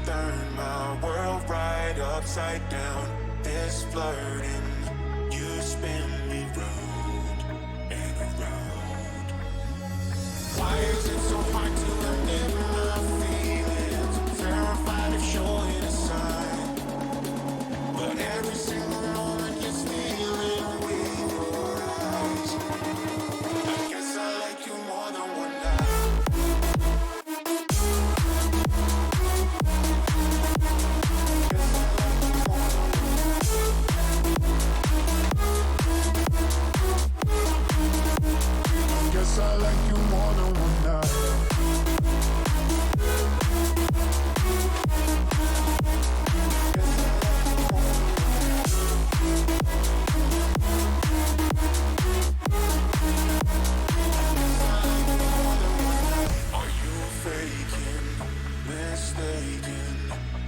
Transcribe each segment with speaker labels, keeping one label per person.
Speaker 1: turn my world right upside down. This flirting, you spin me round and around. Why is it so hard to admit my feelings? I'm terrified of showing a sign, but every single moment you're stealing with your eyes. I guess I like you more than one night. I like you more than one night. Are you faking, mistaken?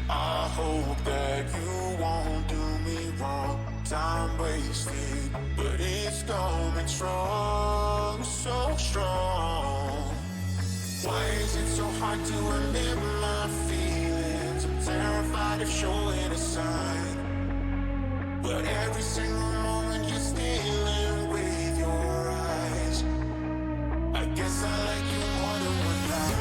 Speaker 1: I hope that you won't do me wrong. Time wasted, but it's coming strong, so strong. Why is it so hard to admit my feelings? I'm terrified of showing a sign, but every single moment you're stealing with your eyes. I guess I like you more than one night.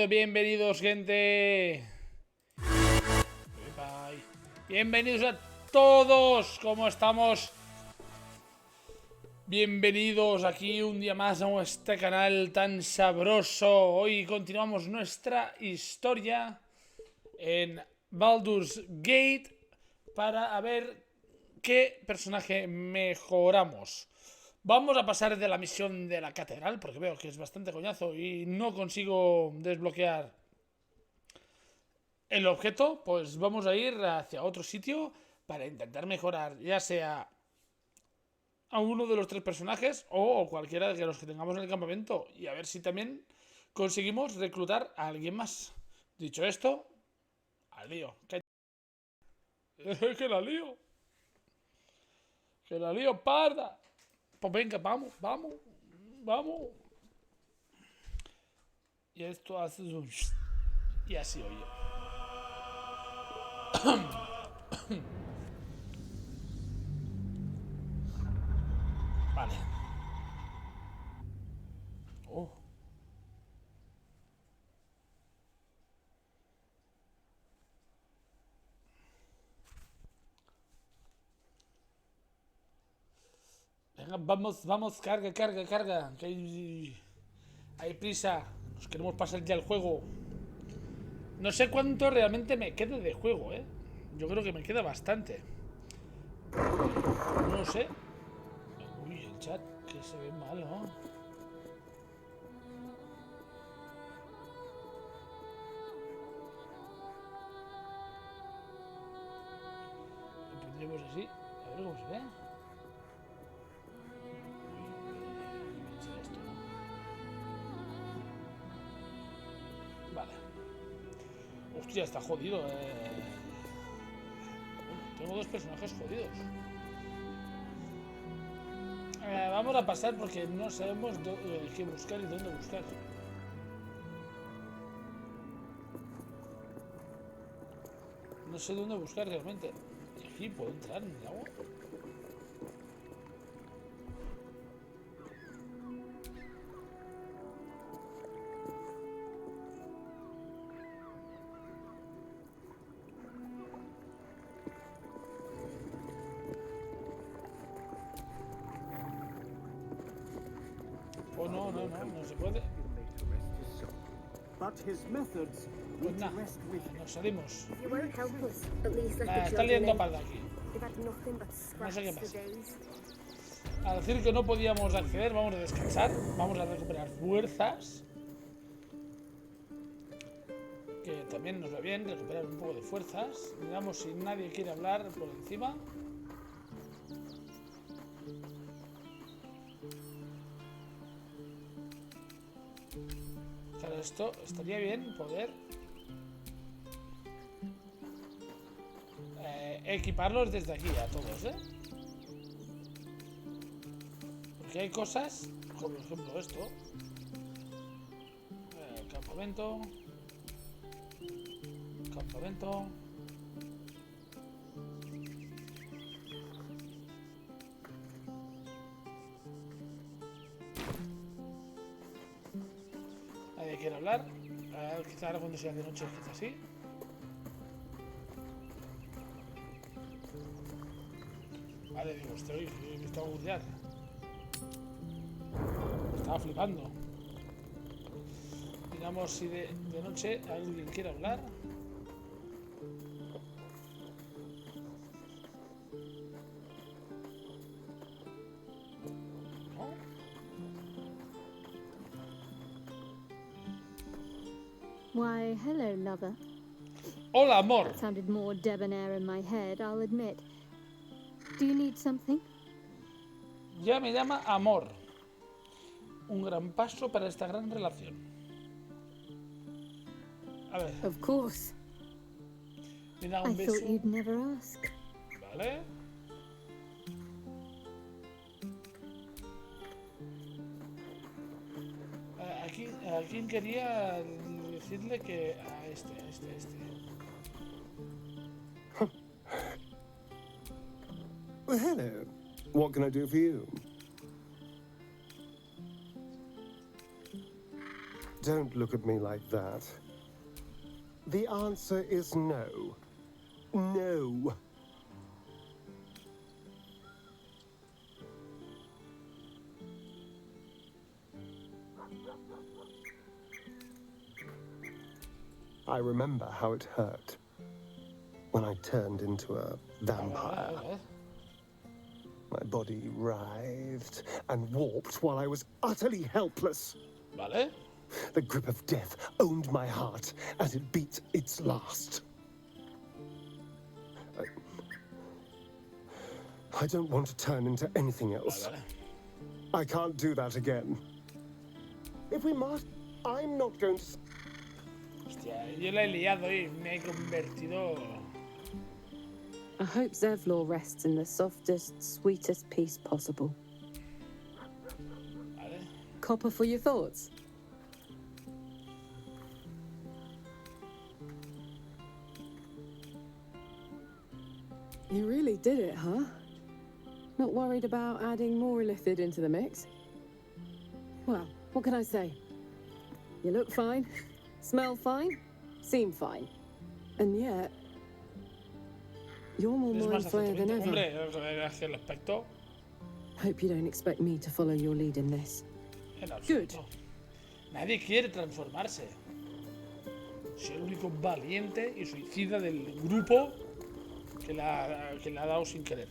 Speaker 2: Bienvenidos, gente. Bienvenidos a todos. ¿Cómo estamos? Bienvenidos aquí un día más a este canal tan sabroso. Hoy continuamos nuestra historia en Baldur's Gate para ver qué personaje mejoramos. Vamos a pasar de la misión de la catedral, porque veo que es bastante coñazo y no consigo desbloquear el objeto. Pues vamos a ir hacia otro sitio para intentar mejorar, ya sea a uno de los tres personajes o cualquiera de los que tengamos en el campamento y a ver si también conseguimos reclutar a alguien más. Dicho esto, al lío. Que la lío. Que la lío parda. Pues venga, vamos, vamos, vamos. Y esto hace un... Y así oye. Vale. Oh. Venga, vamos, vamos, carga, carga, carga. Que hay prisa. Nos queremos pasar ya el juego. No sé cuánto realmente me queda de juego, ¿eh? Yo creo que me queda bastante. No lo sé. Uy, el chat, que se ve mal, ¿no? Lo pondremos así. A ver cómo se ve. Esto, ¿no? Vale. Hostia, está jodido, Bueno, tengo dos personajes jodidos. Vamos a pasar porque no sabemos qué buscar y dónde buscar. No sé dónde buscar realmente. ¿Aquí puedo entrar en el agua? Oh, no, no, no, no se puede.
Speaker 3: But his methods
Speaker 2: Pues
Speaker 3: need to
Speaker 2: nada,
Speaker 3: rest with
Speaker 2: nos salimos.
Speaker 4: You won't help us. At least let
Speaker 2: Nada,
Speaker 4: the
Speaker 2: está
Speaker 4: children
Speaker 2: liando
Speaker 4: in.
Speaker 2: parda aquí.
Speaker 4: They've had nothing but
Speaker 2: No sé qué
Speaker 4: scraps for
Speaker 2: pasa.
Speaker 4: days.
Speaker 2: A decir que no podíamos acceder, vamos a descansar, vamos a recuperar fuerzas. Que también nos va bien recuperar un poco de fuerzas. Miramos si nadie quiere hablar por encima. Claro, esto estaría bien poder equiparlos desde aquí a todos, ¿eh? Porque hay cosas, como por ejemplo esto. Campamento. Campamento. Nadie quiere hablar. Quizá ahora cuando sea de noche, quizá sí. Vale, digo, me estaba a bucear. Estaba flipando. Miramos si de noche alguien quiere hablar. ¿No?
Speaker 5: Why, hello, lover.
Speaker 2: Hola, amor.
Speaker 5: Sounded more debonair in my head, I'll admit. Do you need something?
Speaker 2: Ya me llama amor. Un gran paso para esta gran relación. A ver,
Speaker 5: Of course.
Speaker 2: me da
Speaker 5: I
Speaker 2: un beso.
Speaker 5: thought you'd never ask.
Speaker 2: Vale. ¿A quién quería decirle que a este?
Speaker 6: Well, hello. What can I do for you? Don't look at me like that. The answer is no. No. I remember how it hurt when I turned into a vampire. My body writhed and warped while I was utterly helpless.
Speaker 2: Vale.
Speaker 6: The grip of death owned my heart as it beat its last. I don't want to turn into anything else.
Speaker 2: Vale.
Speaker 6: I can't do that again. If we must, I'm not going to...
Speaker 2: Hostia, yo la he liado y me he convertido...
Speaker 3: I hope Zevlor rests in the softest, sweetest peace possible.
Speaker 2: Vale.
Speaker 3: Copper for your thoughts? You really did it, huh? Not worried about adding more illithid into the mix? Well, what can I say? You look fine, smell fine, seem fine. And yet, you're more
Speaker 2: Es
Speaker 3: mind
Speaker 2: más
Speaker 3: flayer than
Speaker 2: acertamiento.
Speaker 3: ever.
Speaker 2: Hombre, es que el aspecto...
Speaker 3: Hope you don't expect me to follow your lead in this.
Speaker 2: En absoluto. Nadie quiere transformarse. Soy el único valiente y suicida del grupo que la ha dado sin querer.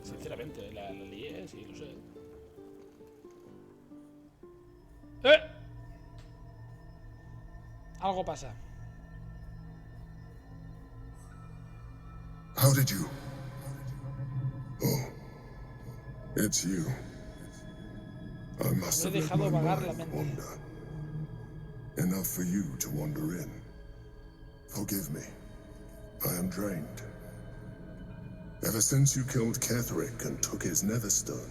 Speaker 2: Sinceramente, la lié, sí, lo sé. ¡Eh! Algo pasa.
Speaker 1: How did you? Oh, it's you. I must
Speaker 2: Me he
Speaker 1: have let
Speaker 2: dejado
Speaker 1: my
Speaker 2: vagar la
Speaker 1: mind
Speaker 2: mente.
Speaker 1: wander. Enough for you to wander in. Forgive me. I am drained. Ever since you killed Ketherick and took his Netherstone,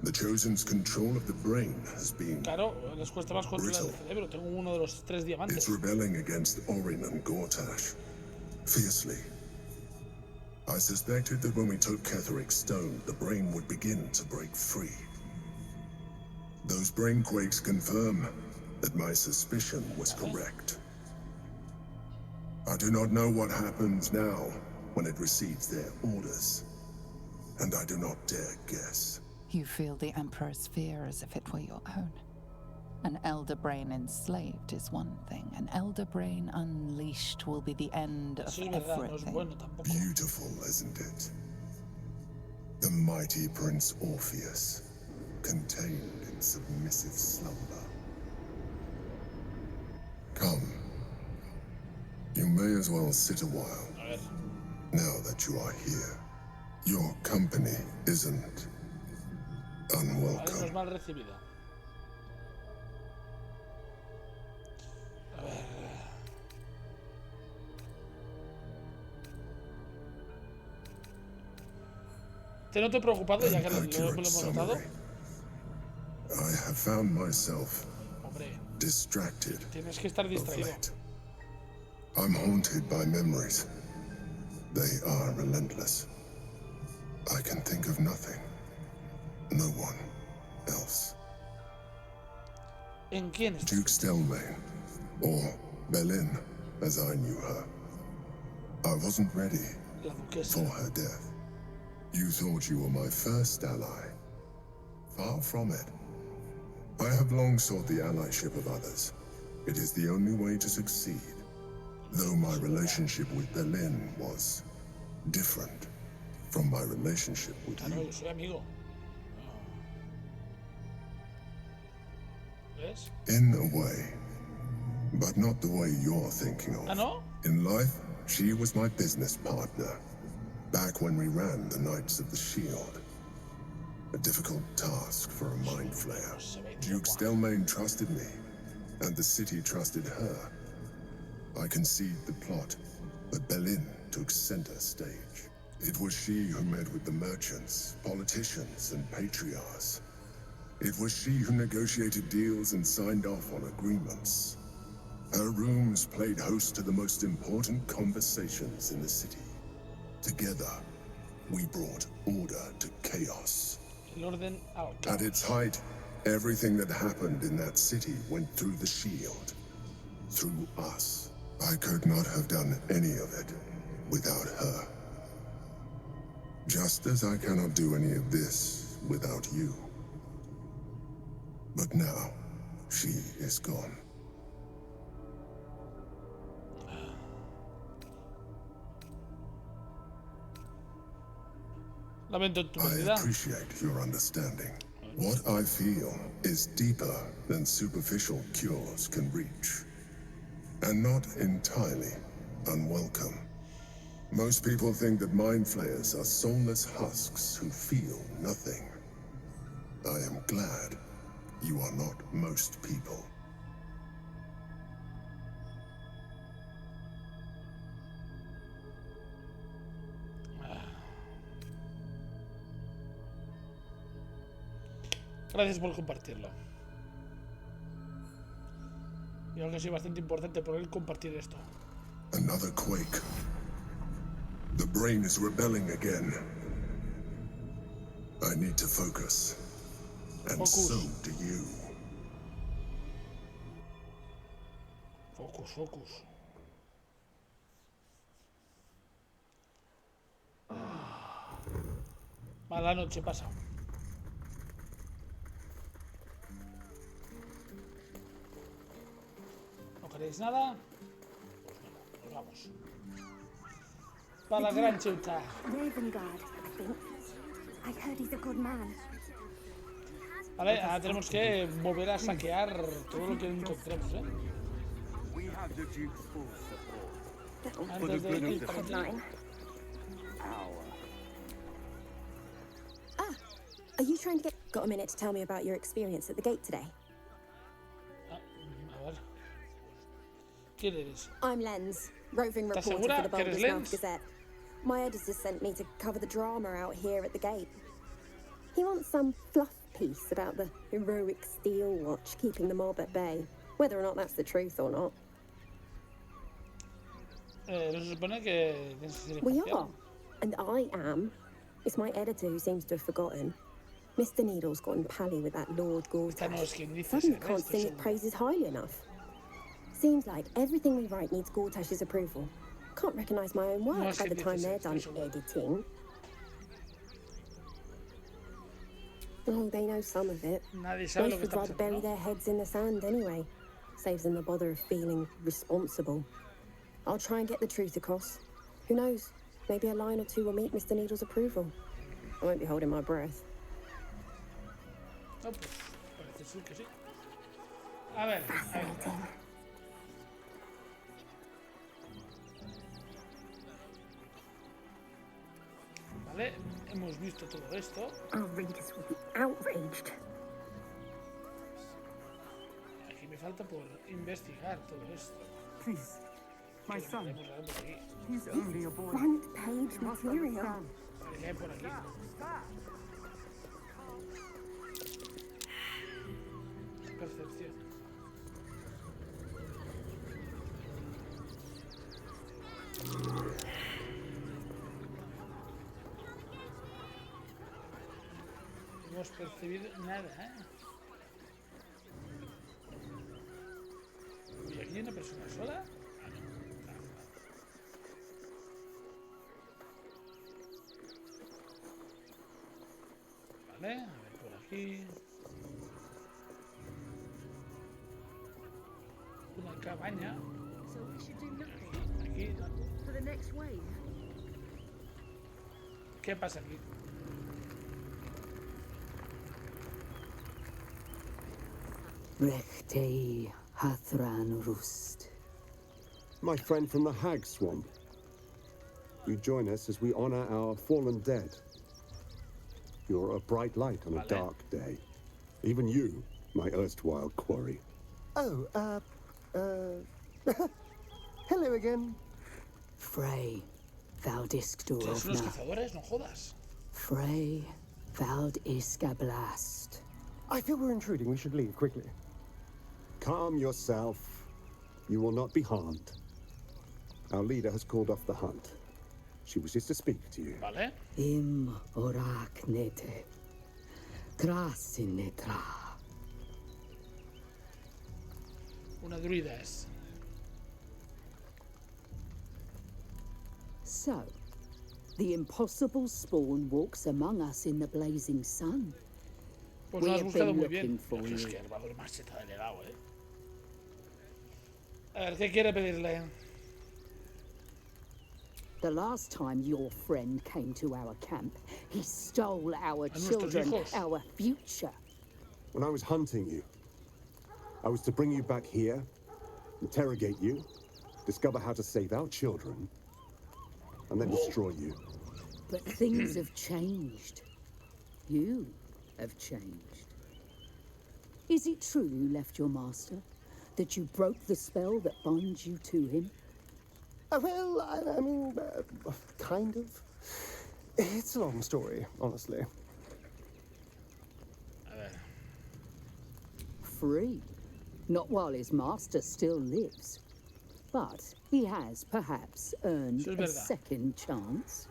Speaker 1: the Chosen's control of the brain has been...
Speaker 2: Claro, les cuesta más controlar el cerebro. Tengo uno de los 3 diamantes.
Speaker 1: It's rebelling against Orin and Gortash. Fiercely. I suspected that when we took Ketherick's stone, the brain would begin to break free. Those brain quakes confirm that my suspicion was correct. I do not know what happens now when it receives their orders, and I do not dare guess.
Speaker 7: You feel the Emperor's fear as if it were your own. An Elder Brain enslaved is one thing. An Elder Brain unleashed will be the end of
Speaker 2: Eso es verdad, no es
Speaker 7: everything.
Speaker 2: bueno tampoco.
Speaker 1: Beautiful, isn't it? The mighty Prince Orpheus, contained in submissive slumber. Come. You may as well sit a while,
Speaker 2: A ver.
Speaker 1: now that you are here. Your company isn't
Speaker 2: Vale, no es
Speaker 1: unwelcome.
Speaker 2: mal recibida. A ver. Te noto preocupado ya que lo
Speaker 1: Accurate
Speaker 2: hemos notado.
Speaker 1: summary. I have found myself
Speaker 2: Hombre,
Speaker 1: distracted
Speaker 2: tienes que estar
Speaker 1: of
Speaker 2: distraído.
Speaker 1: late. I'm haunted by memories. They are relentless. I can think of nothing. No one else.
Speaker 2: ¿En quién estás?
Speaker 1: Duke Stelmane, or Belin, as I knew her. I wasn't ready
Speaker 2: La duquesa.
Speaker 1: for her death. You thought you were my first ally. Far from it. I have long sought the allyship of others. It is the only way to succeed. Though my relationship with Belin was different from my relationship with
Speaker 2: Claro,
Speaker 1: you.
Speaker 2: yo soy amigo. ¿Ves?
Speaker 1: In a way, but not the way you're thinking of.
Speaker 2: ¿Ah, no?
Speaker 1: In life, she was my business partner, back when we ran the Knights of the Shield. A difficult task for a mind flayer. Duke Stelmane trusted me, and the city trusted her. I conceived the plot, but Belin took center stage. It was she who met with the merchants, politicians, and patriarchs. It was she who negotiated deals and signed off on agreements. Her rooms played host to the most important conversations in the city. Together, we brought order to chaos.
Speaker 2: El orden al
Speaker 1: At
Speaker 2: caos.
Speaker 1: its height, everything that happened in that city went through the shield. Through us. I could not have done any of it without her. Just as I cannot do any of this without you. But now, she is gone.
Speaker 2: Lamento tu
Speaker 1: I
Speaker 2: pérdida.
Speaker 1: appreciate your understanding. What I feel is deeper than superficial cures can reach. And not entirely unwelcome.
Speaker 8: Most people think that mind flayers are soulless husks who feel nothing. I am glad you are not most people.
Speaker 2: Gracias por compartirlo. Yo creo que soy bastante importante por el compartir esto.
Speaker 8: Another quake. The brain is rebelling again. I need to focus. And
Speaker 2: Focus.
Speaker 8: so do you.
Speaker 2: Focus, focus. Mala noche pasa. ¿No queréis nada? Pues bueno, nos vamos. Para la gran ciudad.
Speaker 4: Raven Guard, I think. I heard he's a good man.
Speaker 2: Vale, ahora tenemos que volver a saquear todo lo que encontremos, ¿eh? Antes de ir para allá.
Speaker 4: Headline. Ah, are you trying to get... Got a minute to tell me about your experience at the gate today?
Speaker 2: A ver. ¿Quién eres?
Speaker 4: I'm Lens, roving
Speaker 2: ¿Estás
Speaker 4: reporter
Speaker 2: segura
Speaker 4: for the
Speaker 2: que eres
Speaker 4: Baldur's Mouth
Speaker 2: Lens?
Speaker 4: Gazette. My editor sent me to cover the drama out here at the gate. He wants some fluff piece about the heroic steel watch keeping the mob at bay, whether or not that's the truth or not.
Speaker 2: No se supone que tienes que ser
Speaker 4: We
Speaker 2: imparcial.
Speaker 4: are, and I am. It's my editor who seems to have forgotten. Mr. Needle's gotten pally with that Lord
Speaker 2: Esta no
Speaker 4: Gortash.
Speaker 2: es quien dice
Speaker 4: Suddenly
Speaker 2: ser,
Speaker 4: can't
Speaker 2: estoy
Speaker 4: sing his
Speaker 2: seguro.
Speaker 4: praises highly enough. Seems like everything we write needs Gortash's approval. Can't recognise my own work
Speaker 2: No es
Speaker 4: by the
Speaker 2: quien
Speaker 4: time
Speaker 2: dice
Speaker 4: they're
Speaker 2: ser,
Speaker 4: done
Speaker 2: estoy seguro.
Speaker 4: editing. Oh, they know some of it.
Speaker 2: Nadie sabe
Speaker 4: Most
Speaker 2: lo que
Speaker 4: would
Speaker 2: está
Speaker 4: rather
Speaker 2: pasando,
Speaker 4: bury
Speaker 2: ¿no?
Speaker 4: their heads in the sand anyway. Saves them the bother of feeling responsible. I'll try and get the truth across. Who knows? Maybe a line or two will meet Mr. Needle's approval. I won't be holding my breath.
Speaker 2: No, pues parece ser que sí. A ver, a ver. Vale, hemos visto todo esto.
Speaker 4: Our readers will be outraged.
Speaker 2: Aquí me falta por investigar todo esto.
Speaker 9: Please, my
Speaker 2: Que lo
Speaker 9: son,
Speaker 2: veremos ahora por aquí.
Speaker 9: he's only a boy.
Speaker 4: Front page material.
Speaker 2: Vale, ¿qué hay por aquí? Percepción. No hemos percibido nada, ¿eh? ¿Y aquí hay una persona sola? Ah, no. Vale, a ver por aquí. Una cabaña.
Speaker 10: So we should do nothing
Speaker 2: Aquí.
Speaker 10: for the next wave.
Speaker 2: ¿Qué pasa aquí?
Speaker 11: Rechtei Hathran Rust.
Speaker 12: My friend from the Hag Swamp. You join us as we honor our fallen dead. You're a bright light on a
Speaker 2: Vale.
Speaker 12: dark day. Even you, my erstwhile quarry.
Speaker 6: Oh, hello again.
Speaker 11: Frey, Vald
Speaker 2: ¿Son los
Speaker 11: Iskdorfna.
Speaker 2: cazadores? No jodas.
Speaker 11: Frey, Vald Iskablast.
Speaker 6: I feel we're intruding. We should leave quickly.
Speaker 12: Calm yourself. You will not be harmed. Our leader has called off the hunt. She wishes to speak to you.
Speaker 2: Vale.
Speaker 11: Im orak nete. Krasin netra.
Speaker 2: Una druida es.
Speaker 11: So, the impossible spawn walks among us in the blazing sun.
Speaker 2: Pues
Speaker 11: We
Speaker 2: lo has
Speaker 11: have
Speaker 2: buscado
Speaker 11: been
Speaker 2: muy bien.
Speaker 11: looking for
Speaker 2: Es
Speaker 11: you.
Speaker 2: que el valor más se te ha delegado, ¿eh? A ver, ¿qué quiere pedirle?
Speaker 11: The last time your friend came to our camp, he stole our
Speaker 2: nuestros
Speaker 11: children,
Speaker 2: hijos.
Speaker 11: our future.
Speaker 12: When I was hunting you, I was to bring you back here, interrogate you, discover how to save our children, and then destroy you.
Speaker 11: But things have changed. You have changed. Is it true you left your master? That you broke the spell that binds you to him?
Speaker 6: Well, I mean, kind of. It's a long story, honestly.
Speaker 11: Free. Not while his master still lives. But he has, perhaps, earned a second chance.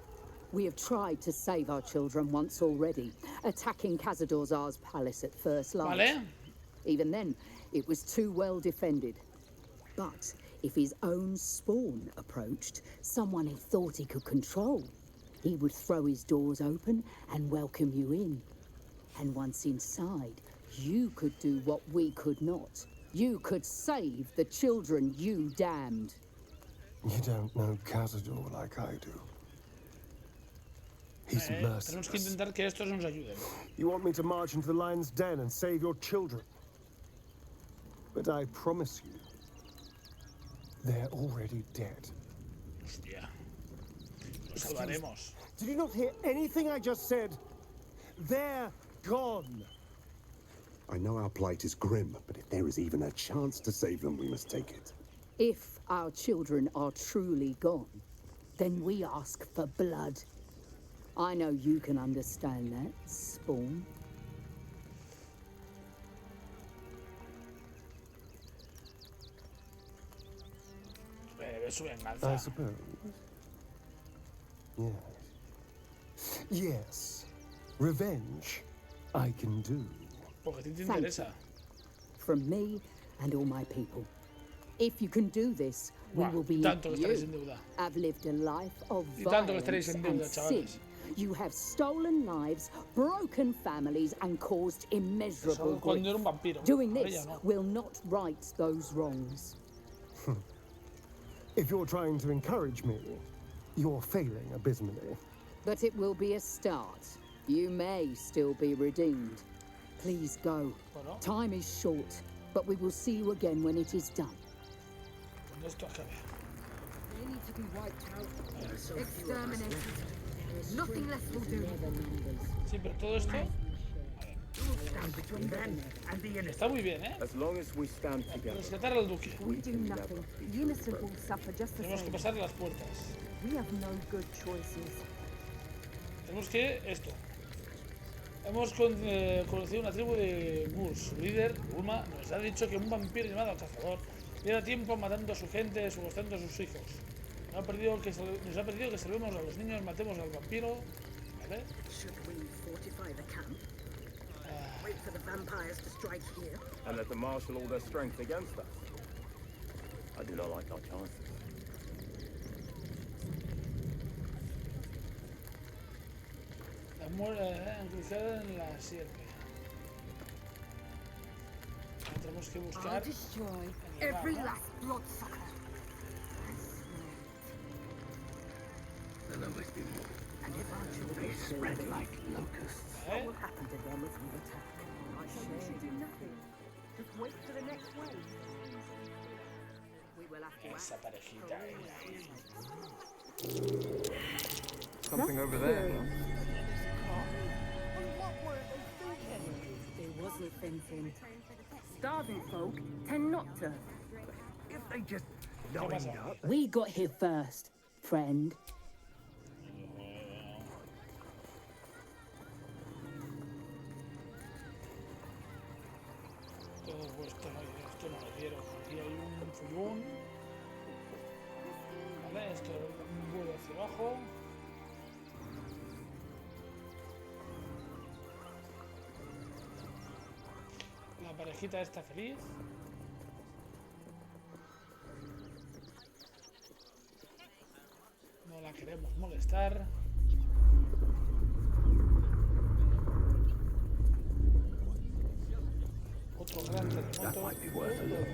Speaker 11: We have tried to save our children once already, attacking Khazad-dûr's palace at first light.
Speaker 2: Vale.
Speaker 11: Even then, it was too well defended. But if his own spawn approached, someone he thought he could control, he would throw his doors open and welcome you in. And once inside, you could do what we could not. You could save the children you damned.
Speaker 6: You don't know Khazad-dûr like I do. He's
Speaker 2: Tenemos que
Speaker 6: merciless.
Speaker 2: intentar que estos nos ayuden.
Speaker 6: You want me to march into the lion's den and save your children? But I promise you, they're already dead.
Speaker 2: Hostia. Los salvaremos.
Speaker 6: Did you not hear anything I just said? They're gone.
Speaker 12: I know our plight is grim, but if there is even a chance to save them, we must take it.
Speaker 11: If our children are truly gone, then we ask for blood. I know you can understand that, Spawn.
Speaker 2: Bebe su
Speaker 6: I
Speaker 2: venganza.
Speaker 6: suppose. Yes. Yes. Revenge, I can do.
Speaker 2: Porque a ti te
Speaker 11: Thank
Speaker 2: interesa.
Speaker 11: From me and all my people. If you can do this, we
Speaker 2: Buah,
Speaker 11: will be
Speaker 2: tanto que estaréis en
Speaker 11: you.
Speaker 2: deuda.
Speaker 11: Have lived a life of
Speaker 2: Y tanto que
Speaker 11: violence
Speaker 2: estaréis en
Speaker 11: and
Speaker 2: deuda,
Speaker 11: sin.
Speaker 2: chavales.
Speaker 11: You have stolen lives, broken families, and caused immeasurable
Speaker 2: Eso cuando era un
Speaker 11: grief.
Speaker 2: vampiro.
Speaker 11: Doing
Speaker 2: Ahora
Speaker 11: this
Speaker 2: ya no.
Speaker 11: will not right those wrongs.
Speaker 6: If you're trying to encourage me, you're failing abysmally.
Speaker 11: But it will be a start. You may still be redeemed. Please go.
Speaker 2: Bueno,
Speaker 11: Time is short, but we will see you again when it is done.
Speaker 2: cuando esto acabe.
Speaker 10: They need to be wiped out. Exterminated. Nothing less will do.
Speaker 2: Sí, pero todo esto
Speaker 9: Stand between them and the innocent.
Speaker 2: está muy bien, ¿eh?
Speaker 13: As long as we stand together.
Speaker 2: Rescatar al duque.
Speaker 10: We do nothing. The innocent will suffer just the
Speaker 2: Tenemos que
Speaker 10: same.
Speaker 2: pasar las puertas.
Speaker 10: We have no good choices.
Speaker 2: Tenemos que esto. Hemos conocido una tribu de Moors. Su líder, Ulma, nos ha dicho que un vampiro llamado Cazador lleva tiempo matando a su gente, subastando a sus hijos. Nos ha pedido que salvemos a los niños, matemos al vampiro. ¿Vale?
Speaker 10: Should we fortify the camp? Wait for the vampires to strike here?
Speaker 13: And let them marshal all their strength against us. I do not like our chances.
Speaker 2: La muerte encrucijada en la sierpe. Ahora tenemos que
Speaker 10: I'll
Speaker 2: buscar.
Speaker 10: destroy
Speaker 2: el lugar,
Speaker 10: every
Speaker 2: ¿no?
Speaker 10: last bloodsucker.
Speaker 13: There'll always be more.
Speaker 10: And if our children
Speaker 13: They spread like locusts.
Speaker 10: what
Speaker 2: ¿Eh?
Speaker 10: will happen to them if we attack? So we should do nothing. Just wait for the next wave. We will have to
Speaker 2: Esa parejita,
Speaker 13: Something over there.
Speaker 10: There wasn't thinking. Starving folk tend not to.
Speaker 9: If they just
Speaker 2: ¿Qué
Speaker 9: lined
Speaker 2: pasa?
Speaker 9: up.
Speaker 11: We got here first, friend.
Speaker 2: Todo puesto, no, esto no lo quiero. Aquí hay un follón. Vale, esto vuelve hacia abajo. La parejita está feliz. No la queremos molestar. Otro gran terremoto.
Speaker 13: That might be worth a look.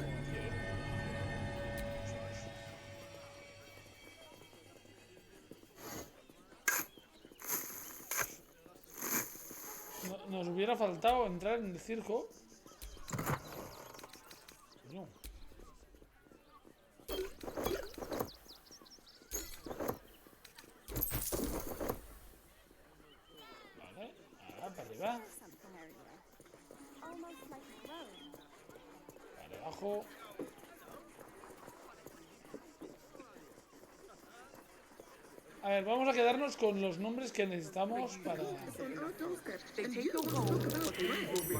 Speaker 2: Nos hubiera faltado entrar en el circo. Coño. abajo. A ver, vamos a quedarnos con los nombres que necesitamos para...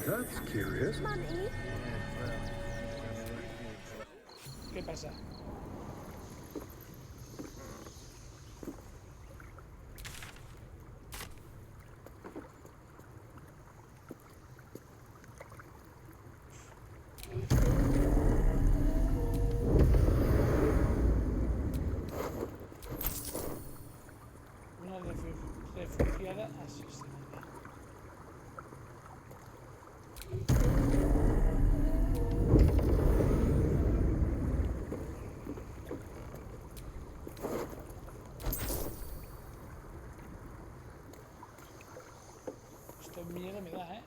Speaker 6: That's curious.
Speaker 2: ¿Qué pasa? Una refugiada asesinada. Esto miedo me da, ¿eh?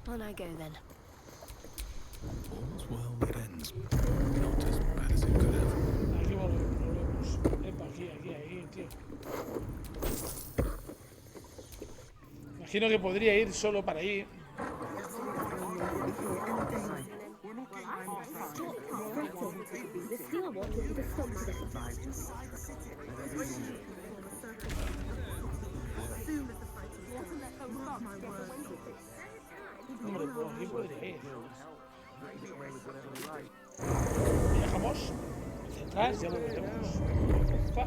Speaker 14: On I go then.
Speaker 1: All's well that ends. Not as bad as it could have.
Speaker 2: Aquí volvemos. Epa, aquí, tío. Imagino que podría ir solo para ahí. Hombre, por aquí podría ir. Viajamos. Detrás, ya volveremos. Opa.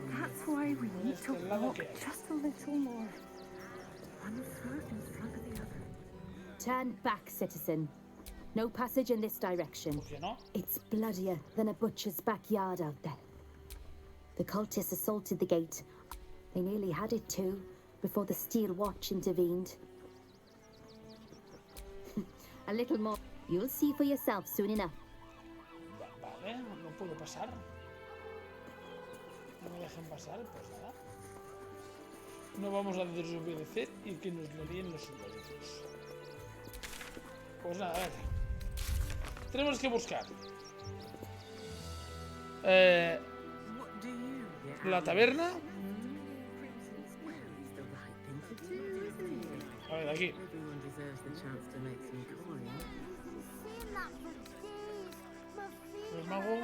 Speaker 15: That's why we need to walk just a little more. One foot in front of the other.
Speaker 16: Turn back, citizen. No passage in this direction. It's bloodier than a butcher's backyard out there. The cultists assaulted the gate. They nearly had it too, before the Steel Watch intervened. A little more. You'll see for yourself soon enough.
Speaker 2: Vale, no puedo pasar. No me dejan pasar, pues nada. No vamos a desobedecer y que nos lo líen los soldados. Pues nada, a ver. Tenemos que buscar la taberna. A ver, aquí. El mago.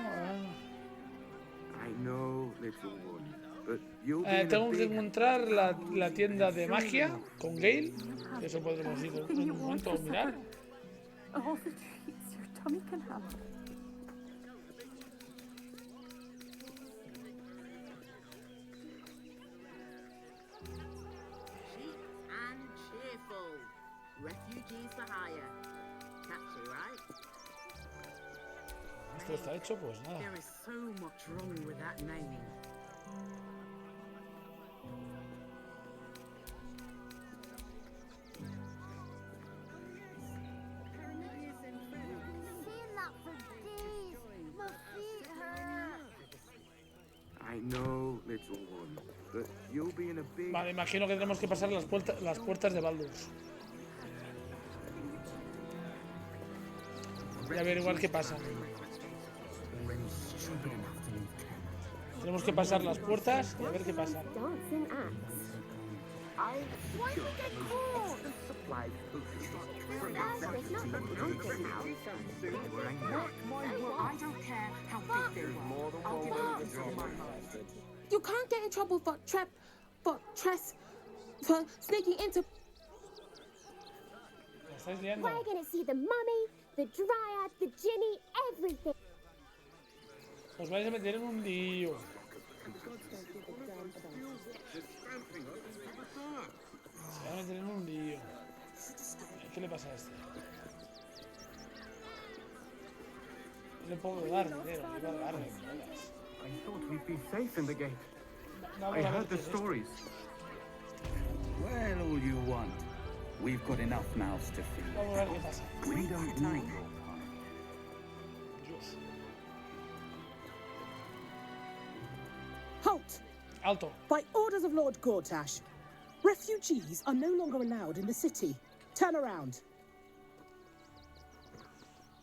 Speaker 2: Tengo que encontrar la tienda de magia con Gale. Eso podremos ir en un momento a mirar.
Speaker 15: All the treats your tummy can handle.
Speaker 17: Cheap and cheerful. Refugees for hire. Catchy, right?
Speaker 2: Esto está hecho, pues nada.
Speaker 17: There is so much wrong with that naming.
Speaker 2: Vale, imagino que tenemos que pasar las puertas de Baldur's. Y averiguar qué pasa. Tenemos que pasar las puertas y a ver qué pasa.
Speaker 18: You can't get in trouble for sneaking into.
Speaker 4: We're gonna see the mummy, the dryad, the ginny, everything.
Speaker 2: Os vais a meter en un lío. Se va a meter en un lío. ¿Qué le pasa a este? No le puedo dar dinero, le voy a darle monedas.
Speaker 19: I thought we'd be safe in the gate.
Speaker 2: Vamos
Speaker 19: I
Speaker 2: a ver
Speaker 19: heard the
Speaker 2: qué es esto.
Speaker 19: stories.
Speaker 20: Well, all you want. We've got enough mouths to feed.
Speaker 2: Vamos a ver qué pasa.
Speaker 20: We don't need your
Speaker 2: Dios.
Speaker 21: Halt!
Speaker 2: Alto.
Speaker 21: By orders of Lord Gortash, refugees are no longer allowed in the city. Turn around.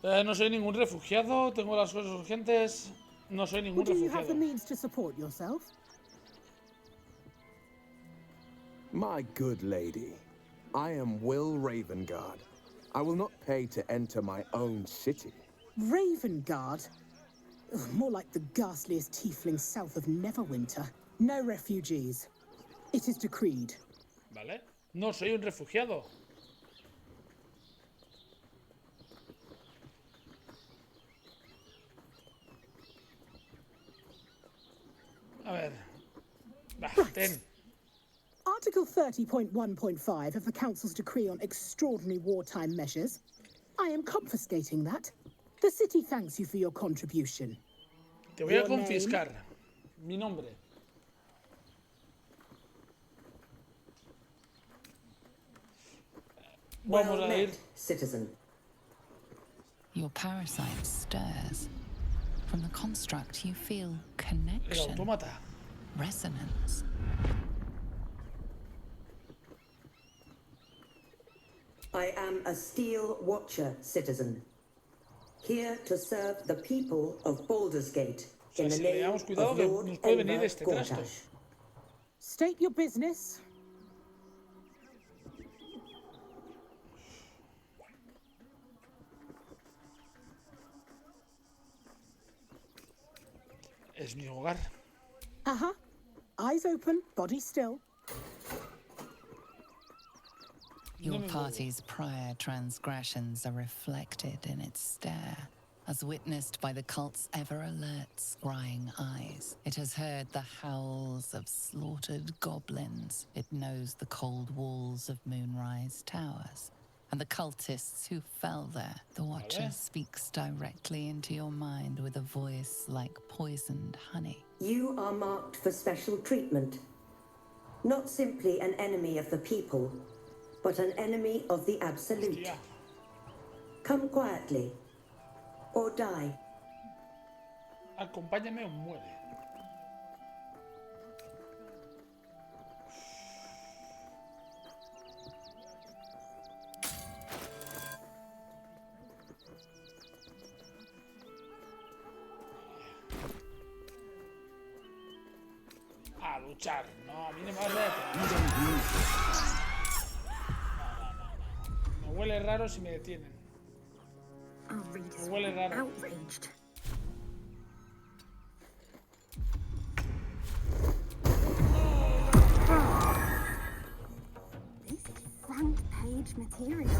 Speaker 2: No soy ningún refugiado, tengo las cosas urgentes. No soy ningún
Speaker 21: Do you have the
Speaker 2: refugiado.
Speaker 21: means to support yourself?
Speaker 22: My good lady, I am Will Ravengard. I will not pay to enter my own city.
Speaker 21: Ravengard? Ugh, more like the ghastliest tiefling south of Neverwinter. No refugees. It is decreed.
Speaker 2: Vale. No soy un refugiado. A ver. Va, ten.
Speaker 21: Article 30.1.5 of the Council's Decree on Extraordinary Wartime Measures. I am confiscating that. The city thanks you for your contribution.
Speaker 2: Te voy a
Speaker 21: Your name?
Speaker 2: confiscar. Mi nombre. Vamos a ir.
Speaker 23: Citizen.
Speaker 7: Your parasite stirs. From the construct, you feel
Speaker 2: El
Speaker 7: connection,
Speaker 2: autómata.
Speaker 7: resonance.
Speaker 23: I am a Steel Watcher, citizen. Here to serve the people of Baldur's Gate in the
Speaker 2: si
Speaker 23: name
Speaker 2: llevamos cuidado
Speaker 23: of
Speaker 2: que
Speaker 23: Lord
Speaker 2: nos puede venir
Speaker 23: Elmer
Speaker 2: este trasto.
Speaker 23: Gortash.
Speaker 21: State your business.
Speaker 2: Es mi hogar.
Speaker 21: Uh-huh. Eyes open, body still.
Speaker 7: Your party's prior transgressions are reflected in its stare, as witnessed by the cult's ever-alert, scrying eyes. It has heard the howls of slaughtered goblins. It knows the cold walls of Moonrise Towers, and the cultists who fell there. The Watcher speaks directly into your mind with a voice like poisoned honey.
Speaker 23: You are marked for special treatment. Not simply an enemy of the people, but an enemy of the Absolute.
Speaker 2: Hostia.
Speaker 23: Come quietly, or die.
Speaker 2: Acompáñame o muere. A luchar. No, a mí no me vas a detener. Me huele raro si me detienen. Me huele raro.
Speaker 4: Outraged. This is front page material.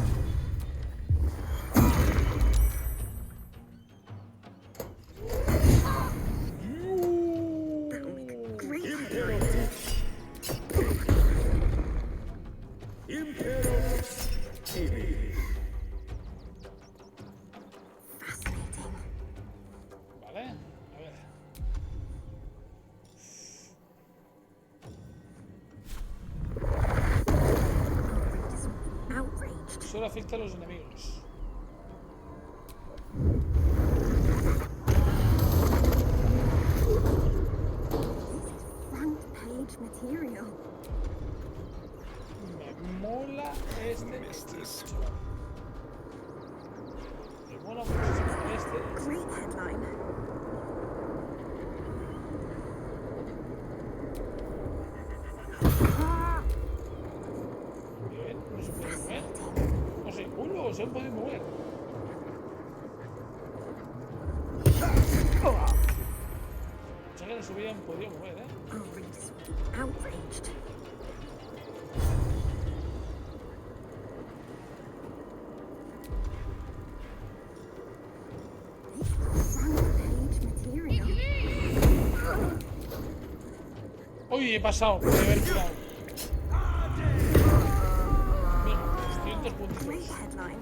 Speaker 2: Vale, a ver.
Speaker 4: Outraged.
Speaker 2: Solo afecta a los enemigos.
Speaker 4: Front page material.
Speaker 2: Me mola este estilo. Me mola muchísimo este.
Speaker 4: Great headline.
Speaker 2: Bien, no se puede mover. No sé, uno se puede mover. Pensaba que no se hubieran podido mover,
Speaker 4: Outraged. Front page material.
Speaker 2: Uy, he pasado, podría haber tirado. Venga, 200 puntos.
Speaker 4: Great headline.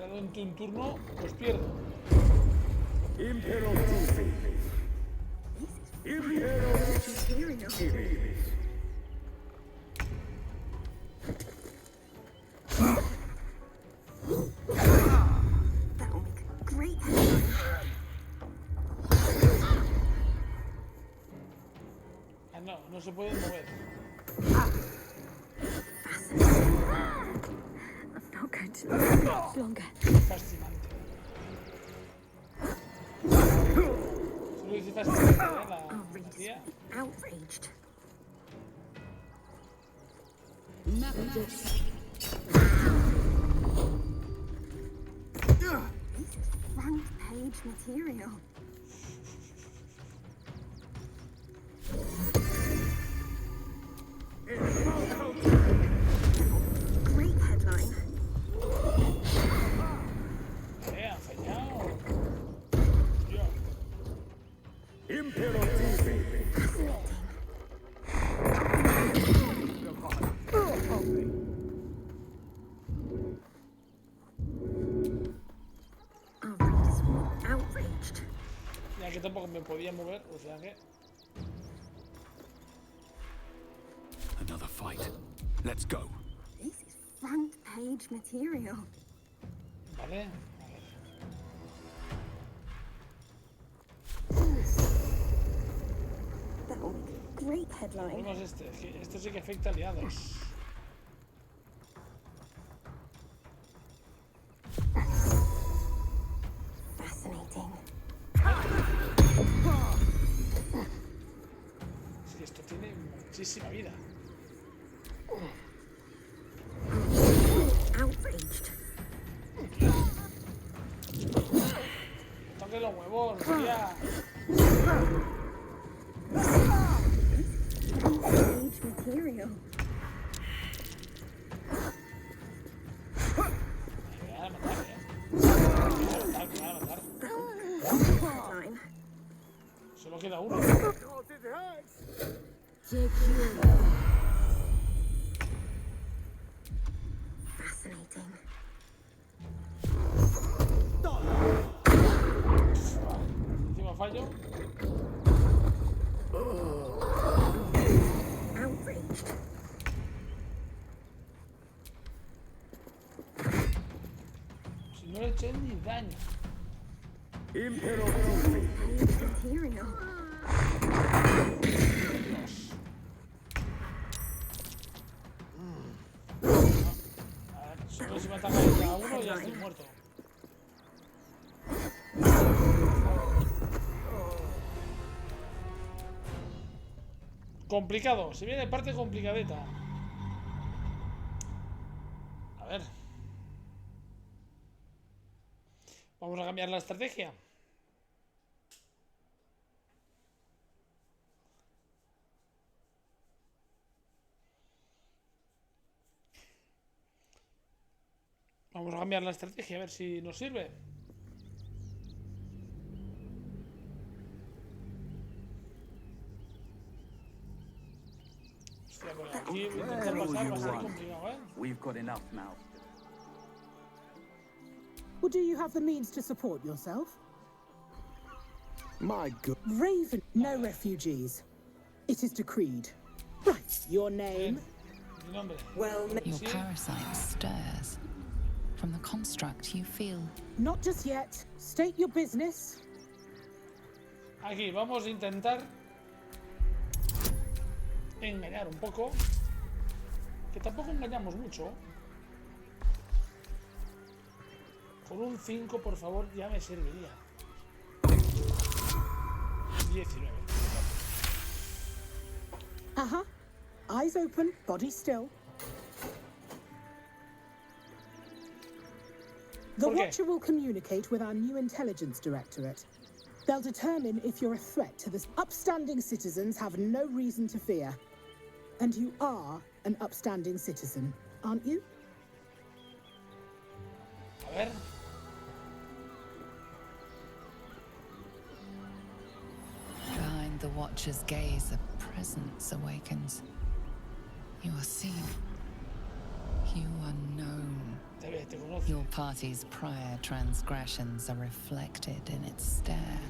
Speaker 2: ganado en un turno, pues pierdo.
Speaker 4: That'll make a great
Speaker 2: Ah, no, no se pueden mover.
Speaker 4: I'm not going to last much longer.
Speaker 2: Fascinante. Solo dice fascinante, la tía.
Speaker 4: Outraged. This is front page material. Great headline.
Speaker 2: Han fallado. Yo.
Speaker 4: Outraged.
Speaker 2: Ya que tampoco me podía mover, o sea que.
Speaker 20: Another fight. Let's go.
Speaker 4: This is front page material.
Speaker 2: Vale.
Speaker 4: That'll make a great headline.
Speaker 2: Vemos este. Es que esto sí que afecta a aliados.
Speaker 4: Fascinating.
Speaker 2: Es que esto tiene muchísima vida.
Speaker 4: Outraged.
Speaker 2: Toque los huevos, tía.
Speaker 4: Page material.
Speaker 2: Me van a matar, Me van a matar.
Speaker 4: Headline.
Speaker 2: Solo queda uno.
Speaker 4: Fascinating.
Speaker 2: Encima fallo.
Speaker 4: Outraged.
Speaker 2: Si no he hecho ni daño.
Speaker 4: Page material.
Speaker 2: Solo si me ataca a uno ya estoy muerto. Complicado, se viene parte complicadeta. A ver. Vamos a cambiar la estrategia. Vamos a cambiar la estrategia a ver si nos sirve. Hostia, pues aquí intentar pasar va a ser complicado, ¿eh?
Speaker 20: We've got enough now.
Speaker 21: Well, do you have the means to support yourself?
Speaker 22: My good.
Speaker 21: Raven, no refugees. It is decreed. Right, your name?
Speaker 23: Well,
Speaker 7: Your parasite stirs. From the construct you feel.
Speaker 21: Not just yet. State your business.
Speaker 2: Aquí vamos a intentar engañar un poco. Que tampoco engañamos mucho. Con un 5, por favor, ya me serviría. 19.
Speaker 21: Uh-huh. Eyes open, body still. The Watcher will communicate with our new intelligence directorate. They'll determine if you're a threat to the upstanding citizens have no reason to fear. And you are an upstanding citizen, aren't you?
Speaker 2: A ver.
Speaker 7: Behind the Watcher's gaze, a presence awakens. You are seen. You are known.
Speaker 2: Te ve te conoce.
Speaker 7: Your party's prior transgressions are reflected in its stare.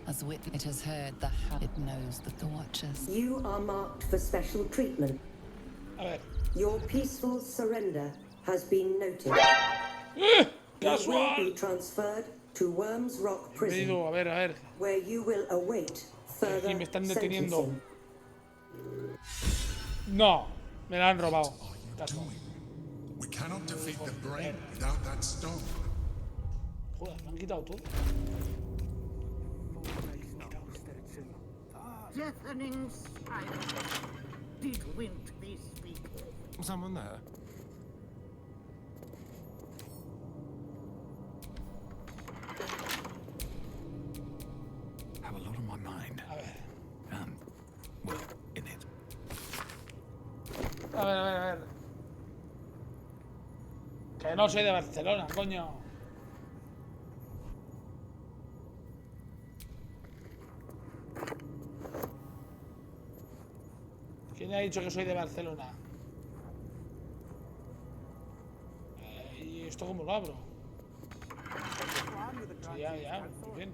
Speaker 7: As it has heard the it knows that the Watchers.
Speaker 23: You are marked for special treatment.
Speaker 2: A ver.
Speaker 23: Your peaceful surrender has been noted. You will be transferred to Worms Rock Prison,
Speaker 2: A ver.
Speaker 23: where you will await further
Speaker 2: Aquí me están deteniendo.
Speaker 23: sentencing.
Speaker 2: No, me la han robado.
Speaker 1: We cannot defeat the brain without that stone.
Speaker 2: Joder, me han quitado todo.
Speaker 9: Deafening silence. Did Wint be speaking?
Speaker 6: Someone there?
Speaker 20: Have a lot on my mind. Well, in it.
Speaker 2: A ver. Que no soy de Barcelona, coño. ¿Quién ha dicho que soy de Barcelona? ¿Y esto cómo lo abro? Sí, ya, muy bien.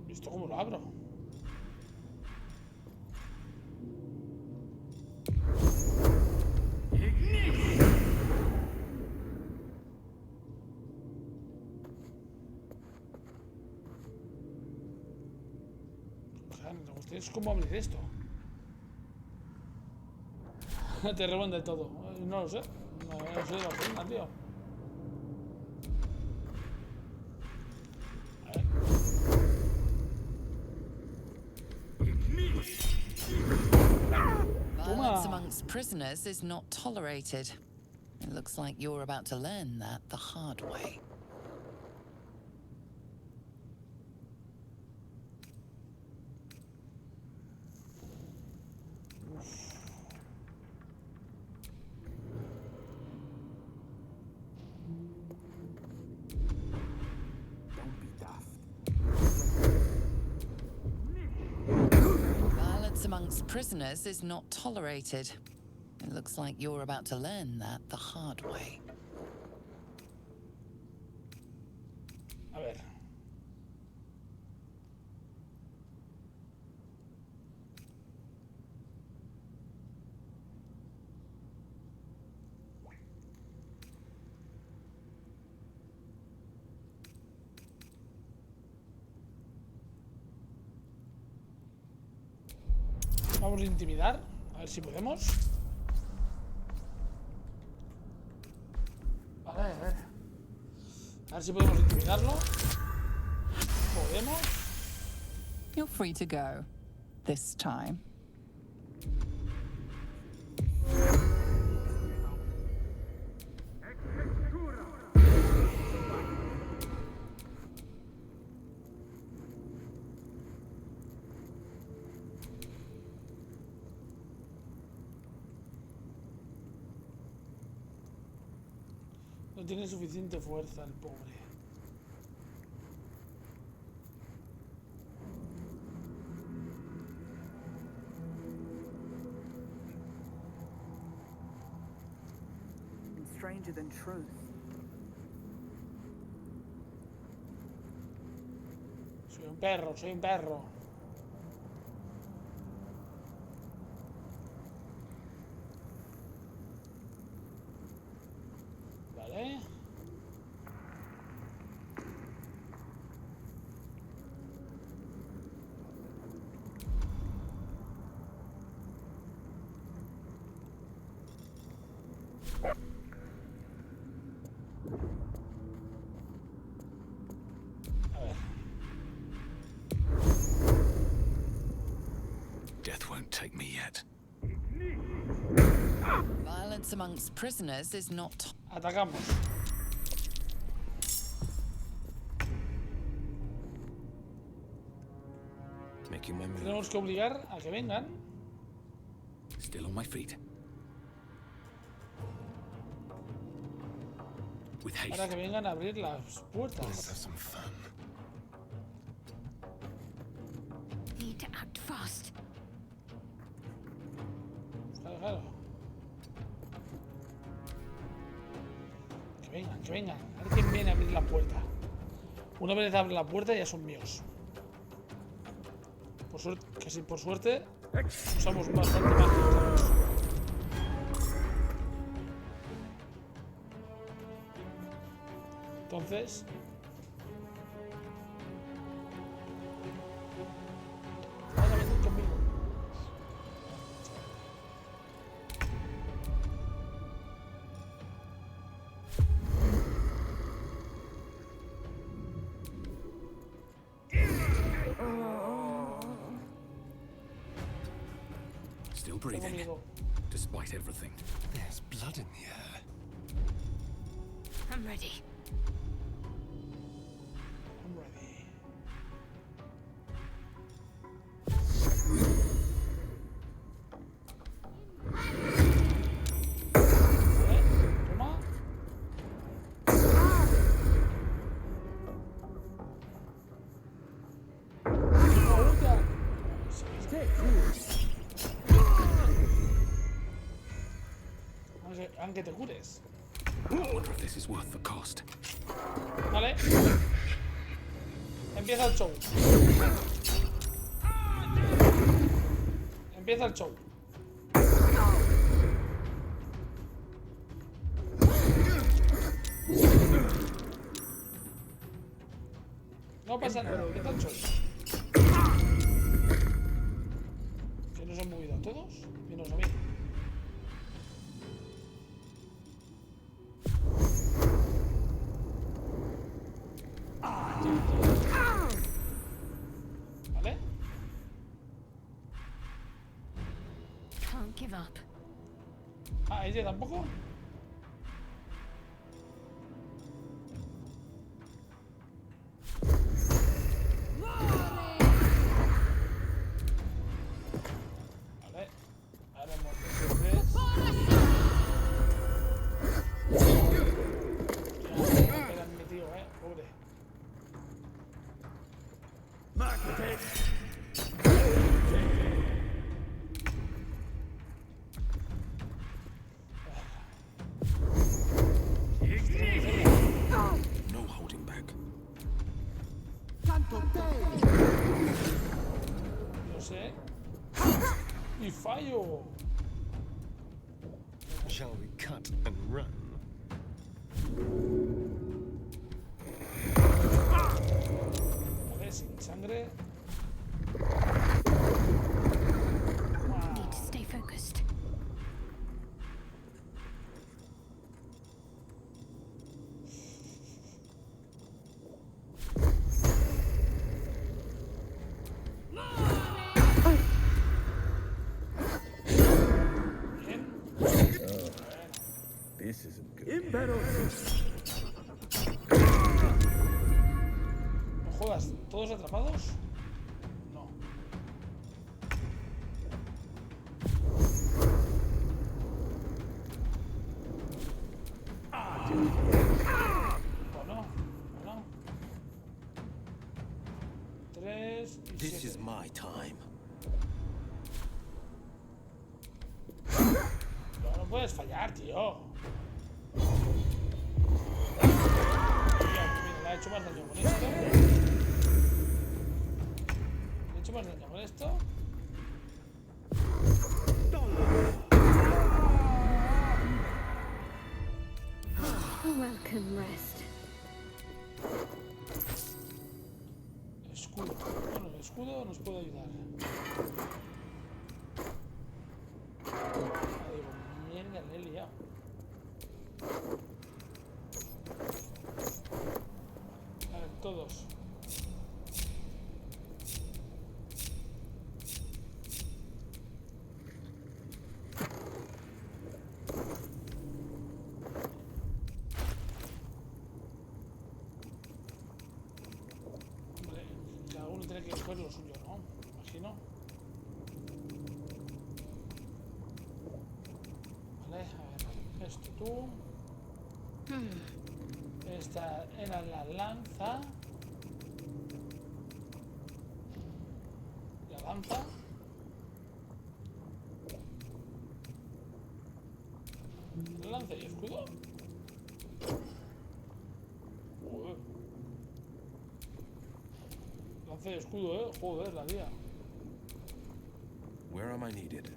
Speaker 2: ¿Esto cómo lo abro? ¿Ustedes cómo abrir esto? Te remonta todo. No lo sé. No sé de Barcelona, tío.
Speaker 7: Violence amongst prisoners is not tolerated. It looks like you're about to learn that the hard way. Amongst prisoners is not tolerated. It looks like you're about to learn that the hard way.
Speaker 2: A ver. Vamos a intimidar, a ver si podemos. Vale, a ver si podemos intimidarlo. Podemos.
Speaker 7: You're free to go. This time.
Speaker 2: No tiene suficiente fuerza el pobre.
Speaker 17: Stranger than truth.
Speaker 2: Soy un perro, soy un perro. Vale.
Speaker 20: Death won't take me yet.
Speaker 7: Violence amongst prisoners is not.
Speaker 2: Atacamos.
Speaker 20: Making my move.
Speaker 2: Tenemos que obligar a que vengan.
Speaker 20: Still on my feet. With haste.
Speaker 2: Para que vengan a abrir las puertas.
Speaker 14: Need to act fast.
Speaker 2: Que vengan, a ver quién viene a abrir la puerta. Una vez abre la puerta ya son míos. Por suerte, casi por suerte, usamos bastante magia. Entonces... ¿te vas a venir conmigo?
Speaker 20: Still breathing, despite everything.
Speaker 6: There's blood in the air.
Speaker 14: I'm ready.
Speaker 2: I'm ready. Toma. Aunque te cures.
Speaker 20: I wonder if this is worth the cost.
Speaker 2: Vale. Empieza el show. Empieza el show. No pasa nada, empieza el show. ¿Que no se han movido todos? Menos a mí. ¿Vale?
Speaker 14: Can't give up.
Speaker 2: Ah, ella tampoco. Vale. Ahora hemos hecho tres. Ya, era mi tío, pobre.
Speaker 20: No holding back.
Speaker 2: No sé. Y fallo.
Speaker 6: Shall we cut and run?
Speaker 2: Vale, sin sangre.
Speaker 14: Need to stay focused.
Speaker 22: This isn't good.
Speaker 2: No jodas, ¿todos atrapados? No. Bueno, bueno. 3 y
Speaker 20: This
Speaker 2: 7.
Speaker 20: is my time.
Speaker 2: No puedes fallar, tío. Mira, le ha hecho más daño con esto. Le he hecho más daño con esto.
Speaker 14: Welcome rest.
Speaker 2: Escudo. Bueno, el escudo nos puede ayudar. Ah, digo, mierda, le he liado. A ver, todos. Hombre, cada uno tiene que coger lo suyo, ¿no? Imagino. Vale, a ver, esto tú. Esta era la lanza. La lanza. La lanza y escudo. Hace de escudo, joder, la tía.
Speaker 3: Where am I needed?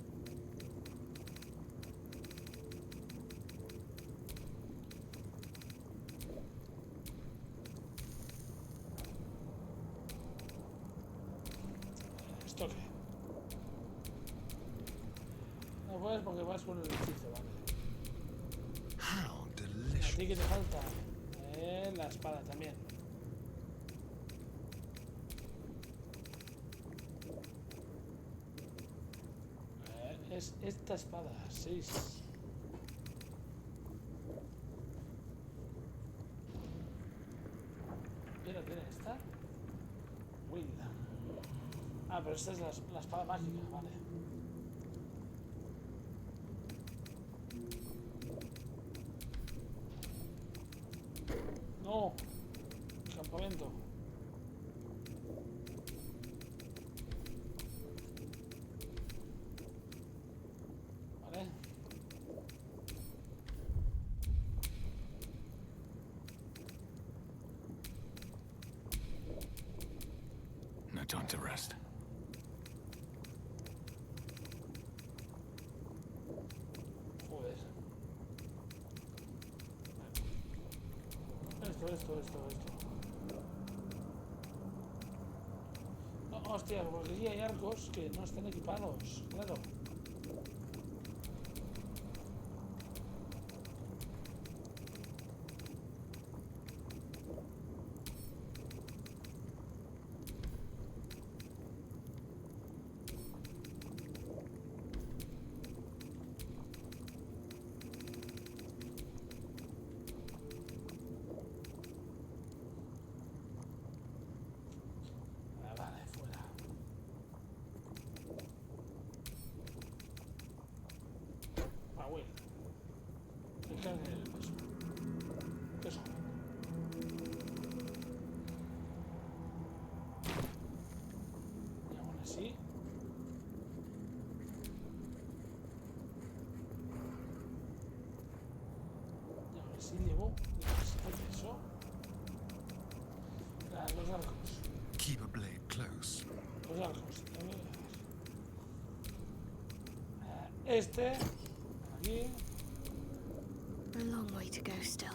Speaker 2: ¿Esto qué? No puedes porque vas con el hechizo, vale.
Speaker 3: How
Speaker 2: ¿A
Speaker 3: delicious.
Speaker 2: ti qué te falta? La espada también. Es esta espada, 6. ¿Quién tiene esta? Will. Ah, pero esta es la espada mágica, vale. No. Campamento. Vale.
Speaker 3: No time to rest.
Speaker 2: Joder. Esto. No, hostia, porque aquí hay arcos que no están equipados, claro. Vale, fuera. Will. Que cargue el peso. Peso. Y aún así. Y aún así llevo peso. Los arcos.
Speaker 3: Keep a blade close.
Speaker 2: Los arcos. Este. Aquí.
Speaker 14: A long way to go still.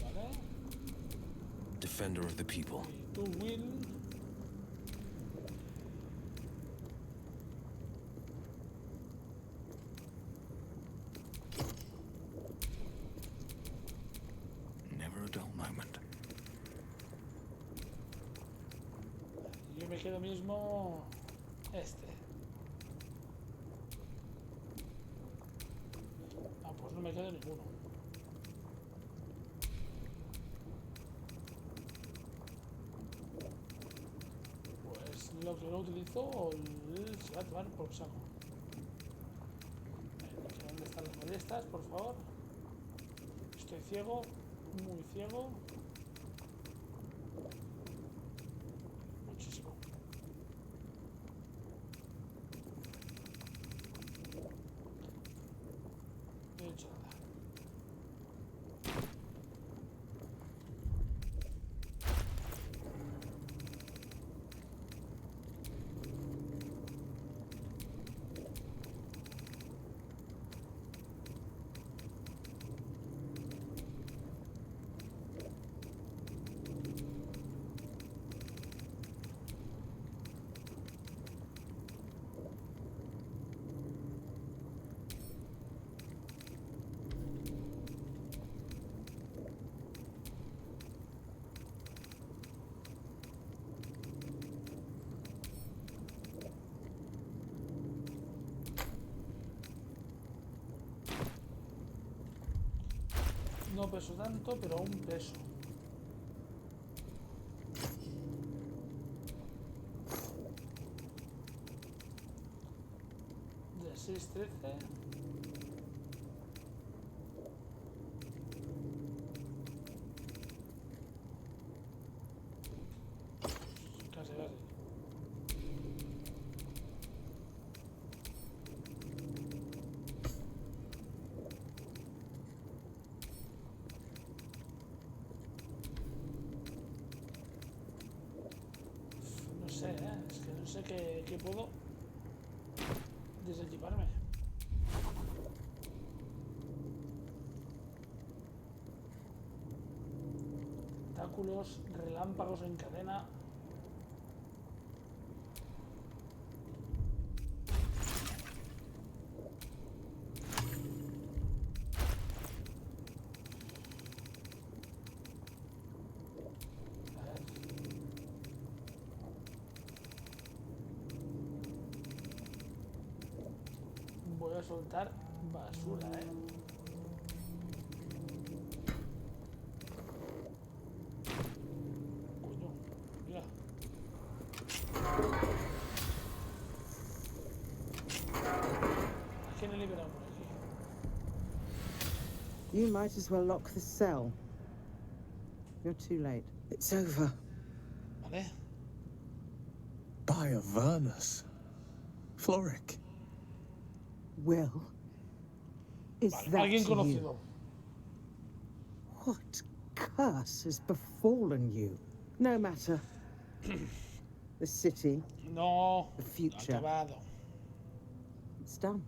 Speaker 2: Vale.
Speaker 3: Defender of the people.
Speaker 2: Y tú, Will.
Speaker 3: Never a dull moment.
Speaker 2: Yo me quedo mismo este. Ah, pues no me quedo ninguno. Pues lo que no utilizo se va a tomar por saco. ¿Dónde están las ballestas, por favor? Estoy ciego, muy ciego. Muchísimo. No he hecho nada. No peso tanto, pero aún peso. De 6-13. Casi. sé que puedo desequiparme. Tentáculos, relámpagos en cadena. Voy a soltar basura, Coño, mira. ¿A quién he liberado por aquí?
Speaker 17: You might as well lock the cell. You're too late. It's over.
Speaker 2: Vale.
Speaker 22: By Avernus. Floric.
Speaker 17: Will. Is
Speaker 2: Vale,
Speaker 17: that
Speaker 2: alguien
Speaker 17: you?
Speaker 2: conocido.
Speaker 17: What curse has befallen you? No matter. The city.
Speaker 2: No.
Speaker 17: The future.
Speaker 2: Acabado.
Speaker 17: It's done.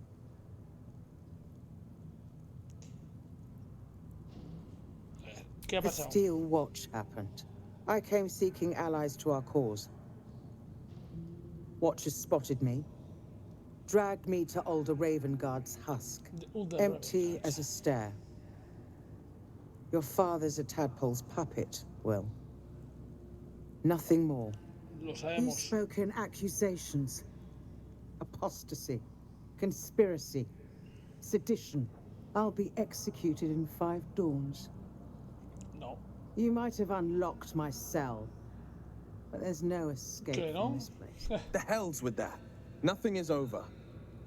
Speaker 2: ¿Qué ha
Speaker 17: The
Speaker 2: pasado?
Speaker 17: Steel Watch happened. I came seeking allies to our cause. Watchers spotted me, dragged me to Alder Ravengard's husk, empty as a stair. Your father's a tadpole's puppet, Will. Nothing more.
Speaker 2: Lo
Speaker 17: You've
Speaker 2: sabemos.
Speaker 17: spoken accusations. Apostasy. Conspiracy. Sedition. I'll be executed in 5 dawns.
Speaker 2: No.
Speaker 17: You might have unlocked my cell, but there's no escape from this place.
Speaker 22: The hell's with that? Nothing is over.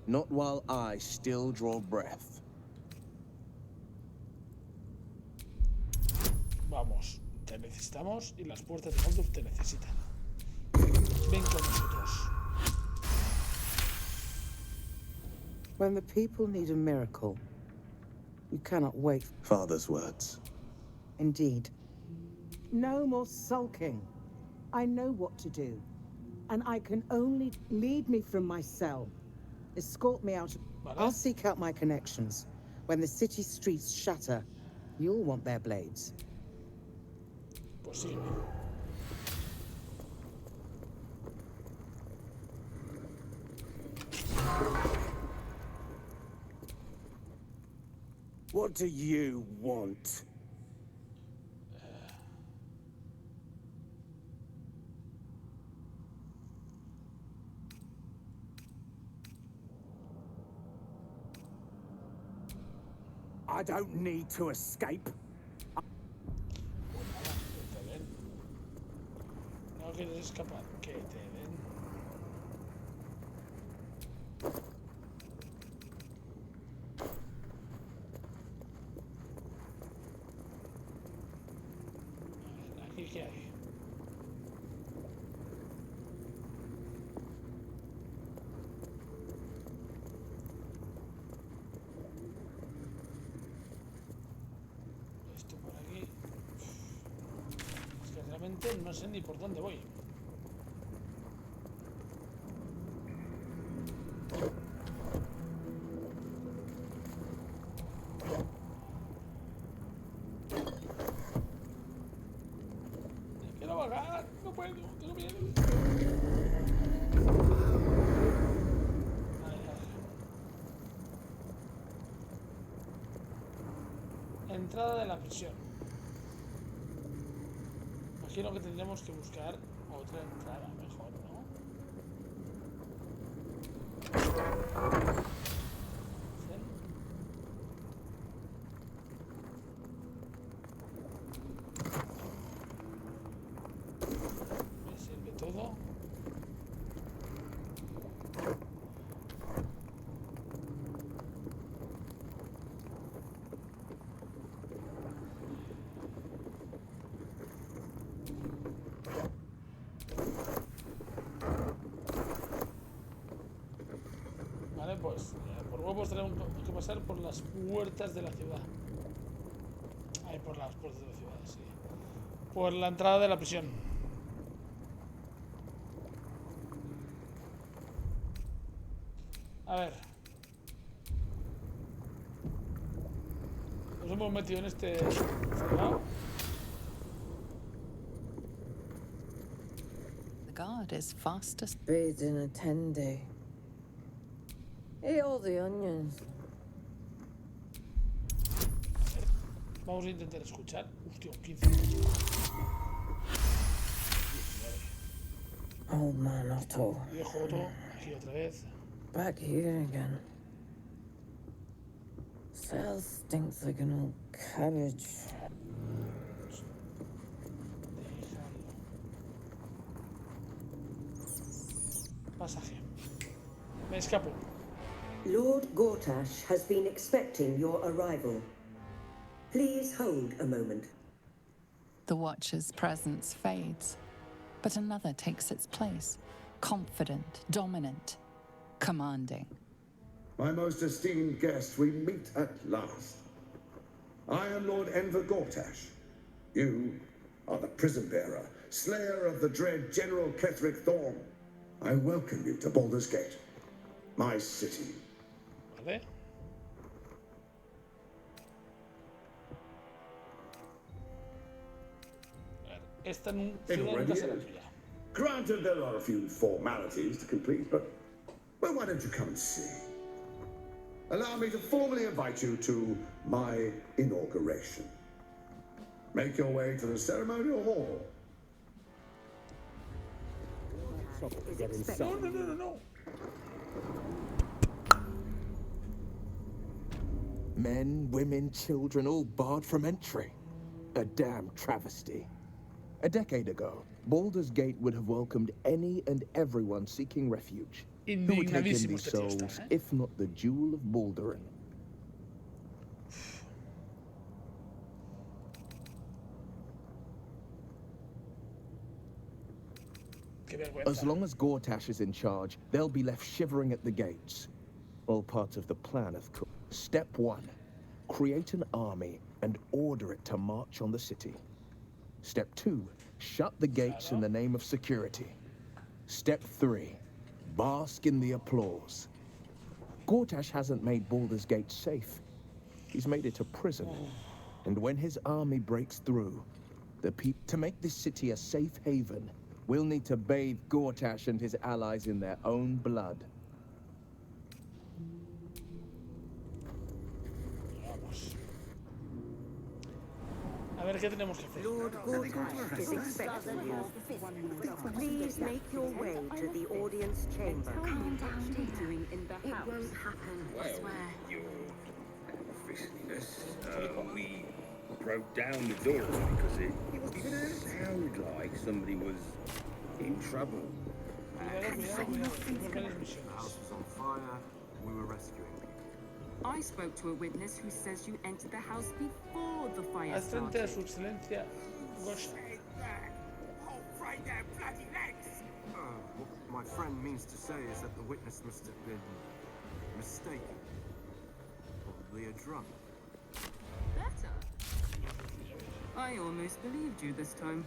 Speaker 22: Not while I still draw breath.
Speaker 2: Vamos, te necesitamos y las puertas de Baldur's te necesitan. Ven con nosotros.
Speaker 17: When the people need a miracle, you cannot wait.
Speaker 22: Father's words.
Speaker 17: Indeed. No more sulking. I know what to do. And I can only lead me from my cell. Escort me out. I'll seek out my connections. When the city streets shatter, you'll want their blades.
Speaker 2: Pues sígueme.
Speaker 22: What do you want? I don't need to escape.
Speaker 2: No quieres escapar, que te den. Aquí qué hay. Esto por aquí. Es que realmente no sé ni por dónde voy. Quiero bajar, no puedo, tengo miedo. Entrada de la prisión. Imagino que tendremos que buscar otra entrada mejor, ¿no? Me sirve todo. Vale, pues por huevos tenemos que pasar por las puertas de la ciudad. Ahí por las puertas de la ciudad, sí. Por la entrada de la prisión. A ver. Nos hemos metido en este cerrado.
Speaker 7: The guard is fast as...
Speaker 5: Bathed in a 10-day. Ate all the onions.
Speaker 2: Vamos a intentar escuchar. Hostia, 15 minutos.
Speaker 5: Old man Otto.
Speaker 2: Viejo Otto, aquí otra vez.
Speaker 5: Back here again. Cell stinks like an old cabbage.
Speaker 2: Pasaje. Me escapo.
Speaker 23: Lord Gortash has been expecting your arrival. Please hold a moment.
Speaker 7: The Watcher's presence fades, but another takes its place. Confident, dominant, commanding.
Speaker 8: My most esteemed guest, we meet at last. I am Lord Enver Gortash. You are the prison bearer, slayer of the dread General Ketheric Thorm. I welcome you to Baldur's Gate, my city.
Speaker 2: Vale. Esta ciudad nunca será tuya.
Speaker 8: Granted, there are a few formalities to complete, but well, why don't you come and see? Allow me to formally invite you to my inauguration. Make your way to the ceremonial hall.
Speaker 2: No.
Speaker 22: Men, women, children, all barred from entry. A damn travesty. A decade ago, Baldur's Gate would have welcomed any and everyone seeking refuge. Who would take in these souls, if not the Jewel of Baldurin? As long as Gortash is in charge, they'll be left shivering at the gates. All part of the plan, of course. Step 1. Create an army and order it to march on the city. Step 2. Shut the gates in the name of security. Step 3. Bask in the applause. Gortash hasn't made Baldur's Gate safe. He's made it a prison. And when his army breaks through, to make this city a safe haven, we'll need to bathe Gortash and his allies in their own blood.
Speaker 2: A ver, ¿qué tenemos que hacer?
Speaker 23: Lord Gortash is expecting you. Please make your way to the audience chamber.
Speaker 10: Calm down, dear. It won't happen, I swear.
Speaker 12: Your officiousness, we broke down the door because it sounded like somebody was in trouble.
Speaker 9: The house was on fire. We were rescuing people.
Speaker 24: I spoke to a witness who says you entered the house before the fire
Speaker 2: Haz frente a
Speaker 24: started.
Speaker 2: su excelencia Gosha.
Speaker 9: What my friend means to say is that the witness must have been mistaken. Probably a drunk.
Speaker 24: Better. I almost believed you this time.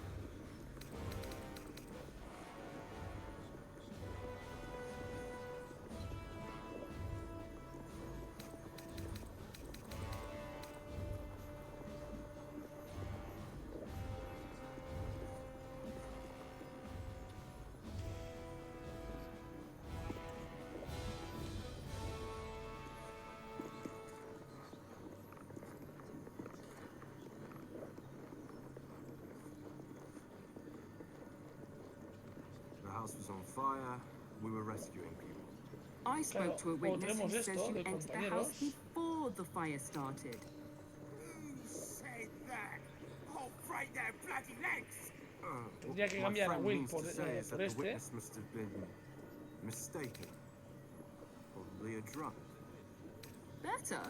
Speaker 9: The house was on fire. We were rescuing people.
Speaker 24: I spoke to a witness who says you entered the house
Speaker 2: compañeros.
Speaker 24: before the fire started.
Speaker 9: Said that. I'll break their bloody legs.
Speaker 2: Tendría que
Speaker 9: My
Speaker 2: cambiar a
Speaker 9: friend
Speaker 2: Will
Speaker 9: means
Speaker 2: por,
Speaker 9: to say is
Speaker 2: por
Speaker 9: that the
Speaker 2: este.
Speaker 9: witness must have been mistaken. Probably a drunk.
Speaker 24: Better.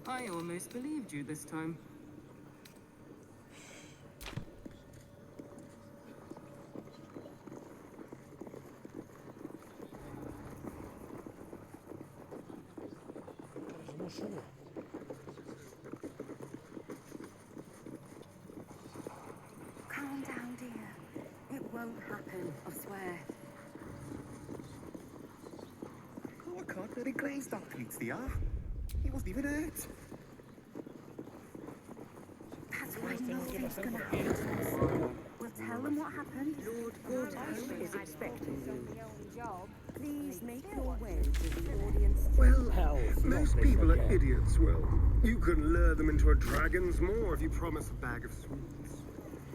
Speaker 24: I almost believed you this time.
Speaker 2: ¿Cómo subo?
Speaker 10: Calm down, dear. It won't happen, I swear.
Speaker 6: They grazed up Pete's the He wasn't even hurt.
Speaker 24: That's why nothing's gonna happen to us. We'll tell them what happened.
Speaker 23: Lord Gortash is expecting you. Please make your way to the audience.
Speaker 6: Well, most people are idiots, Will. You can lure them into a dragon's maw if you promise a bag of sweets.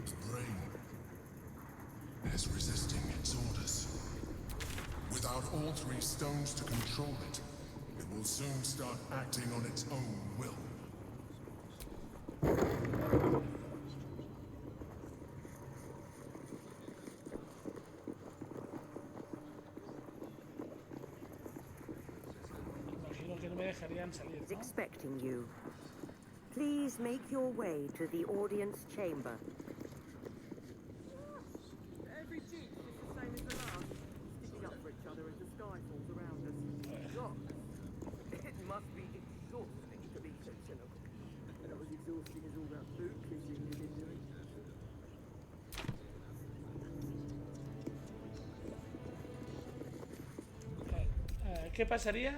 Speaker 1: The brain is resisting its orders. Without all 3 stones to control it, it will soon start acting on its own will.
Speaker 2: Imagino que no me dejarían salir,
Speaker 23: Is
Speaker 2: ¿no?
Speaker 23: expecting you. Please make your way to the audience chamber.
Speaker 9: Every cheek is the same as the last, sticking up for each other as the sky falls around us. God, it must be exhausting to be so cynical. Not as exhausting as all that boot kissing you've been doing.
Speaker 2: ¿Qué pasaría?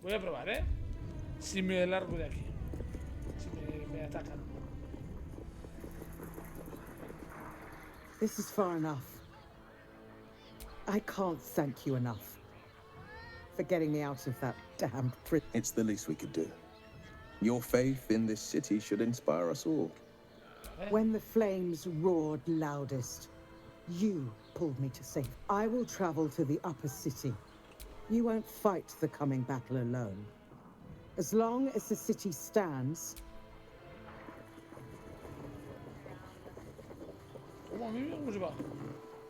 Speaker 2: Voy a probar, ¿eh? Si me largo de aquí. Si me atacan.
Speaker 17: This is far enough. I can't thank you enough for getting me out of that damn prison.
Speaker 22: It's the least we could do. Your faith in this city should inspire us all.
Speaker 17: When the flames roared loudest, you pulled me to safety. I will travel to the upper city. You won't fight the coming battle alone. As long as the city stands,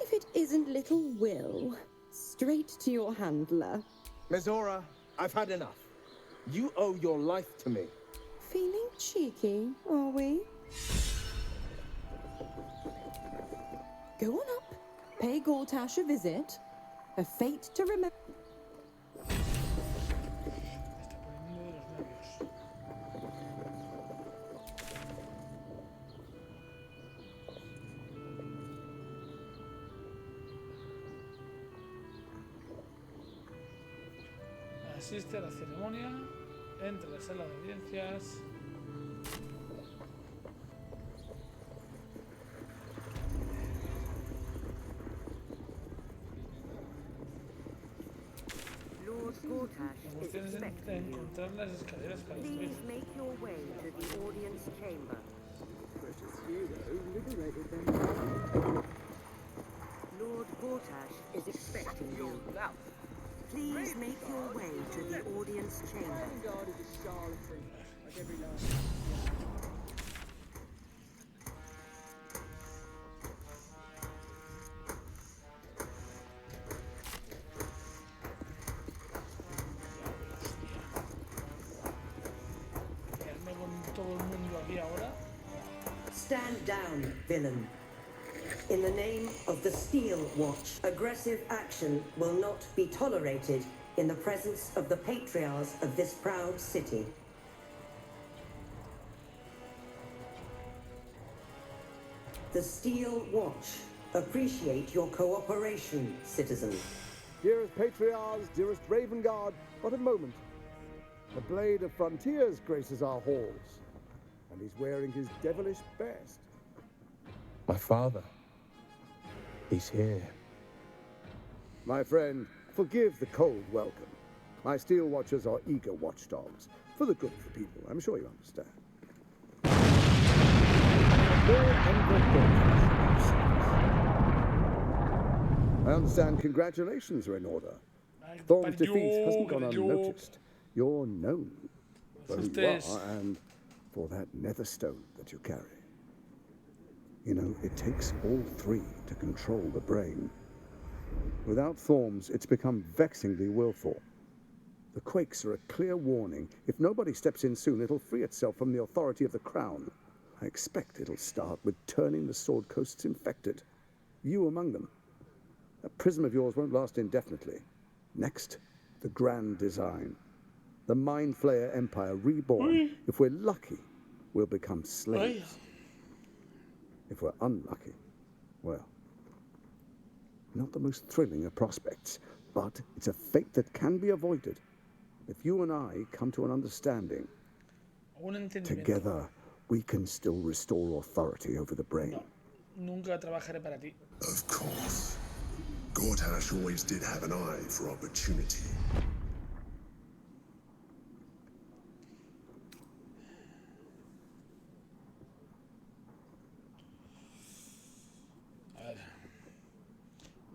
Speaker 4: If it isn't little Will, straight to your handler.
Speaker 22: Mezora, I've had enough. You owe your life to me.
Speaker 4: Feeling cheeky, are we? Go on up. Pay Gortash a visit. A fate to remember.
Speaker 2: Asiste a la ceremonia, entra a la sala de audiencias.
Speaker 23: Lord Gortash is
Speaker 2: Tienes que
Speaker 23: expecting you.
Speaker 2: encontrar las escaleras para subir.
Speaker 23: Please make your way to the audience chamber.
Speaker 9: Precious hero liberated them.
Speaker 23: Lord Gortash is expecting you. Please make your way to the audience chamber.
Speaker 9: God is a charlatan, like every last.
Speaker 2: Quedarme con todo el mundo aquí ahora.
Speaker 23: Stand down, villain. In the name of the Steel Watch, aggressive action will not be tolerated in the presence of the patriarchs of this proud city. The Steel Watch appreciate your cooperation, citizen.
Speaker 8: Dearest Patriarchs, dearest Raven Guard, but a moment. The Blade of Frontiers graces our halls, and he's wearing his devilish best.
Speaker 22: My father. He's here.
Speaker 8: My friend, forgive the cold welcome. My Steel Watchers are eager watchdogs, for the good of the people, I'm sure you understand. I understand congratulations are in order. Thorn's defeat hasn't gone unnoticed. You're known for who you are and for that nether stone that you carry. You know, it takes all 3 to control the brain. Without Thorns, it's become vexingly willful. The quakes are a clear warning. If nobody steps in soon, it'll free itself from the authority of the crown. I expect it'll start with turning the Sword Coasts infected. You among them. That prism of yours won't last indefinitely. Next, the grand design. The Mind Flayer Empire reborn. If we're lucky, we'll become slaves. If we're unlucky, well, not the most thrilling of prospects. But it's a fate that can be avoided if you and I come to an understanding.
Speaker 2: Un entendimiento.
Speaker 8: Together, we can still restore authority over the brain.
Speaker 2: No, nunca trabajaré para ti.
Speaker 11: Of course. Gortash always did have an eye for opportunity.
Speaker 2: A ver.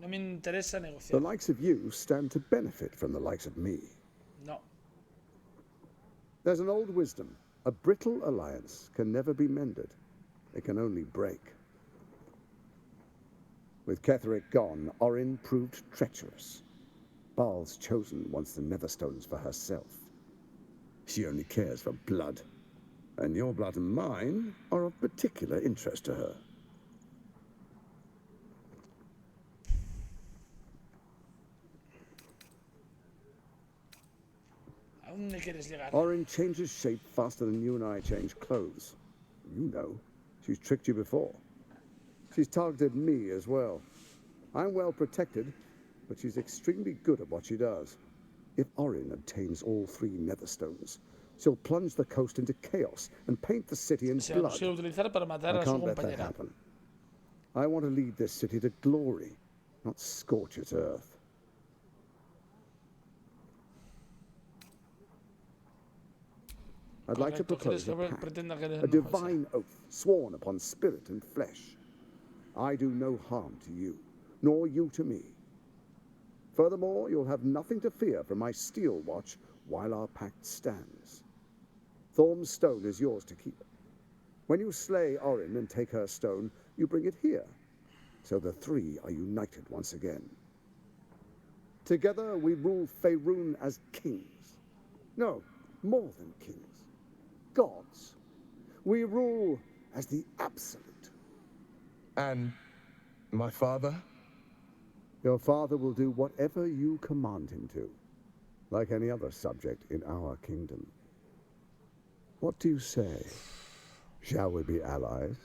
Speaker 2: No me interesa
Speaker 8: The
Speaker 2: negociar.
Speaker 8: likes of you stand to benefit from the likes of me.
Speaker 2: No.
Speaker 8: There's an old wisdom. A brittle alliance can never be mended. It can only break. With Ketheric gone, Orin proved treacherous. Baal's chosen wants the Netherstones for herself. She only cares for blood. And your blood and mine are of particular interest to her.
Speaker 2: ¿A dónde quieres llegar?
Speaker 8: Orin changes shape faster than you and I change clothes. You know, she's tricked you before. She's targeted me as well. I'm well protected, but she's extremely good at what she does. If Orin obtains all 3 Netherstones, she'll plunge the coast into chaos and paint the city in
Speaker 2: Se la
Speaker 8: blood.
Speaker 2: pusieron a utilizar para matar
Speaker 8: I
Speaker 2: a su
Speaker 8: can't let that
Speaker 2: compañera.
Speaker 8: happen. I want to lead this city to glory, not scorch its earth. I'd like to
Speaker 2: Correcto, ¿quieres
Speaker 8: propose a
Speaker 2: que
Speaker 8: pact,
Speaker 2: pretenda que eres
Speaker 8: a
Speaker 2: mejor?
Speaker 8: divine oath sworn upon spirit and flesh. I do no harm to you, nor you to me. Furthermore, you'll have nothing to fear from my steel watch while our pact stands. Thorm's stone is yours to keep. When you slay Orin and take her stone, you bring it here, so the 3 are united once again. Together we rule Faerun as kings. No, more than kings. Gods. We rule as the absolute.
Speaker 22: And my father?
Speaker 8: Your father will do whatever you command him to, like any other subject in our kingdom. What do you say? Shall we be allies?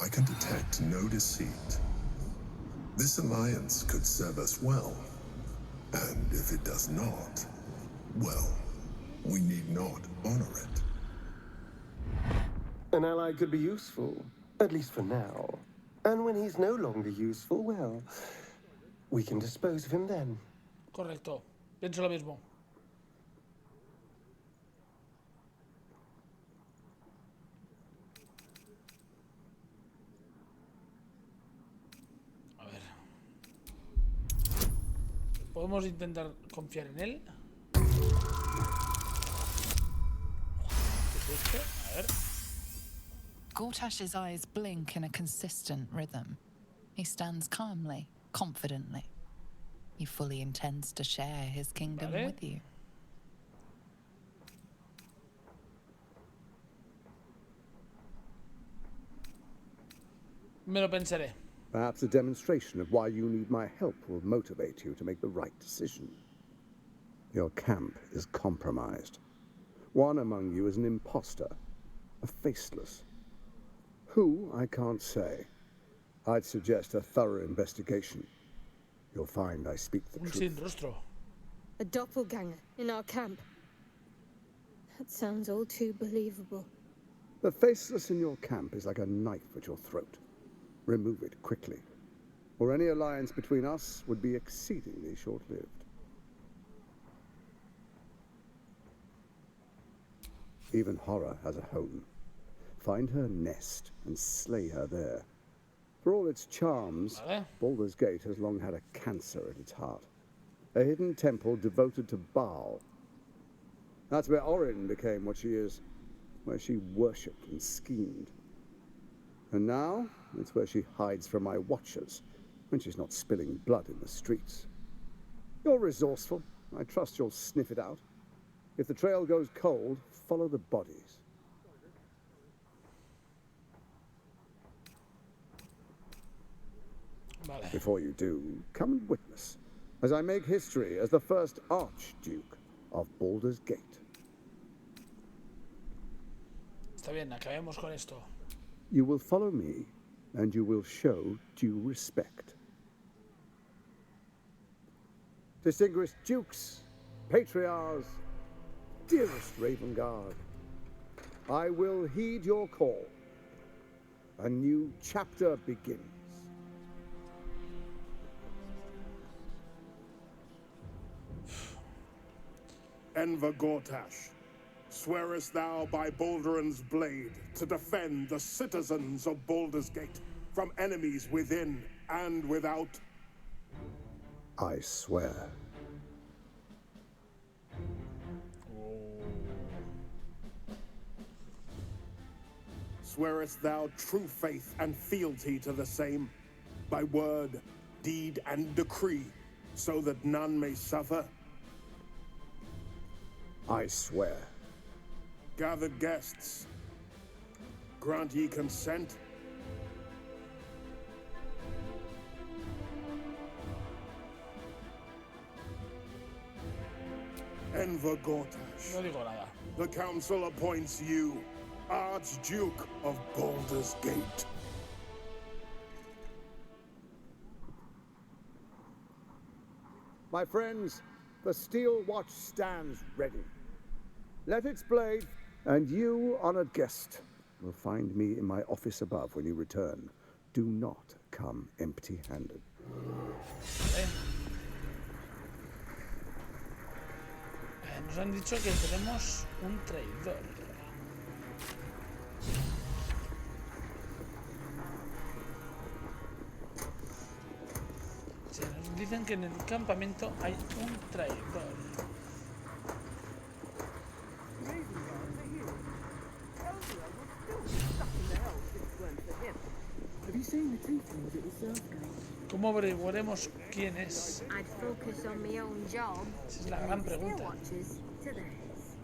Speaker 11: I can detect no deceit. This alliance could serve us well. And if it does not, well, we need not honor it.
Speaker 6: An ally could be useful, at least for now. And when he's no longer useful, well, we can dispose of him then.
Speaker 2: Correcto. Pienso lo mismo. A ver. Podemos intentar confiar en él. ¿Qué es esto? A ver.
Speaker 7: Gortash's eyes blink in a consistent rhythm. He stands calmly, confidently. He fully intends to share his kingdom with you.
Speaker 2: Me lo pensaré.
Speaker 8: Perhaps a demonstration of why you need my help will motivate you to make the right decision. Your camp is compromised. One among you is an imposter, a faceless. Who, I can't say. I'd suggest a thorough investigation. You'll find I speak the
Speaker 2: Un sin
Speaker 8: truth.
Speaker 2: rostro.
Speaker 4: A doppelganger in our camp. That sounds all too believable.
Speaker 8: The faceless in your camp is like a knife at your throat. Remove it quickly, or any alliance between us would be exceedingly short-lived. Even horror has a home. Find her nest and slay her there. For all its charms, Baldur's Gate has long had a cancer at its heart. A hidden temple devoted to Baal. That's where Orin became what she is, where she worshipped and schemed. And now, it's where she hides from my watchers, when she's not spilling blood in the streets. You're resourceful. I trust you'll sniff it out. If the trail goes cold, follow the bodies.
Speaker 2: Vale.
Speaker 8: Before you do, come and witness, as I make history as the first Archduke of Baldur's Gate.
Speaker 2: Está bien, acabemos con esto.
Speaker 8: You will follow me, and you will show due respect. distinguished dukes, patriarchs, dearest Ravengard, I will heed your call. A new chapter begins.
Speaker 13: Enver Gortash, swearest thou by Balduran's blade to defend the citizens of Baldur's Gate from enemies within and without?
Speaker 8: I swear.
Speaker 13: Swearest thou true faith and fealty to the same, by word, deed, and decree, so that none may suffer?
Speaker 8: I swear.
Speaker 13: Gathered guests, grant ye consent? Enver Gortash.
Speaker 2: No digo nada.
Speaker 13: The council appoints you Archduke of Baldur's Gate.
Speaker 8: My friends, the Steel Watch stands ready. Let its blade, and you, honored guest, will find me in my office above when you return. Do not come empty-handed.
Speaker 2: Nos han dicho que tenemos un traidor. O sea, nos dicen que en el campamento hay un traidor. ¿Cómo averiguaremos quién es?
Speaker 14: I'd focus on my own job.
Speaker 2: Esa es la gran pregunta.
Speaker 14: Watches to theirs.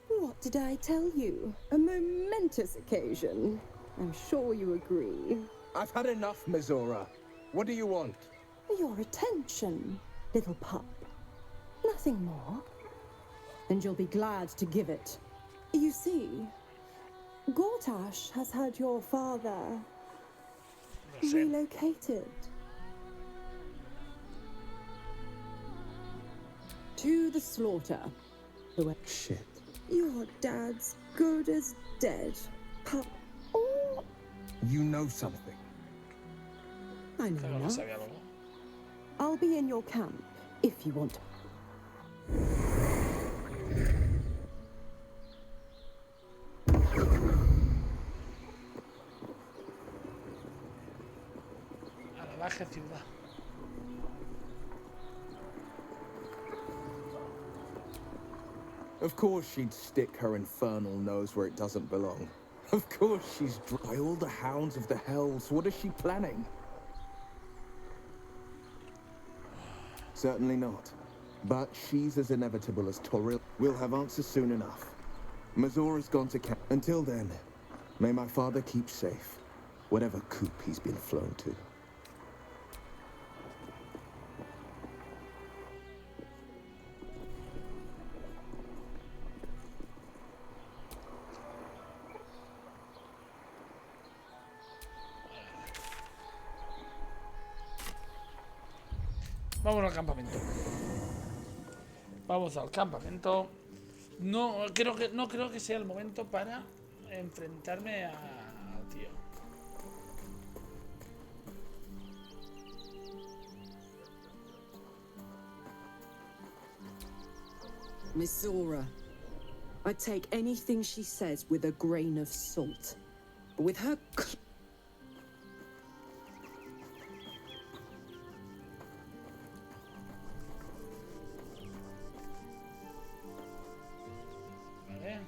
Speaker 4: What did I tell you? A momentous occasion. I'm sure you agree.
Speaker 22: I've had enough, Mizora. What do you want?
Speaker 4: Your attention, little pup. Nothing more. And you'll be glad to give it. You see, Gortash has had your father relocated to the slaughter.
Speaker 8: Shit.
Speaker 4: Your dad's good as dead, pup. Oh,
Speaker 22: You know something.
Speaker 4: I know
Speaker 2: Claro que
Speaker 4: enough.
Speaker 2: sabía algo.
Speaker 4: I'll be in your camp if you want.
Speaker 2: A la baja ciudad.
Speaker 22: Of course she'd stick her infernal nose where it doesn't belong. Of course she's by all the hounds of the hells. What is she planning? Certainly not. But she's as inevitable as Toril. We'll have answers soon enough. Mazora's gone to camp. Until then, may my father keep safe, whatever coop he's been flown to.
Speaker 2: Vamos al campamento. Vamos al campamento. No creo que sea el momento para enfrentarme al tío.
Speaker 5: Miss Zora, I take anything she says with a grain of salt. But with her
Speaker 2: Vale.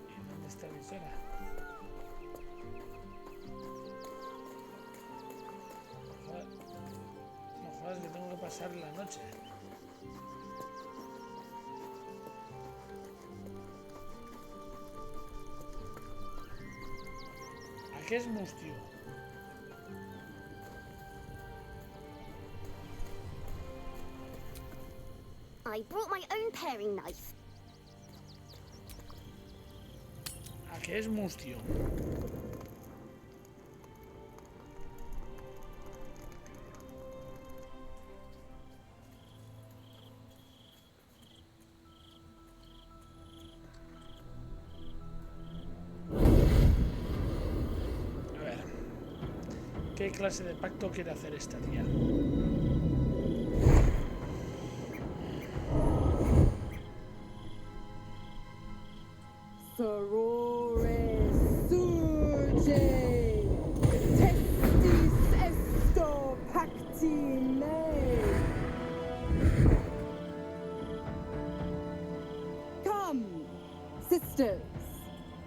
Speaker 2: ¿Y dónde está mi zona? No jodas que tengo que pasar la noche. ¿A qué es mustio?
Speaker 14: I brought my own paring knife.
Speaker 2: ¿Qué es mustio? A ver. ¿Qué clase de pacto quiere hacer esta tía?
Speaker 5: Sorore surge, testis esto pacti me. Come, sisters,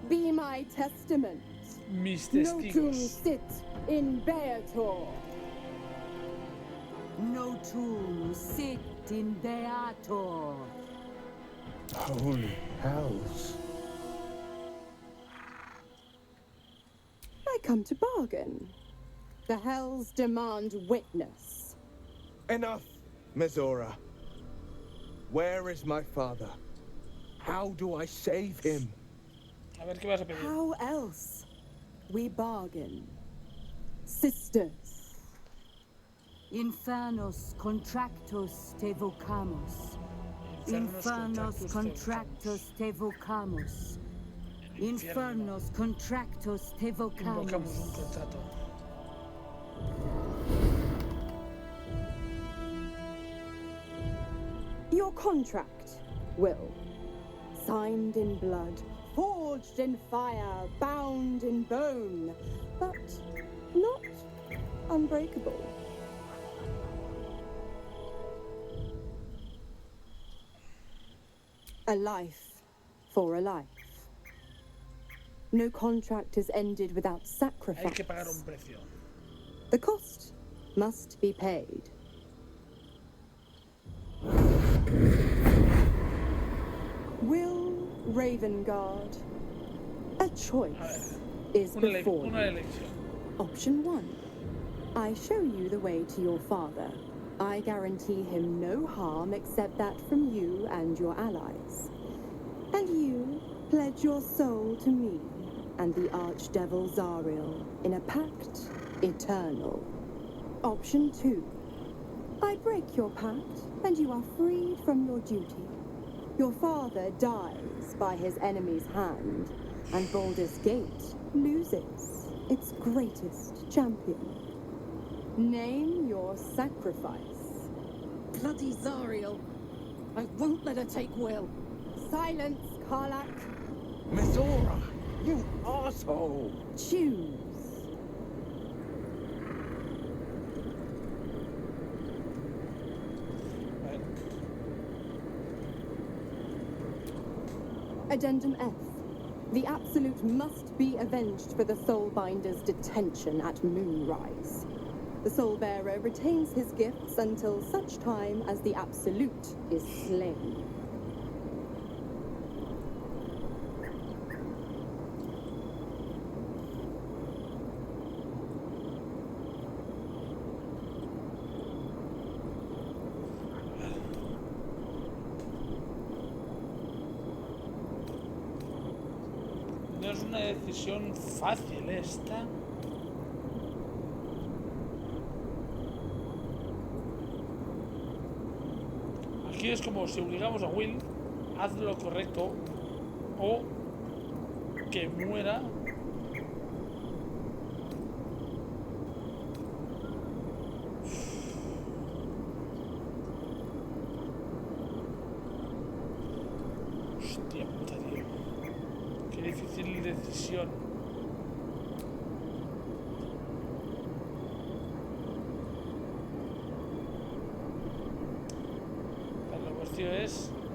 Speaker 5: be my testament.
Speaker 2: Mis
Speaker 5: Notum
Speaker 2: testigos.
Speaker 5: sit in beator. Notum sit in beator.
Speaker 22: Holy hells.
Speaker 5: I come to bargain. The hells demand witness.
Speaker 22: Enough, Mezora. Where is my father? How do I save him?
Speaker 2: A ver, ¿qué vas a pedir?
Speaker 5: How else? We bargain. Sisters. Infernos contractus te vocamus. Infernos contractus te vocamus. Infernos contractus te
Speaker 2: Invocamos un
Speaker 5: vocamus.
Speaker 2: contrato.
Speaker 5: Your contract, Will. Signed in blood, forged in fire, bound in bone, but not unbreakable. A life for a life. No contract is ended without sacrifice.
Speaker 2: Hay que pagar un precio.
Speaker 5: The cost must be paid. Will Ravengard, a choice is before
Speaker 2: Una
Speaker 5: you.
Speaker 2: elección.
Speaker 5: Option 1. I show you the way to your father. I guarantee him no harm except that from you and your allies. And you pledge your soul to me and the archdevil Zariel in a pact eternal. Option 2. I break your pact and you are freed from your duty. Your father dies by his enemy's hand, and Baldur's Gate loses its greatest champion. Name your sacrifice.
Speaker 17: Bloody Zariel. I won't let her take Will.
Speaker 5: Silence, Karlak.
Speaker 22: Mezora, you asshole!
Speaker 5: Choose. Addendum F. The Absolute must be avenged for the Soulbinder's detention at Moonrise. The Soulbearer retains his gifts until such time as the Absolute is slain.
Speaker 2: No es una decisión fácil esta. Aquí es como si obligamos a Will, haz lo correcto o que muera. Hostia puta, tío. Qué difícil decisión.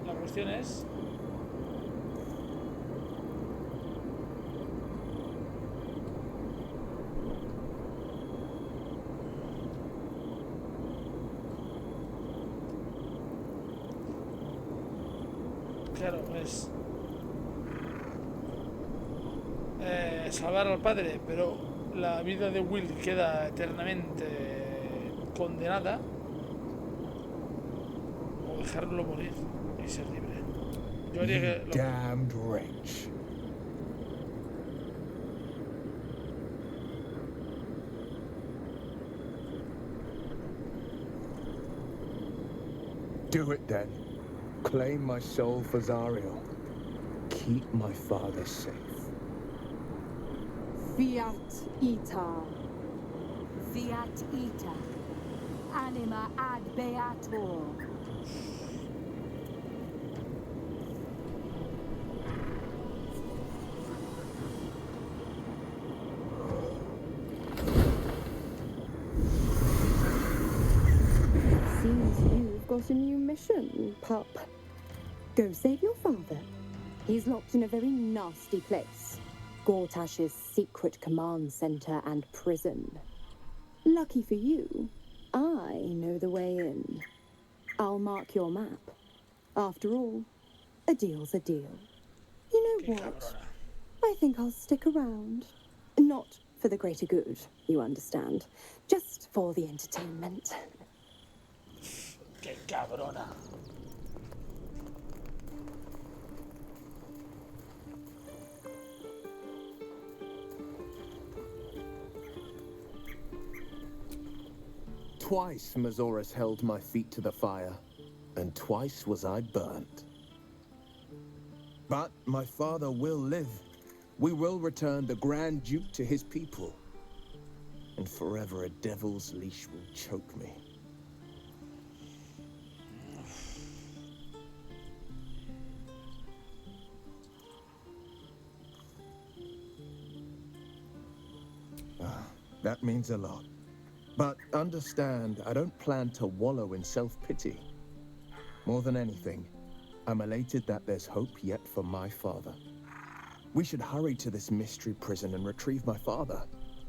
Speaker 2: La cuestión es claro, es salvar al padre, pero la vida de Will queda eternamente condenada, o dejarlo morir y ser libre. Yo haría que
Speaker 22: Damned wretch. Do it then. Claim my soul for Zariel. Keep my father safe.
Speaker 5: Fiat ita.
Speaker 10: Fiat ita. Anima ad beator.
Speaker 4: Seems you've got a new mission, pup. Go save your father. He's locked in a very nasty place. Gortash's secret command center and prison. Lucky for you, I know the way in. I'll mark your map. After all, a deal's a deal. You know what? I think I'll stick around. Not for the greater good, you understand. Just for the entertainment.
Speaker 2: Qué cabrona.
Speaker 22: Twice Mazoras held my feet to the fire, and twice was I burnt. But my father will live. We will return the Grand Duke to his people. And forever a devil's leash will choke me. That means a lot. But understand, I don't plan to wallow in self-pity. More than anything, I'm elated that there's hope yet for my father. We should hurry to this mystery prison and retrieve my father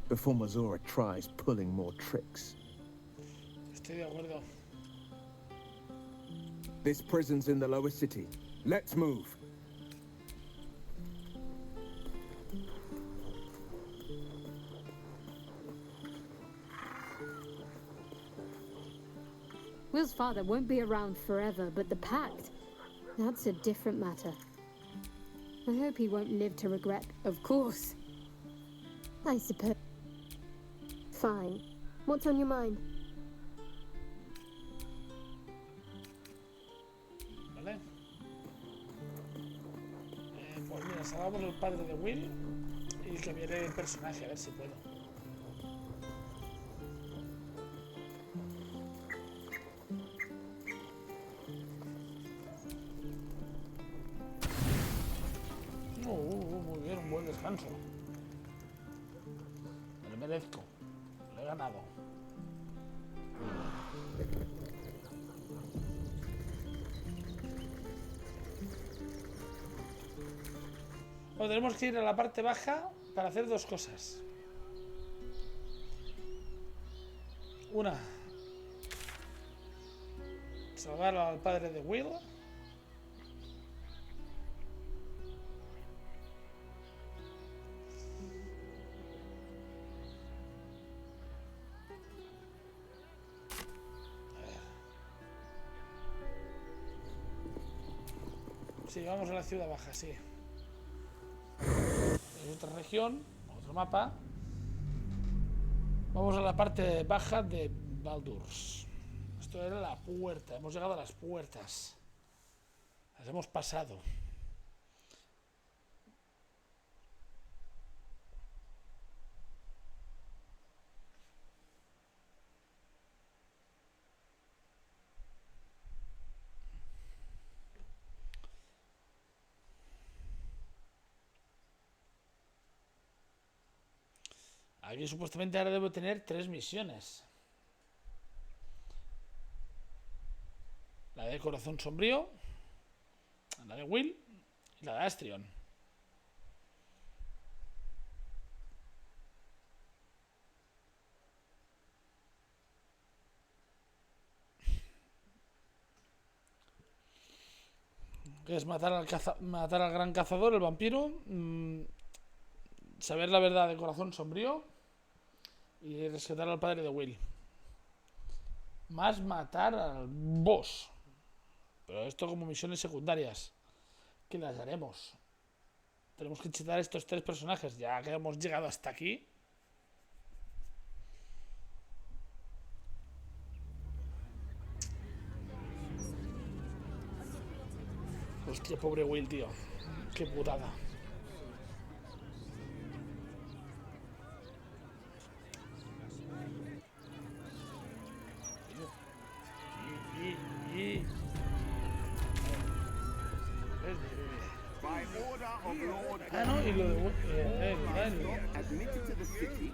Speaker 22: before Mazora tries pulling more tricks.
Speaker 2: Estoy de acuerdo.
Speaker 22: This prison's in the lower city. Let's move.
Speaker 14: Will's father won't be around forever, but the pact, that's a different matter. I hope he won't live to regret, of course. I suppose. Fine. What's on your mind?
Speaker 2: Vale. Pues mira, salvamos al padre de Will y cambiaré el personaje, a ver si puedo. Muy bien, un buen descanso. Me lo merezco. Lo he ganado. Bueno, tenemos que ir a la parte baja para hacer dos cosas. Una, salvar al padre de Will. Sí, vamos a la ciudad baja, sí. Es otra región, otro mapa. Vamos a la parte baja de Baldur's. Esto era la puerta, hemos llegado a las puertas. Las hemos pasado. Aquí supuestamente ahora debo tener 3 misiones. La de Corazón Sombrío, la de Will y la de Astrion. Que es matar al gran cazador, el vampiro, saber la verdad de Corazón Sombrío y rescatar al padre de Will. Más matar al boss. Pero esto como misiones secundarias, que las haremos. Tenemos que chetar estos 3 personajes, ya que hemos llegado hasta aquí. Hostia, pobre Will, tío. Qué putada.
Speaker 15: By order of Lord
Speaker 2: Ah, no, y lo de...
Speaker 15: livestock admitted to the city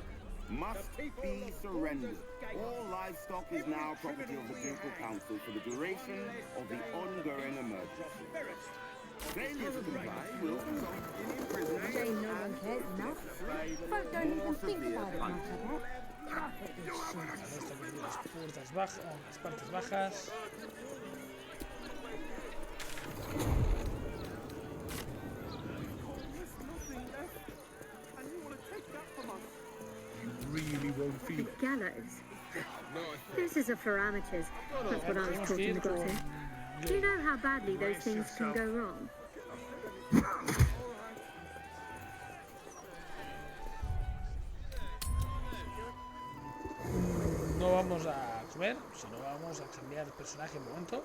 Speaker 15: must be surrendered. All livestock is now property of the Ducal Council for the duration of the ongoing emergency. Failure to comply will result in imprisonment
Speaker 14: Shame no one cares enough. Folk don't even think about it much, I bet.
Speaker 2: Las puertas bajas, las partes bajas.
Speaker 6: Really won't feel it.
Speaker 14: Gallows. This is for amateurs. That's what I was taught in the grotto. Do you know how badly those things can go wrong?
Speaker 2: No vamos a comer, sino vamos a cambiar de personaje un momento.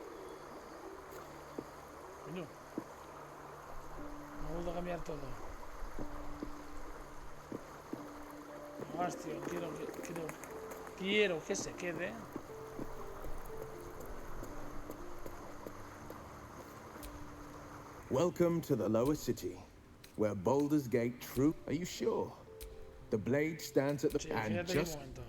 Speaker 2: Coño. Vamos a cambiar todo. No, hostia, quiero que se quede.
Speaker 22: Welcome to the lower city, where Baldur's Gate true. Are you sure? The blade stands at the
Speaker 2: Sí,
Speaker 22: and
Speaker 2: fíjate
Speaker 22: just
Speaker 2: un momento.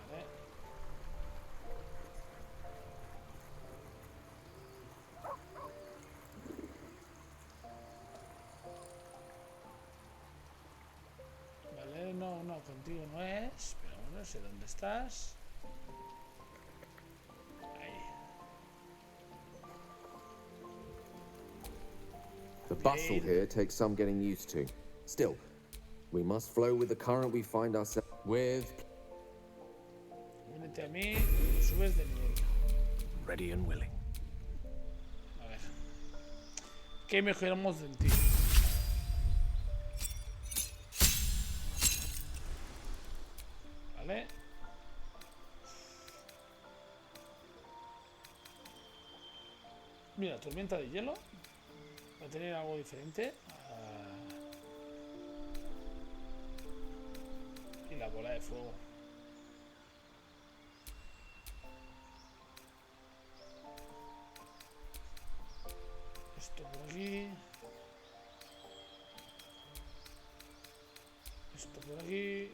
Speaker 2: Vale. Vale, no, contigo no es, pero bueno, sé dónde estás.
Speaker 16: The bustle here takes some getting used to. Still, we must flow with the current we find ourselves with.
Speaker 2: Únete a mí, subes de nivel.
Speaker 3: Ready and willing.
Speaker 2: A ver. ¿Qué mejoramos en ti? Vale. Mira, tormenta de hielo. Va a tener algo diferente. Y la bola de fuego. Esto por aquí. Esto por aquí.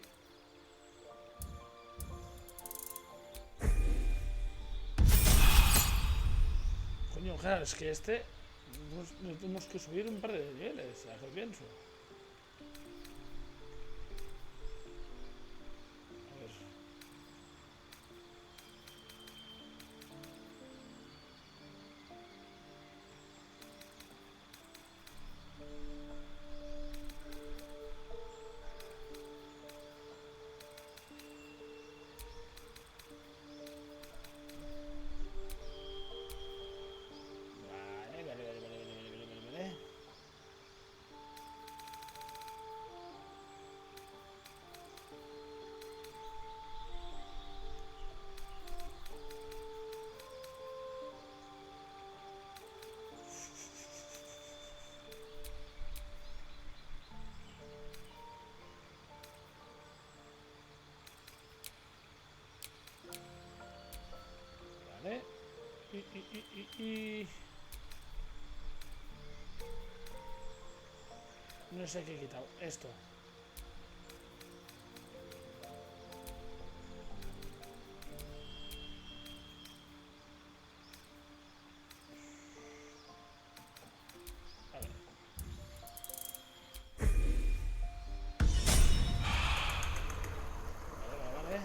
Speaker 2: Coño, claro, es que este... Nos tenemos que subir un par de niveles, a que pienso. A ver. Vale. Vale. Y... No sé qué he quitado. Esto. A ver. Vale.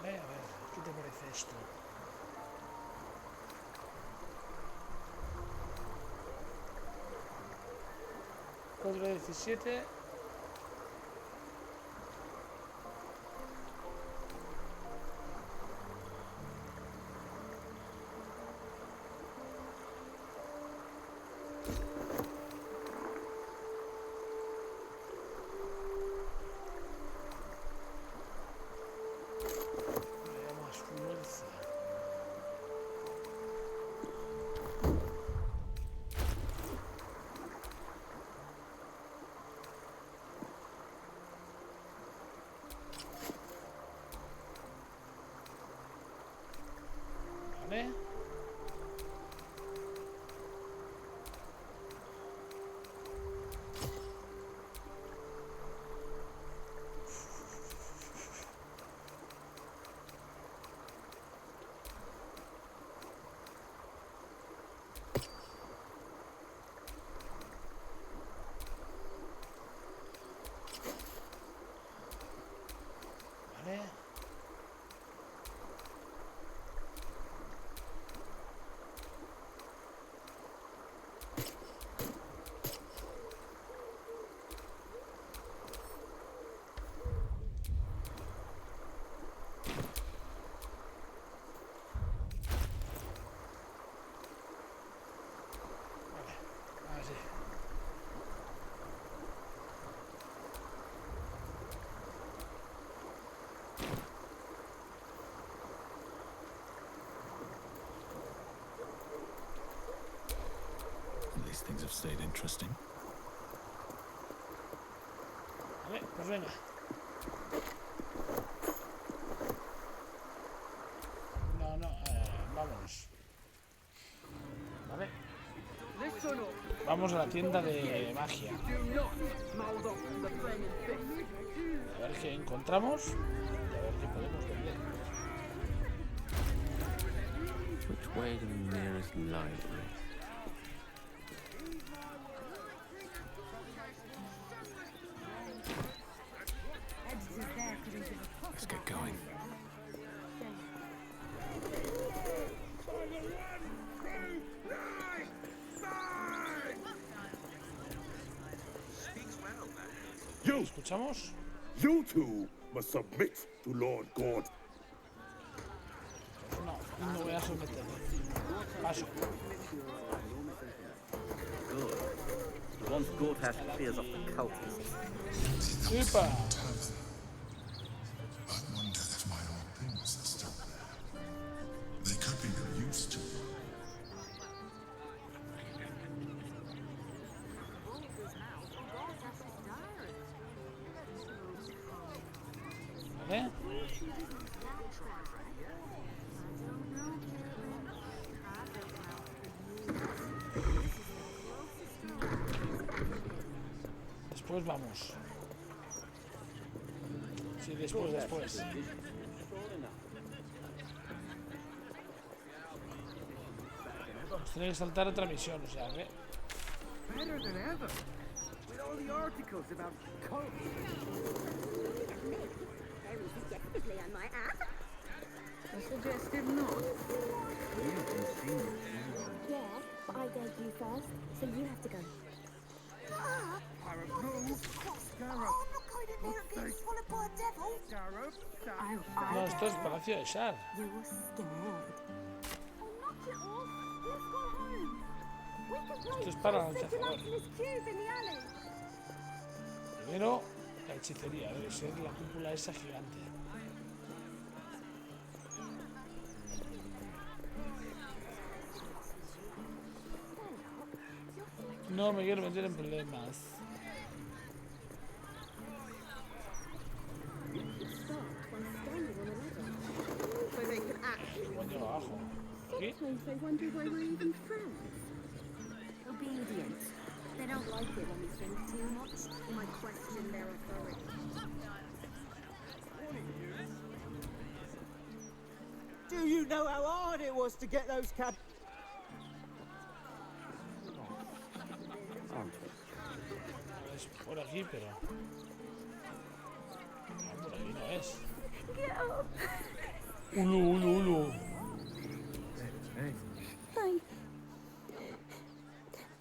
Speaker 2: Vale, a ver, ¿qué te parece esto? Código 17.
Speaker 3: have stayed interesting.
Speaker 2: Vale, pues venga. No, vámonos. Vale. Vamos a la tienda de magia. A ver qué encontramos y a ver qué podemos vender.
Speaker 3: Which way to the nearest library? Let's get going.
Speaker 2: ¿Escuchamos?
Speaker 13: You two must submit to Lord God.
Speaker 2: No voy a someterme. Paso.
Speaker 18: Good. Once Gortash clears off the cultists.
Speaker 2: ¡Epa!
Speaker 11: I wonder if my old things are still there. They could be of use to me.
Speaker 2: ¿Vale? Después vamos. Sí, después. Nos tiene que saltar otra misión, o sea que...
Speaker 9: Better than ever. With all the articles about cults.
Speaker 4: Very suggestively, I might add.
Speaker 9: A suggestive nod.
Speaker 4: Yeah, but I dared you first, so you have to go.
Speaker 2: No, esto es Palacio de Shar. Esto es para el cazador. Primero, la hechicería. Debe ser la cúpula esa gigante. No me quiero meter en problemas. Coño, abajo. ¿Aquí?
Speaker 4: Obedient. They don't like it when we think too much. Might question their authority.
Speaker 17: Do you know how hard it was to get those cab?
Speaker 2: Es por aquí, pero... No, por aquí no es. Ulu.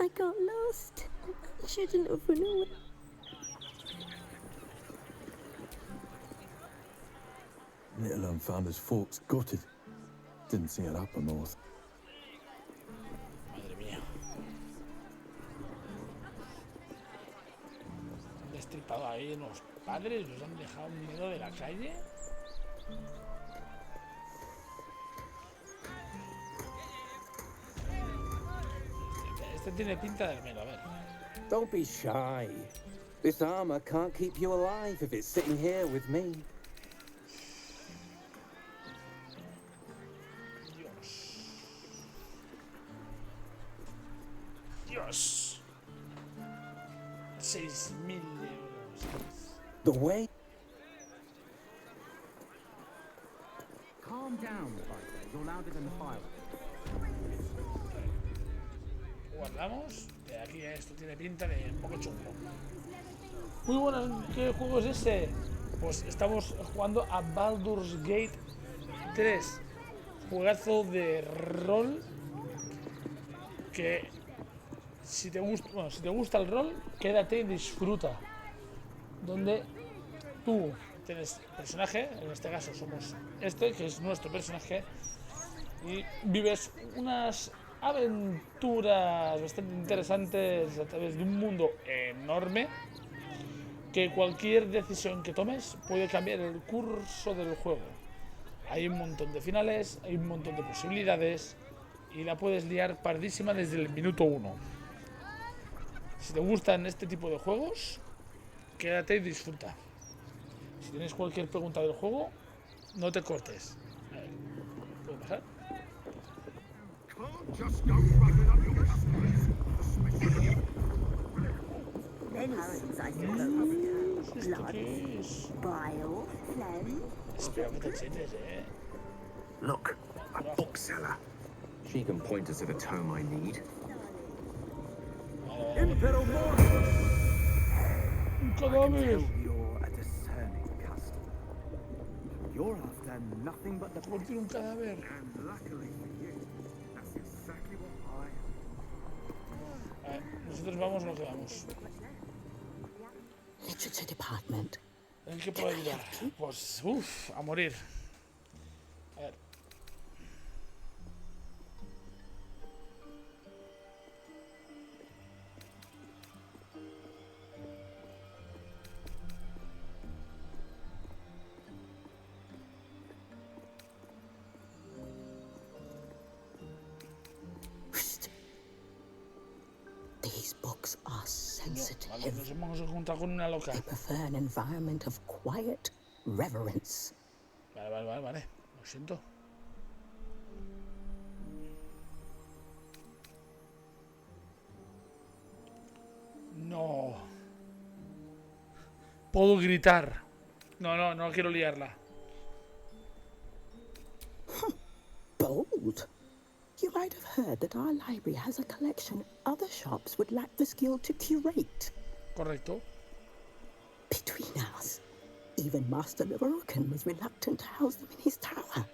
Speaker 4: I got lost. I shouldn't have run away.
Speaker 22: Little unfounders folks gutted. Didn't see it up a north.
Speaker 2: Madre mía. Han destripado ahí los padres, los han dejado en medio de la calle. Este tiene pinta de mero, a ver.
Speaker 22: Don't be shy. This armor can't keep you alive if it's sitting here with me.
Speaker 2: Dios. 6.000 euros.
Speaker 22: The way.
Speaker 18: Calm down, Fighter. You're louder than the fireworks.
Speaker 2: Guardamos. De aquí a esto tiene pinta de un poco chungo. Muy buenas, ¿qué juego es ese? Pues estamos jugando a Baldur's Gate 3. Juegazo de rol que si te gusta el rol, quédate y disfruta. Donde tú tienes personaje, en este caso somos este, que es nuestro personaje, y vives unas aventuras bastante interesantes a través de un mundo enorme que cualquier decisión que tomes puede cambiar el curso del juego. Hay un montón de finales, hay un montón de posibilidades y la puedes liar pardísima desde el minuto 1. Si te gustan este tipo de juegos, quédate y disfruta. Si tienes cualquier pregunta del juego, no te cortes. A ver, ¿puedo pasar? ¿Esto qué es? Espero que te chetes,
Speaker 16: Look, a bookseller. She can point us to the tome I need.
Speaker 2: Un cadáver.
Speaker 18: You're a discerning customer. You're after nothing but the
Speaker 2: ¿Cómo tiene un cadáver?
Speaker 18: And luckily for you, that's exactly what I am.
Speaker 2: A ver, nosotros vamos o no quedamos.
Speaker 17: Literature department.
Speaker 2: ¿En qué puedo ayudar? Pues, uff, a morir. A ver.
Speaker 17: These books are sensitive.
Speaker 2: Vale, nos hemos encontrado con una loca.
Speaker 17: They prefer an environment of quiet reverence.
Speaker 2: Vale. Lo siento. No. Puedo gritar. No quiero liarla.
Speaker 17: Bold. You might have heard that our library has a collection other shops would lack the skill to curate.
Speaker 2: Correcto.
Speaker 17: Between us, even Master Leverocan was reluctant to house them in his tower.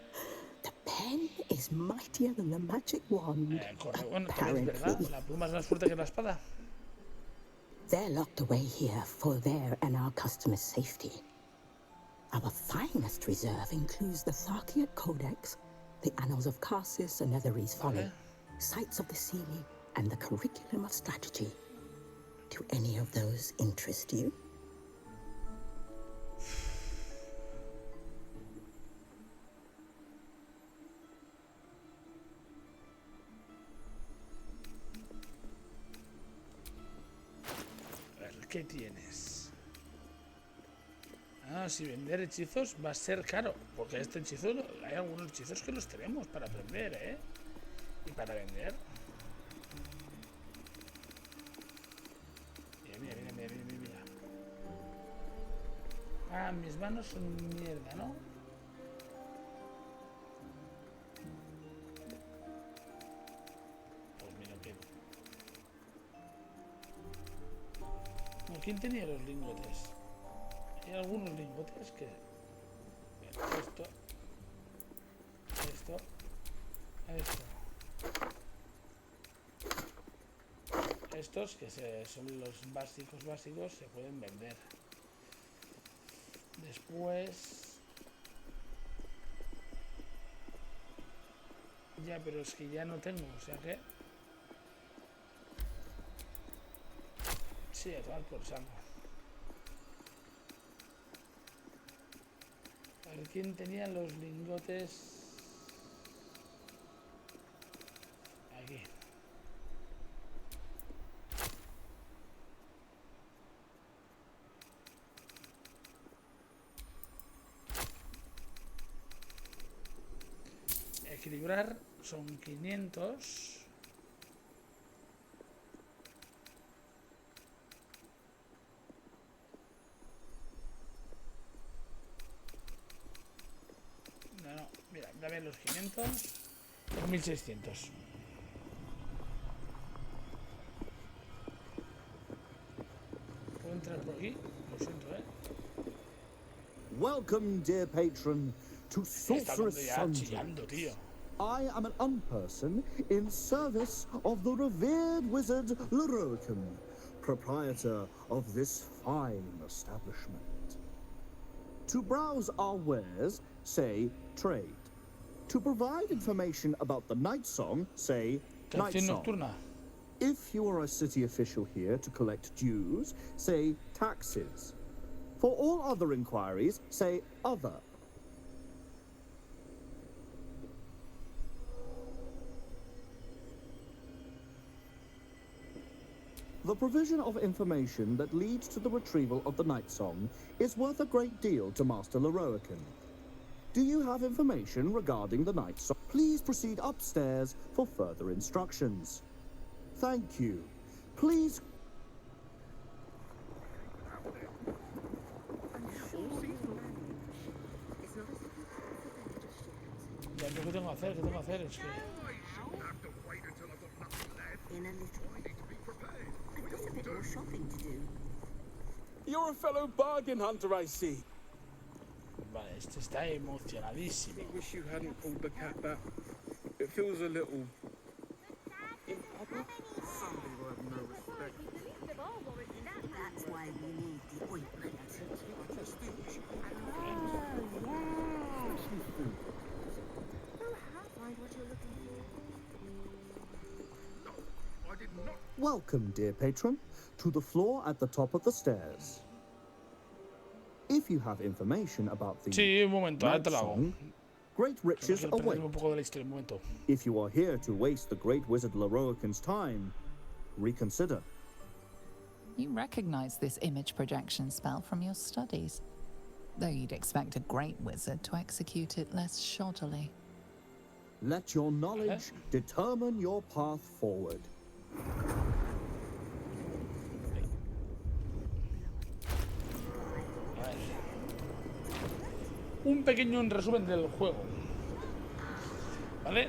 Speaker 17: The pen is mightier than the magic wand.
Speaker 2: Bueno, también es verdad. La pluma es más fuerte que la espada.
Speaker 17: They're locked away here for their and our customers' safety. Our finest reserve includes the Tharkiot Codex, the Annals of Karsus and Netherese Folly, Sights of the Sea, and the Curriculum of Strategy. Do any of those interest you?
Speaker 2: A ver, ¿qué tienes? Ah, si vender hechizos va a ser caro. Porque este hechizo, hay algunos hechizos que los tenemos para aprender, ¿eh? Y para vender. Mira. Ah, mis manos son mierda, ¿no? Pues mira que... ¿Quién tenía los lingotes? Hay algunos lingotes que... Esto. Estos, que son los básicos, se pueden vender. Después... Ya, pero es que ya no tengo, o sea que... Sí, a tomar por saco. A ver, ¿quién tenía los lingotes? Aquí. Equilibrar son 500. No, mira, dame los 500 por 1600. ¿Puedo entrar por aquí? Lo siento,
Speaker 12: Welcome, dear patron, to Sorcerer's Sunday. I am an unperson in service of the revered wizard Leroican, proprietor of this fine establishment. To browse our wares, say trade. To provide information about the night song, say night
Speaker 2: Canción
Speaker 12: song.
Speaker 2: nocturna.
Speaker 12: If you are a city official here to collect dues, say taxes. For all other inquiries, say other. The provision of information that leads to the retrieval of the Night Song is worth a great deal to Master Leroican. Do you have information regarding the Night Song? Please proceed upstairs for further instructions. Thank you. Please...
Speaker 2: Ya, ¿qué tengo que hacer? ¿Qué tengo que hacer? Es que...
Speaker 19: In a little. And there's a bit more shopping to do.
Speaker 13: You're a fellow bargain hunter, I see.
Speaker 2: Vale, este está emocionadísimo.
Speaker 13: I wish you hadn't pulled the cap out. It feels a little... improper. Some people have no respect.
Speaker 19: That's why we need the ointment.
Speaker 13: I just think we should...
Speaker 12: Welcome, dear patron, to the floor at the top of the stairs. If you have information about the
Speaker 2: Sí, un momento, ahora
Speaker 12: Night
Speaker 2: te lo hago.
Speaker 12: Song, great riches
Speaker 2: Quiero perderme un
Speaker 12: await.
Speaker 2: poco de la historia, un momento.
Speaker 12: If you are here to waste the great wizard Leroican's time, reconsider.
Speaker 7: You recognize this image projection spell from your studies, though you'd expect a great wizard to execute it less shoddily.
Speaker 12: Let your knowledge determine your path forward.
Speaker 2: Un pequeño resumen del juego. ¿Vale?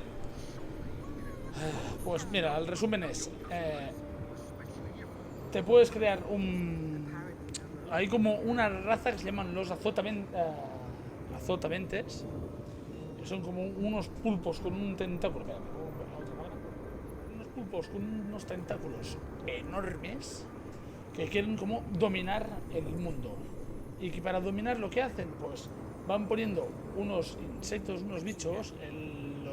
Speaker 2: Pues mira, el resumen es... te puedes crear un... Hay como una raza que se llaman los azotamentes. Que son como unos pulpos con un tentáculo. Espera, unos pulpos con unos tentáculos enormes que quieren como dominar el mundo. Y que para dominar lo que hacen, pues van poniendo unos insectos, unos bichos en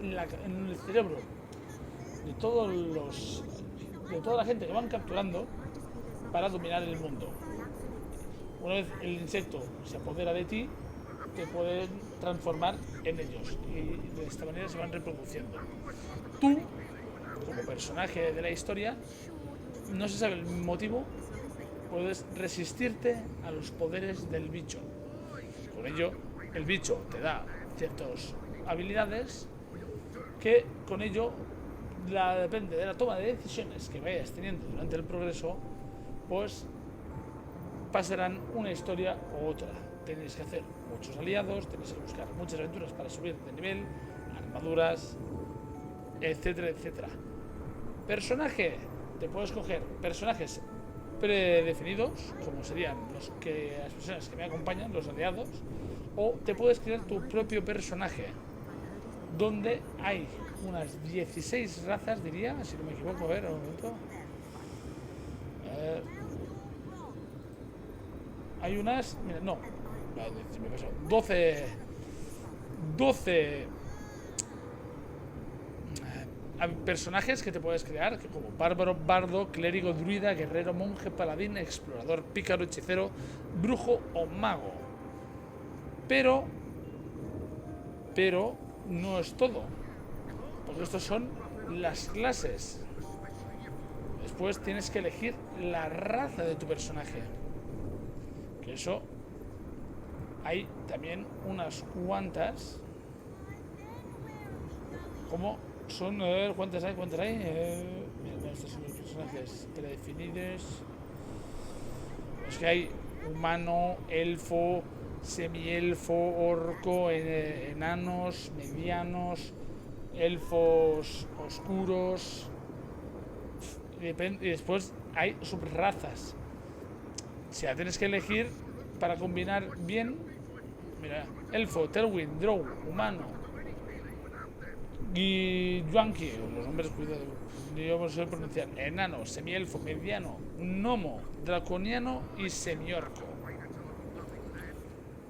Speaker 2: el cerebro de toda la gente que van capturando para dominar el mundo. Una vez el insecto se apodera de ti, te pueden transformar en ellos y de esta manera se van reproduciendo. Tú, como personaje de la historia, no se sabe el motivo, puedes resistirte a los poderes del bicho. Con ello, el bicho te da ciertas habilidades que con ello depende de la toma de decisiones que vayas teniendo durante el progreso, pues pasarán una historia u otra. Tenéis que hacer muchos aliados, tenéis que buscar muchas aventuras para subir de nivel, armaduras, etcétera, etcétera. Personaje, te puedes coger personajes predefinidos, como serían las personas que me acompañan, los aliados, o te puedes crear tu propio personaje, donde hay unas 16 razas, diría, si no me equivoco. A ver, un momento. Hay unas... Mira, no. 12 personajes que te puedes crear, que como bárbaro, bardo, clérigo, druida, guerrero, monje, paladín, explorador, pícaro, hechicero, brujo o mago. Pero no es todo, porque estos son las clases. Después tienes que elegir la raza de tu personaje, que eso hay también unas cuantas, como son, a ver, ¿cuántas hay? Mira, estos son los personajes predefinidos. Es que hay humano, elfo, semielfo, orco, enanos, medianos, elfos oscuros. Y después hay subrazas. Si la tienes que elegir para combinar bien, mira, elfo, Terwin, Drow, humano, Yuanqui, los nombres, cuidado, yo no sé pronunciar, enano, semielfo, mediano, gnomo, draconiano y semiorco.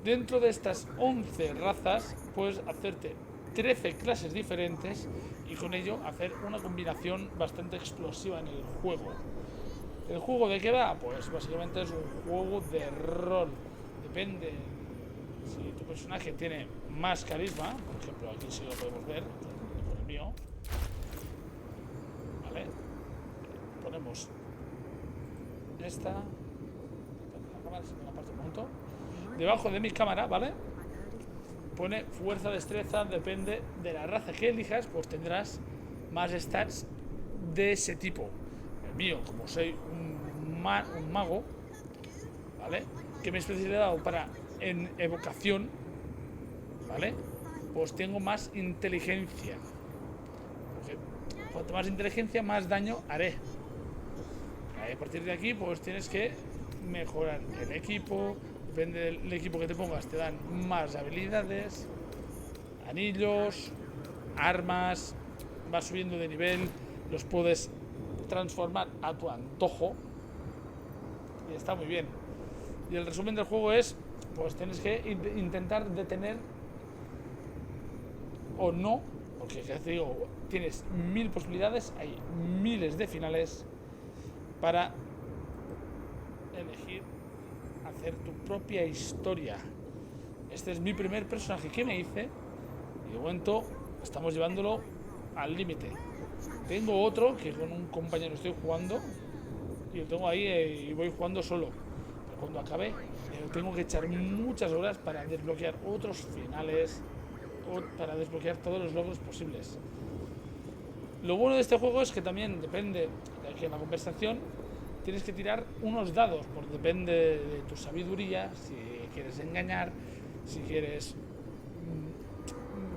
Speaker 2: Dentro de estas 11 razas puedes hacerte 13 clases diferentes y con ello hacer una combinación bastante explosiva en el juego. ¿El juego de qué va? Pues básicamente es un juego de rol. Depende si tu personaje tiene más carisma, por ejemplo aquí sí lo podemos ver con el mío, ¿vale? Ponemos esta. La cámara, si me la aparto un momento. Debajo de mi cámara, ¿vale? Pone fuerza, destreza, depende de la raza que elijas, pues tendrás más stats de ese tipo. El mío, como soy un mago, ¿vale? Que me he especializado en evocación, ¿vale? Pues tengo más inteligencia. Porque cuanto más inteligencia, más daño haré. A partir de aquí, pues tienes que mejorar el equipo. Depende del equipo que te pongas, te dan más habilidades, anillos, armas, vas subiendo de nivel, los puedes transformar a tu antojo y está muy bien. Y el resumen del juego es, pues tienes que intentar detener o no, porque ya te digo, tienes 1000 posibilidades, hay miles de finales para elegir hacer tu propia historia. Este es mi primer personaje que me hice y de momento estamos llevándolo al límite. Tengo otro que con un compañero estoy jugando y lo tengo ahí y voy jugando solo. Pero cuando acabe tengo que echar muchas horas para desbloquear otros finales o para desbloquear todos los logros posibles. Lo bueno de este juego es que también depende de que en la conversación tienes que tirar unos dados, porque depende de tu sabiduría, si quieres engañar, si quieres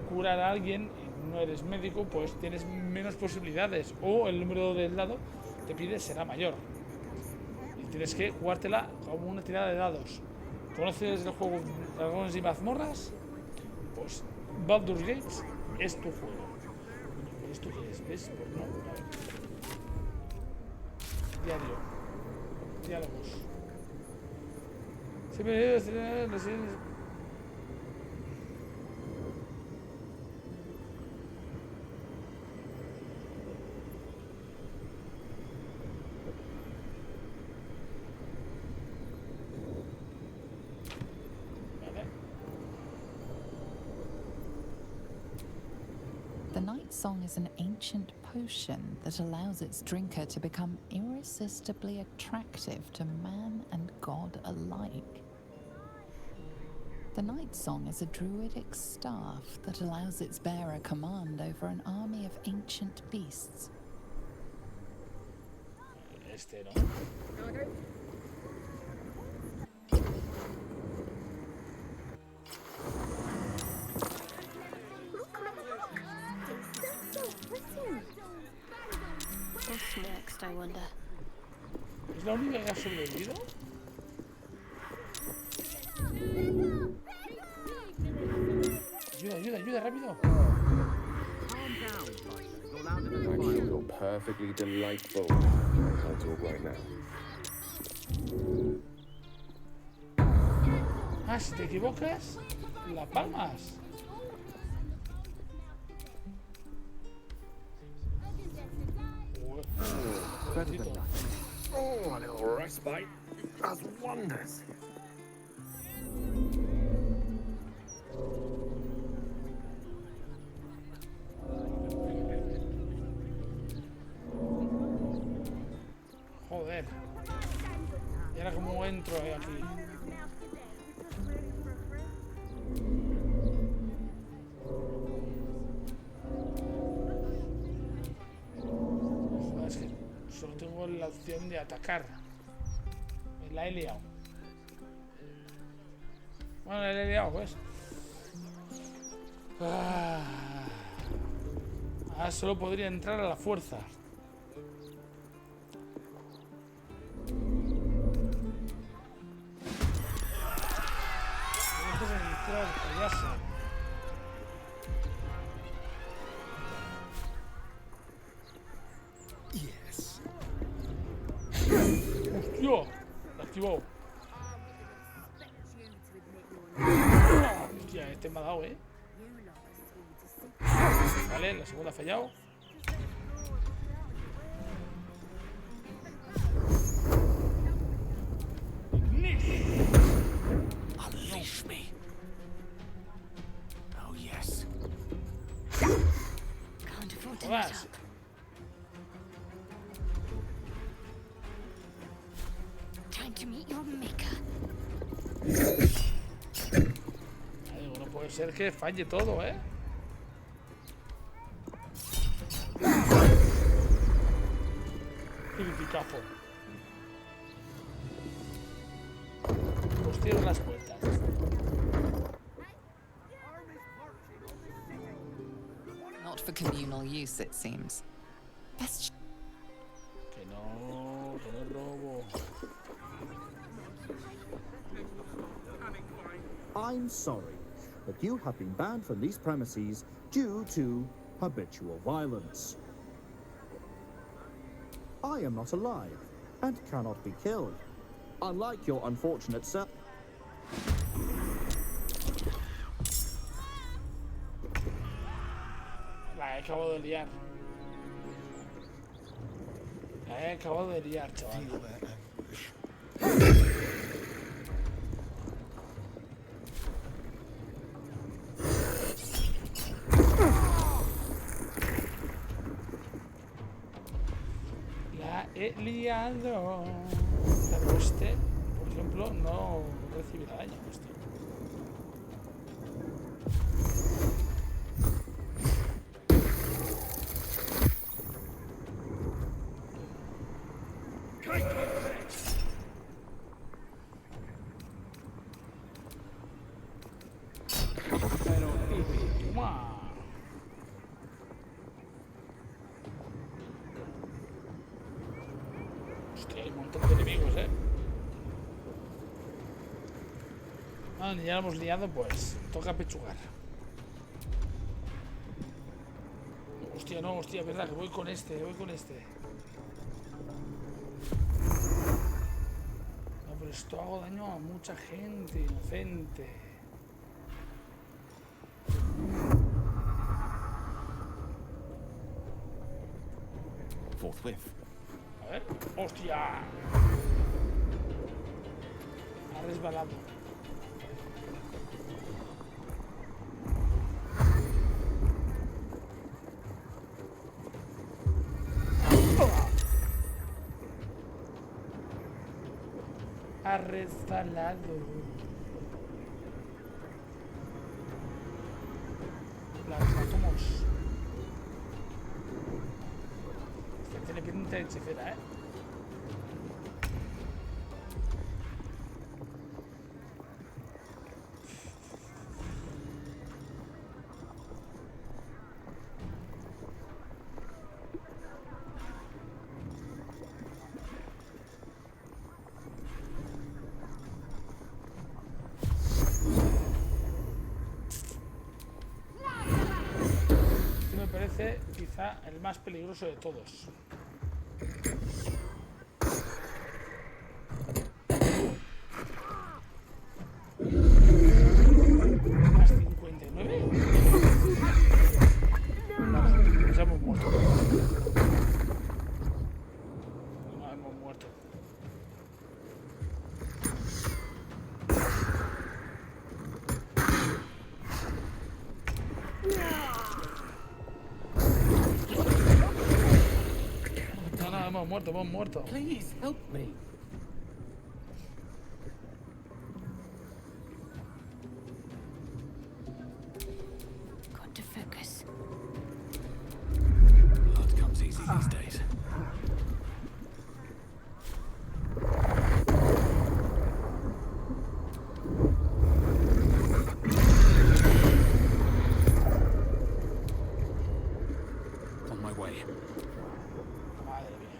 Speaker 2: curar a alguien y no eres médico, pues tienes menos posibilidades, o el número del dado que te pide será mayor. Y tienes que jugártela como una tirada de dados. ¿Conoces el juego Dragones y Mazmorras? Pues Baldur's Gate es tu juego. ¿Esto qué es? ¿Ves? Pues no, a ver. Diario. Diálogos.
Speaker 7: The Night Song is an ancient potion that allows its drinker to become irresistibly attractive to man and god alike. The Night Song is a druidic staff that allows its bearer command over an army of ancient beasts.
Speaker 2: Este, ¿no?
Speaker 19: What's next, I wonder?
Speaker 2: ¿Es la única que ha sobrevivido? Ayuda, ayuda, ayuda, rápido.
Speaker 16: I'm sure you're perfectly delightful. I'll talk right now.
Speaker 2: Ah, si te equivocas, la palmas.
Speaker 6: Better than nothing. Oh, a little respite does wonders.
Speaker 2: Joder. ¿Y ahora cómo entro aquí? Joder, es que solo tengo la opción de atacar. Me la he liado. Bueno, la he liado, pues. Ahora solo podría entrar a la fuerza. Payaso.
Speaker 6: Yes.
Speaker 2: ¡Hostia! Lo activó. Hostia, este me ha dado, Vale, la segunda ha fallado.
Speaker 18: Unleash me. Oh, yes.
Speaker 19: Can't afford to let up.
Speaker 2: ser que falle todo, ¿eh? Criticazo. Pues cierro las puertas.
Speaker 7: Not for communal use, it seems. Best.
Speaker 2: Que no robo.
Speaker 12: I'm sorry, but you have been banned from these premises due to habitual violence. I am not alive and cannot be killed, unlike your unfortunate self.
Speaker 2: La he acabado de liar. La he acabado de liar, chaval. La he liado. Pero este, por ejemplo, no recibirá daño. Este. Pero, hostia, hay un montón de enemigos, Ah, ya lo hemos liado, pues toca pechugar. Hostia, no, hostia, verdad, que voy con este. No, pero esto hago daño a mucha gente inocente.
Speaker 3: Forthwith.
Speaker 2: A ver, hostia. Ha resbalado. Ha resbalado. La matamos. Este tiene pinta de hechicera, Quizá el más peligroso de todos. ¿Más 59? Vale, pues ya hemos muerto. No, hemos muerto. Hemos muerto.
Speaker 3: Please help me.
Speaker 19: Got to focus.
Speaker 3: Blood comes easy these days. On my way.
Speaker 2: Madre mía.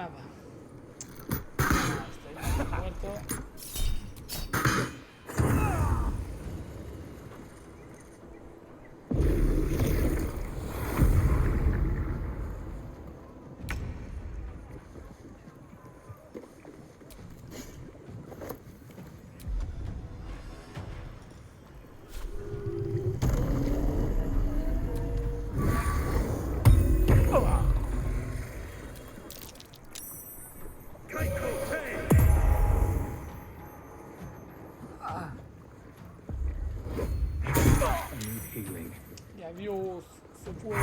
Speaker 2: nada. Está muerto. Y adiós, se fue.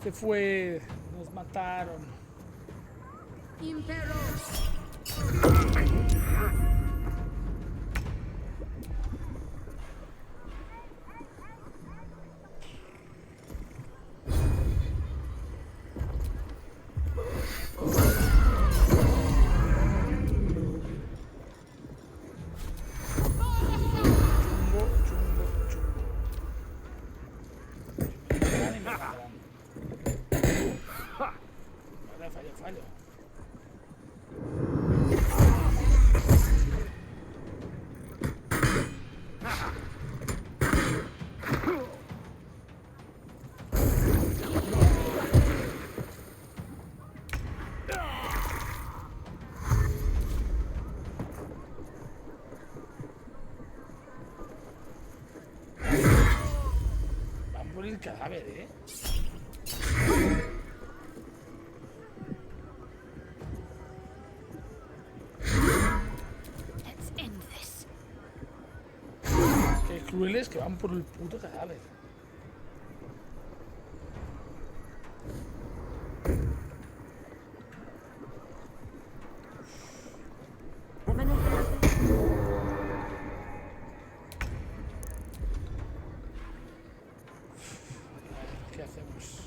Speaker 2: Se fue, nos mataron.
Speaker 10: Imperos.
Speaker 2: Fallo. Va a morir el cadáver, ¿eh? Qué crueles que van por el puto cadáver. ¿Qué hacemos?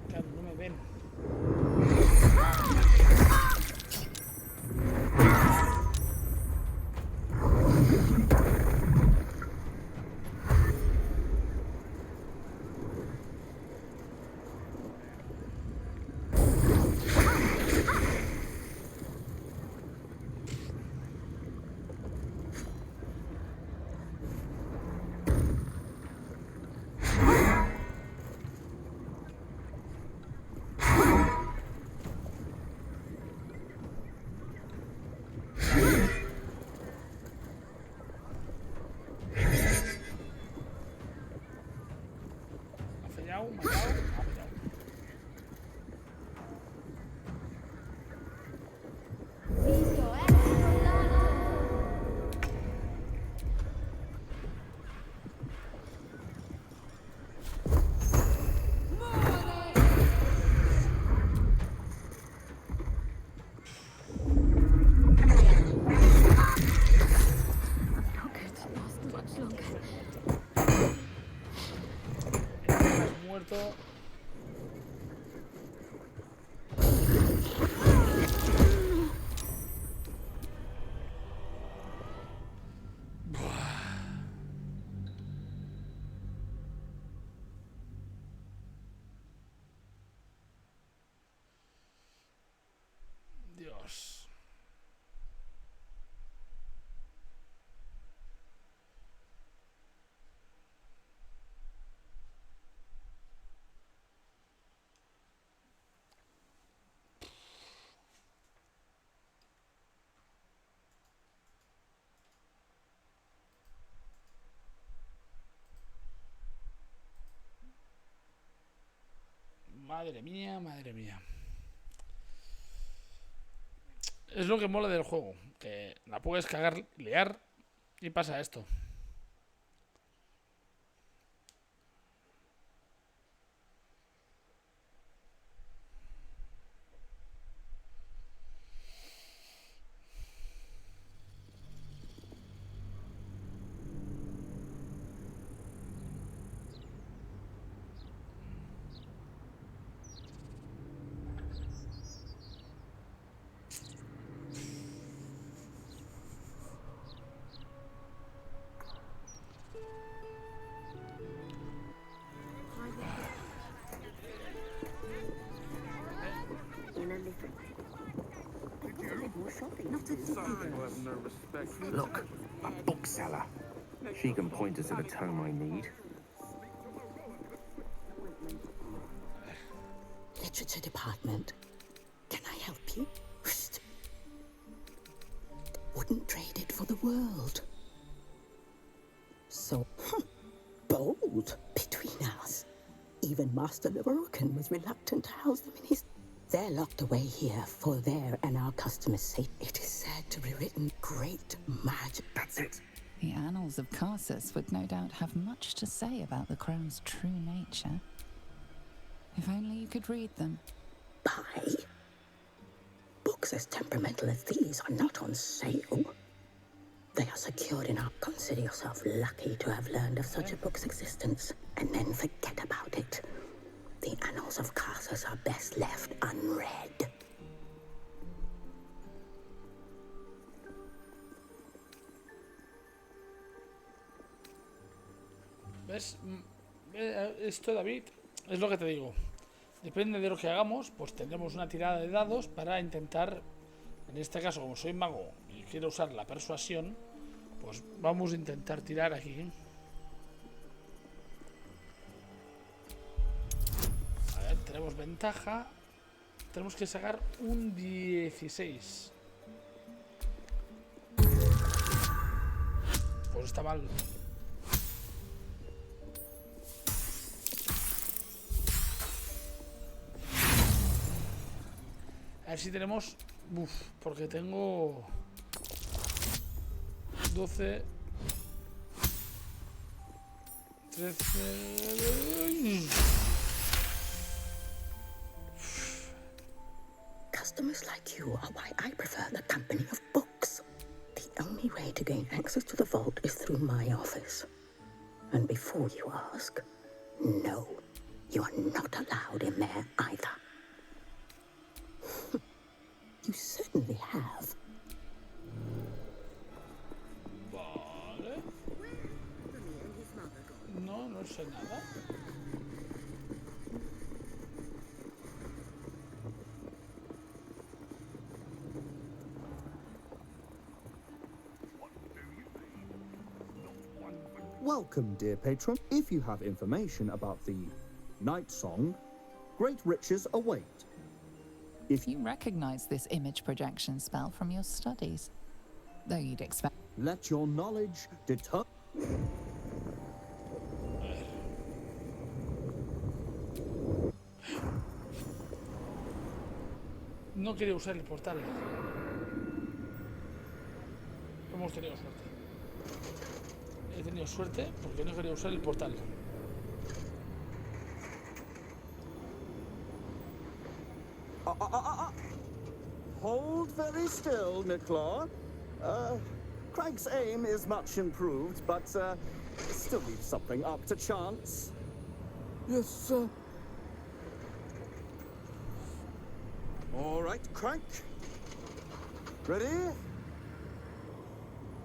Speaker 2: Claro, no me ven. Ha fallado, matado, ha fallado. Muerto. Dios. Madre mía, madre mía. Es lo que mola del juego, que la puedes cagar, liar y pasa esto.
Speaker 19: a little. I've got a bit more shopping to do.
Speaker 15: Look, a bookseller. She can point us to the tome I need.
Speaker 1: Literature department. Can I help you? Psst. Wouldn't trade it for the world. So, bold between us. Even Master Lerocan was reluctant to house them in his... They're locked away here for their and our customers' sake. It is said to be written great magic.
Speaker 15: That's it.
Speaker 7: The annals of Carsus would no doubt have much to say about the crown's true nature. If only you could read them.
Speaker 1: Buy? Books as temperamental as these are not on sale. They are secured in our... Consider yourself lucky to have learned of such a book's existence, and then forget about it. The annals of Carsus are best left unread.
Speaker 2: ¿Ves? Esto, David, es lo que te digo. Depende de lo que hagamos, pues tendremos una tirada de dados para intentar, en este caso, como soy mago y quiero usar la persuasión, pues vamos a intentar tirar aquí. A ver, tenemos ventaja. Tenemos que sacar un 16. Pues está mal. A ver si tenemos... Uf, porque tengo... 12... 13...
Speaker 1: Customers like you are why I prefer the company of books. The only way to gain access to the vault is through my office. And before you ask, no, you are not allowed in there either. You certainly have.
Speaker 2: Vale. No, no sé nada.
Speaker 12: Welcome, dear patron. If you have information about the Night Song, great riches await.
Speaker 7: If you recognize this image projection spell from your studies, though you'd expect...
Speaker 12: Let your knowledge deter...
Speaker 2: No quería usar el portal. Hemos tenido suerte. He tenido suerte porque no quería usar el portal.
Speaker 12: Hold very still, Nicola. Craig's aim is much improved, but still leaves something up to chance. Yes, sir. All right, Craig. Ready?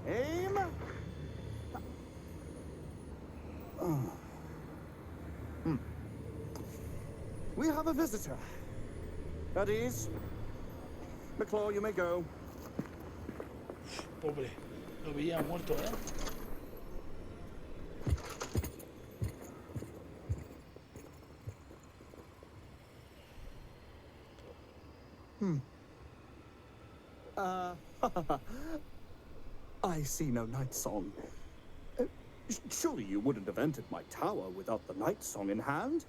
Speaker 12: Aim. We have a visitor. At ease. McClaw, you may go.
Speaker 2: Pobre, lo veía muerto, ¿eh?
Speaker 12: I see no night song. Surely you wouldn't have entered my tower without the night song in hand?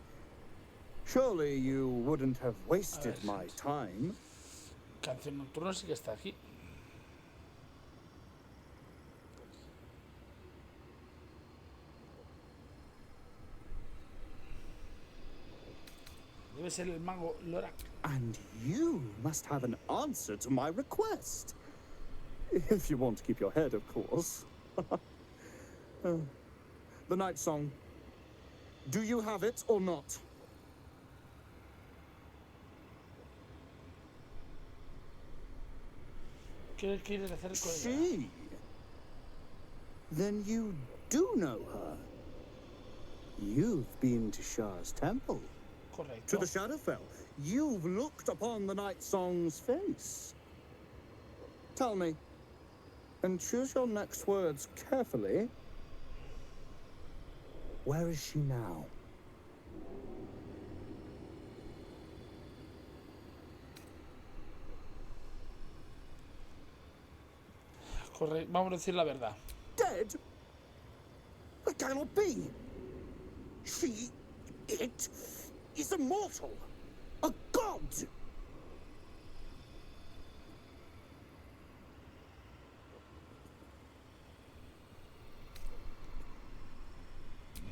Speaker 12: Surely you wouldn't have wasted my time.
Speaker 2: Canción nocturna sí que está aquí. Debe ser el mago Lorak.
Speaker 12: And you must have an answer to my request. If you want to keep your head, of course. The night song. Do you have it or not?
Speaker 2: ¿Qué quieres hacer con ella?
Speaker 12: She? Then you do know her. You've been to Shah's temple.
Speaker 2: Correcto.
Speaker 12: To the Shadowfell. you've looked upon the Night Song's face. Tell me, and choose your next words carefully, where is she now?
Speaker 2: Vamos a decir la verdad.
Speaker 12: Dead? That cannot be. It is immortal. A god.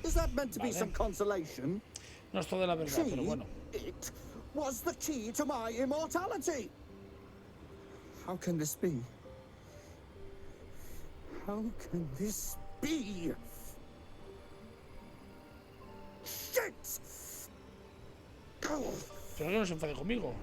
Speaker 12: Is that meant to be some consolation?
Speaker 2: No es toda la verdad, pero bueno.
Speaker 12: It was the key to my immortality. How can this be? How can this be? Shit!
Speaker 2: Pero que no se enfade conmigo.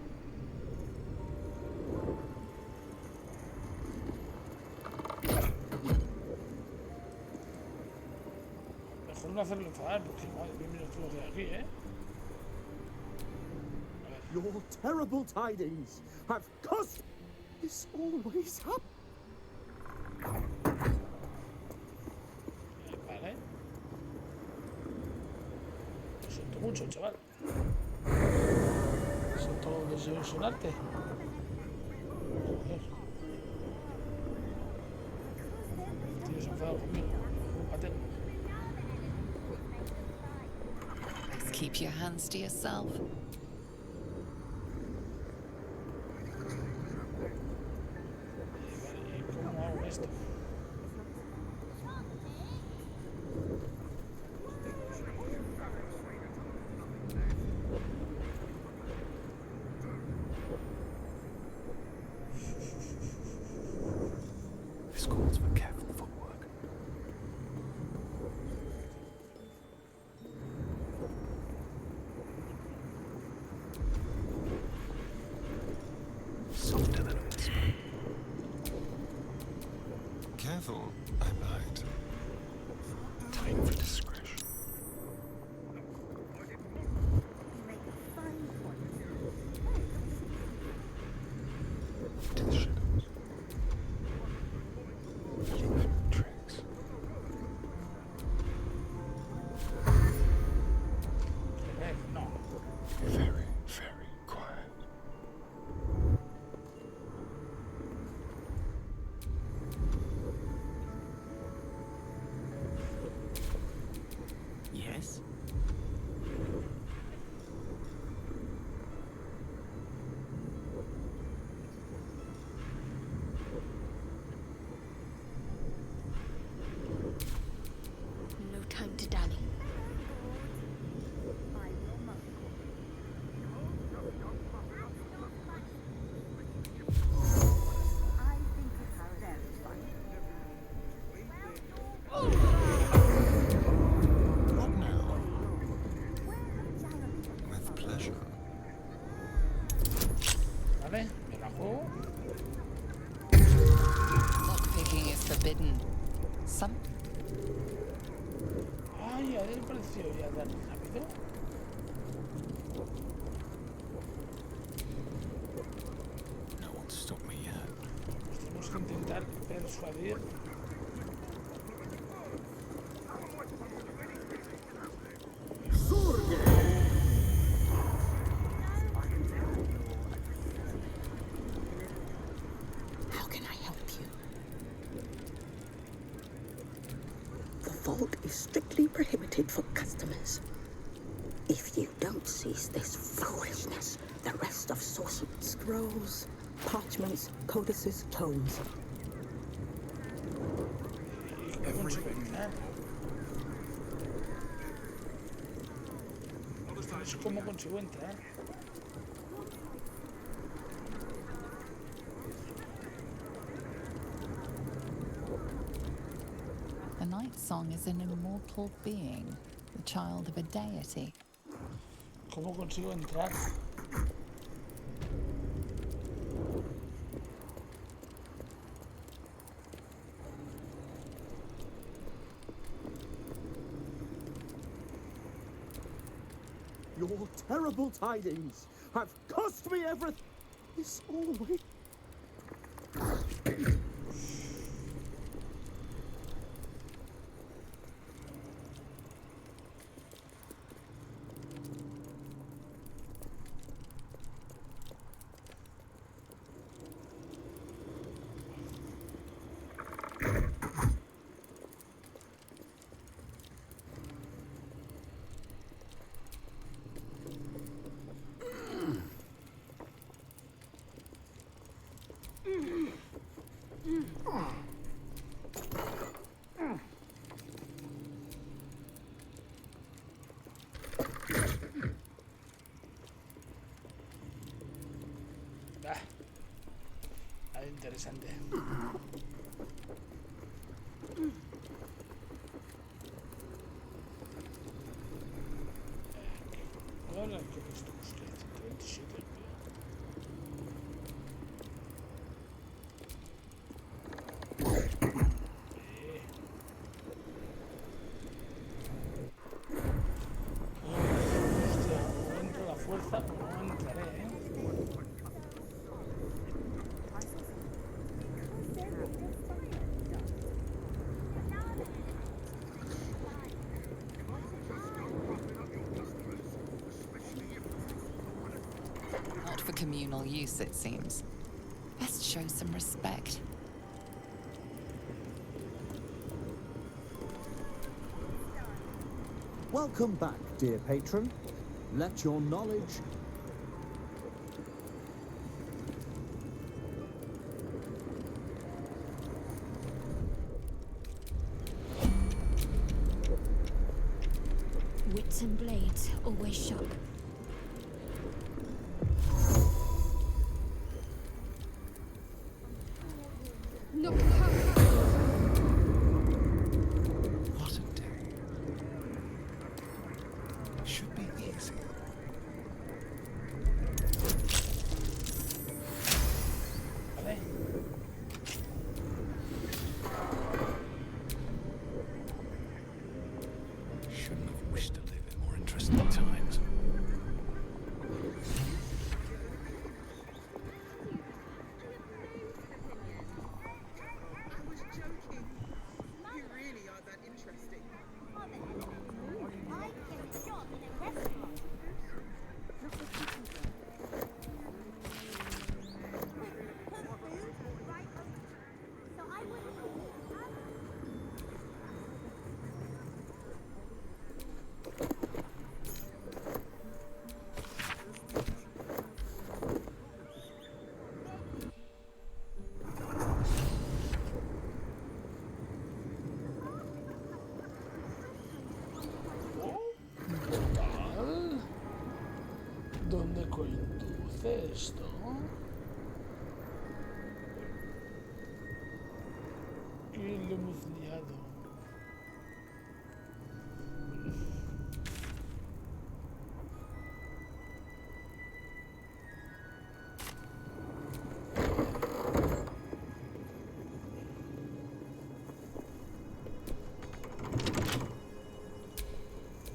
Speaker 2: Mejor no hacerlo enfadar, porque madre mía, mira todo lo que hay aquí, ¿eh?
Speaker 12: Your terrible tidings have cost. This always happens.
Speaker 2: Vale. Lo siento mucho, chaval. Siento desilusionarte. Joder. Tienes enfadado conmigo. Júpate.
Speaker 7: Let's keep your hands to yourself.
Speaker 2: ¿Cómo hago esto?
Speaker 3: This calls for careful footwork. Softer than a whisper.
Speaker 11: Careful, I bite.
Speaker 3: Time for discretion. To the shadows. Leave tricks.
Speaker 2: No.
Speaker 3: Very, very quiet. Yes?
Speaker 19: No time to dally.
Speaker 11: What now? With pleasure.
Speaker 2: Vale, me la juego.
Speaker 7: Lockpicking is forbidden. Some
Speaker 2: Ay, a ver, pareció ya tan rápido.
Speaker 3: No one stop me yet.
Speaker 2: Pues tenemos que intentar persuadir.
Speaker 1: How can I help you? The vault is strictly prohibited for customers. If you don't cease this foolishness, the rest of sorcery scrolls, parchments, codices, tomes.
Speaker 2: ¿Cómo consigo entrar?
Speaker 7: The Night Song is an immortal being, the child of a deity.
Speaker 2: ¿Cómo consigo entrar?
Speaker 12: Your terrible tidings have cost me everything. It's always...
Speaker 2: Interesante. Ahora que esto busqué 127. Hostia, o entro a la fuerza o no entraré,
Speaker 7: Not for communal use, it seems. Best show some respect.
Speaker 12: Welcome back, dear patron. Let your knowledge...
Speaker 14: Wits and blades, always sharp. No,
Speaker 3: What a day. Should be easy.
Speaker 2: Vale.
Speaker 3: Shouldn't have wished to live in more interesting times.
Speaker 9: I was joking. You really are that interesting.
Speaker 2: ¿Dónde conduce esto? ¿Qué le hemos liado?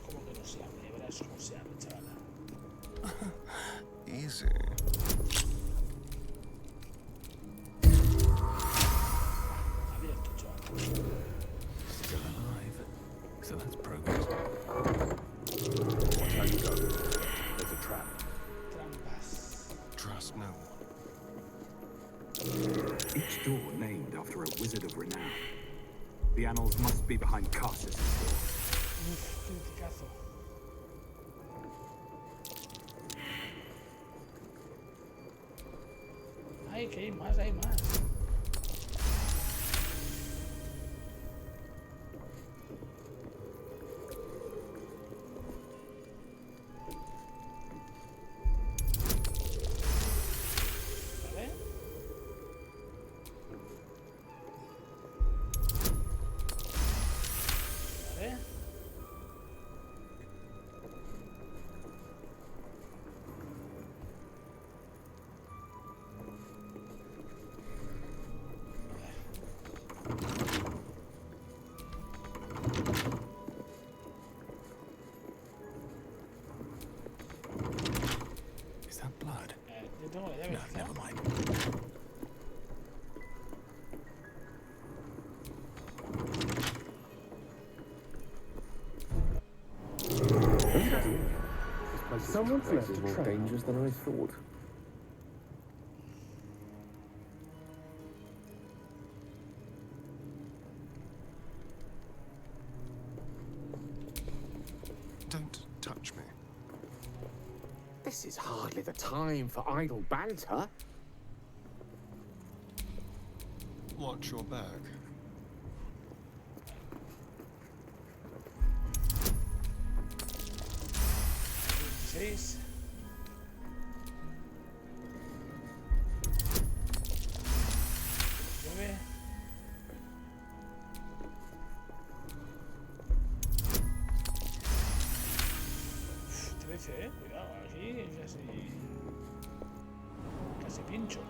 Speaker 2: ¿Cómo que no se abre? Ya verás cómo se abre, chavala.
Speaker 3: Easy.
Speaker 2: Abierto, chaval.
Speaker 3: Still alive. So that's progress. Watch how you go. There's a trap.
Speaker 2: Trampas.
Speaker 3: Trust no one.
Speaker 18: Each door named after a wizard of renown. The annals must be behind Cassius' door.
Speaker 2: Uf, criticazo. Ay, que hay más, hay más. Vale. Vale.
Speaker 6: Someone's
Speaker 16: This
Speaker 6: left
Speaker 16: is
Speaker 6: a
Speaker 16: more
Speaker 6: trap.
Speaker 16: dangerous than I thought.
Speaker 20: Don't touch me.
Speaker 21: This is hardly the time for idle banter.
Speaker 20: Watch your back.
Speaker 2: Seis. Nueve. Uf, 13, cuidado, aquí casi pincho.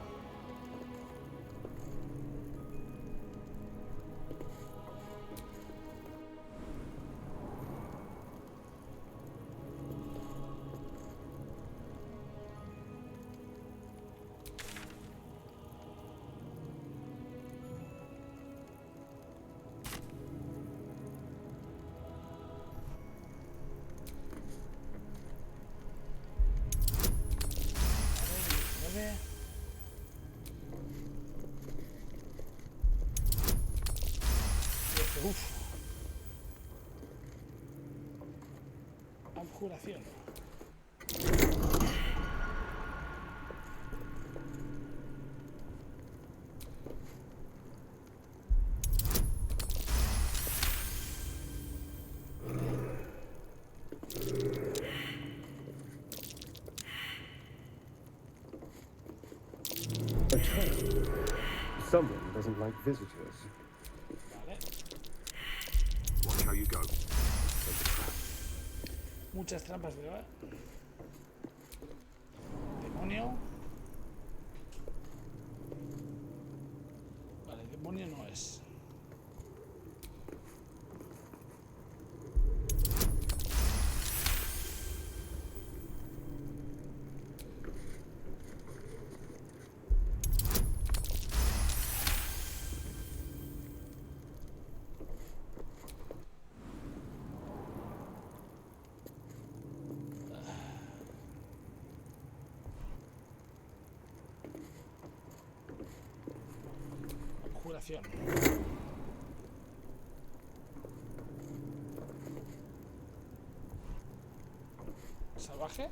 Speaker 2: Uf. Abjuración.
Speaker 6: A trap. Someone doesn't like visitors.
Speaker 2: Vale.
Speaker 18: Watch how you go. There's a trap.
Speaker 2: Muchas trampas, ¿verdad? Demonio. Vale, demonio no es. Abjuración. Salvaje.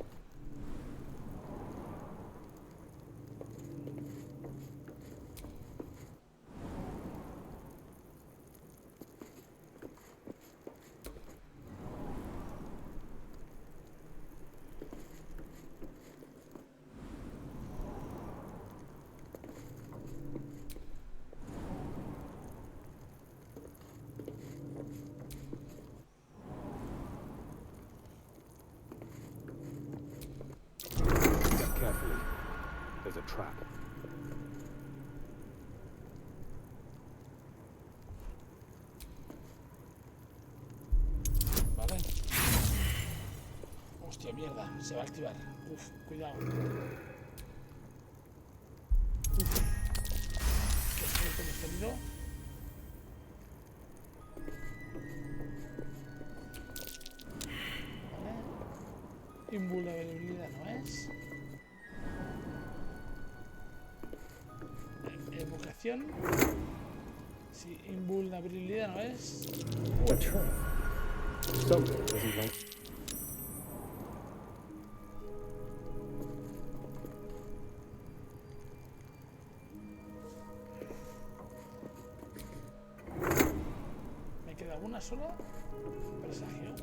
Speaker 18: Step carefully. There's a trap.
Speaker 2: Vale. Hostia, mierda. Se va a activar. Uf, cuidado. Uf. Qué suerte hemos tenido. Vale. Invulnerabilidad no es. Evocación. Sí, invulnerabilidad no es.
Speaker 6: A trap. Someone doesn't like.
Speaker 2: Me queda una sola. Presagio.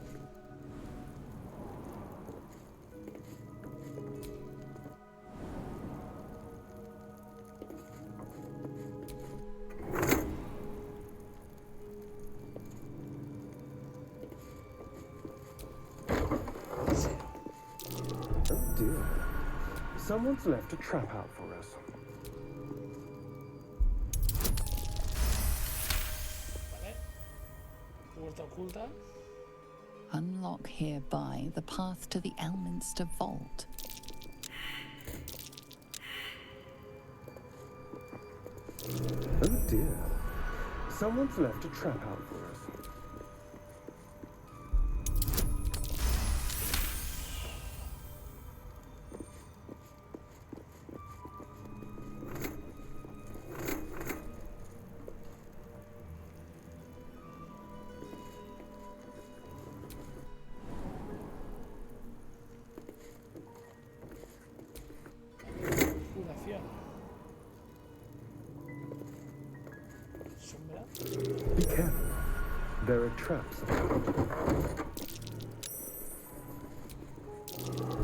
Speaker 6: Oh dear. Someone's left a trap out for us.
Speaker 2: Vale. Puerta oculta.
Speaker 7: Unlock hereby the path to the Elminster Vault.
Speaker 6: Oh dear. Someone's left a trap out for us.
Speaker 2: Sombra.
Speaker 6: Be careful. There are traps.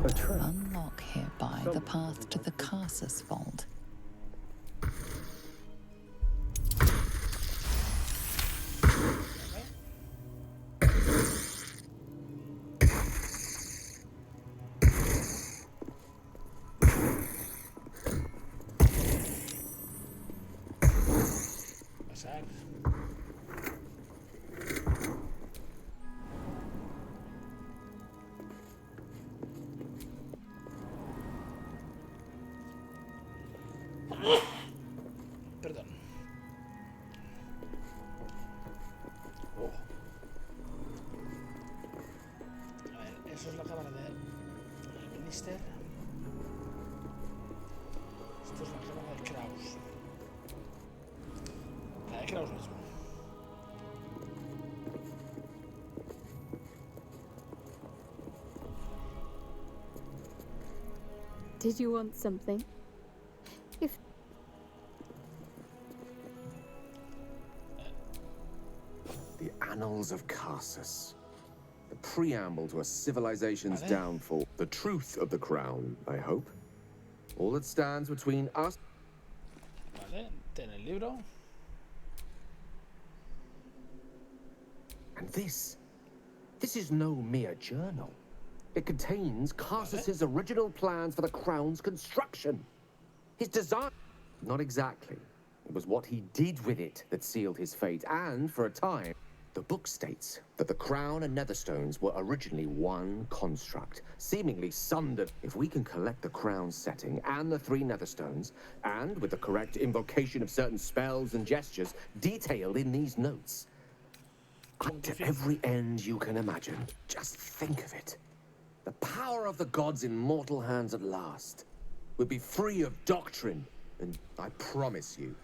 Speaker 6: A trap.
Speaker 7: Unlock hereby the path to the Carsus Vault.
Speaker 2: Pasar. Perdón. Oh. A ver, eso es la cámara del Minister. Esto es la cámara de Kraus. La de Kraus mismo.
Speaker 14: Did you want something? If
Speaker 16: The Annals of Carsus. The preamble to a civilization's
Speaker 2: Vale.
Speaker 16: downfall. The truth of the crown, I hope. All that stands between us.
Speaker 2: Vale, ten el libro.
Speaker 16: And this is no mere journal. It contains Carsus's original plans for the crown's construction. His design. Not exactly. It was what he did with it that sealed his fate, and for a time, the book states that the crown and netherstones were originally one construct, seemingly sundered. If we can collect the crown's setting and the 3 netherstones, and with the correct invocation of certain spells and gestures detailed in these notes, to every end you can imagine. Just think of it. The power of the gods in mortal hands at last. We'll be free of doctrine, and I promise you,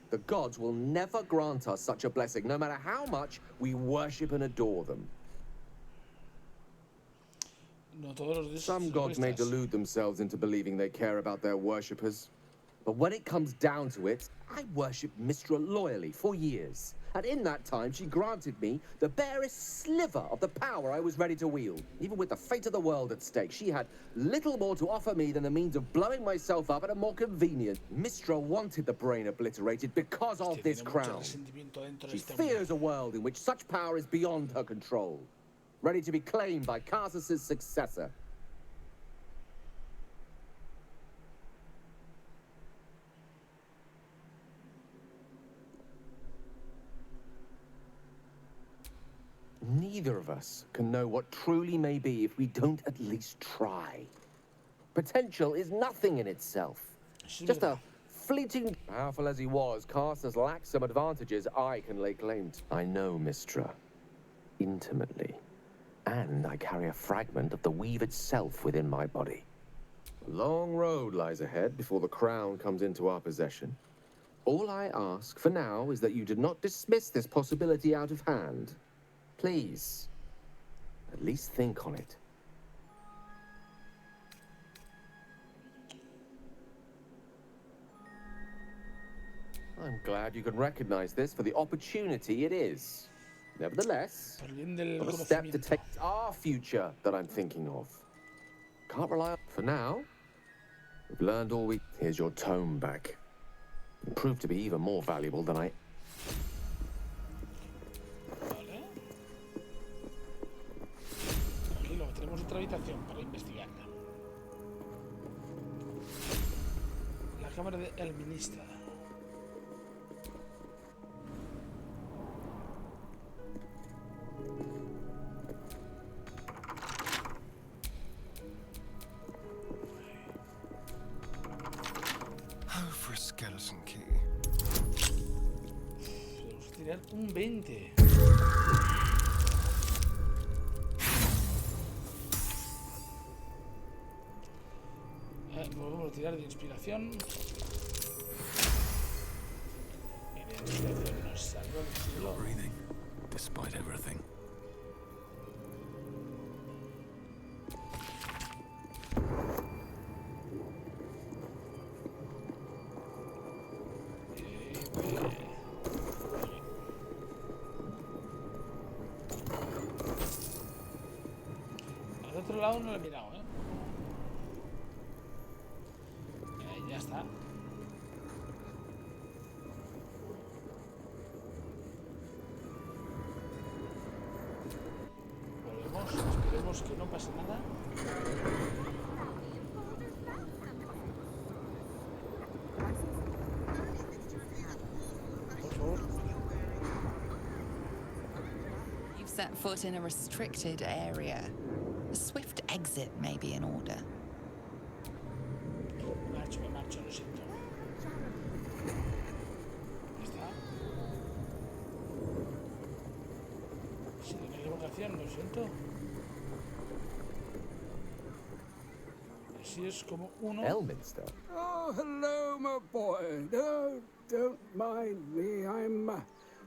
Speaker 16: the gods will never grant us such a blessing, no matter how much we worship and adore them.
Speaker 2: No todos los dioses
Speaker 16: Some
Speaker 2: son
Speaker 16: gods may
Speaker 2: egoístas.
Speaker 16: delude themselves into believing they care about their worshippers. But when it comes down to it, I worshipped Mistra loyally for years. And in that time, she granted me the barest sliver of the power I was ready to wield. Even with the fate of the world at stake, she had little more to offer me than the means of blowing myself up at a more convenient. Mistra wanted the brain obliterated because of this
Speaker 2: Tiene mucho
Speaker 16: crown.
Speaker 2: resentimiento dentro de
Speaker 16: She
Speaker 2: este mundo.
Speaker 16: fears a world in which such power is beyond her control, ready to be claimed by Carsus's successor. Neither of us can know what truly may be if we don't at least try. Potential is nothing in itself. Just a fleeting... Powerful as he was, Carsus lacked some advantages I can lay claim to. I know Mistra intimately, and I carry a fragment of the weave itself within my body. A long road lies ahead before the crown comes into our possession. All I ask for now is that you do not dismiss this possibility out of hand. Please, at least think on it. I'm glad you can recognize this for the opportunity it is. Nevertheless, not a step to take our future that I'm thinking of. Can't rely on... For now, we've learned all we... Here's your tome back. It proved to be even more valuable than I...
Speaker 2: Tranquilo, tenemos otra habitación para investigar. La cámara del ministro.
Speaker 20: Oh, for a skeleton key.
Speaker 2: Podemos tirar un 20. Volvemos a tirar de inspiración. Y de inspiración nos salva el cielo.
Speaker 18: Breathing, despite everything.
Speaker 2: otro lado no lo he mirado, ¿eh? Ya está. Volvemos, esperemos que no pase nada. Por favor.
Speaker 7: You've set foot in a restricted area. A swift exit may be in order.
Speaker 2: Me marcho, lo siento. Ya está. Si hay una equivocación, lo siento. Así es como uno...
Speaker 5: Elminster?
Speaker 12: Oh, hello, my boy. No, don't mind me. I'm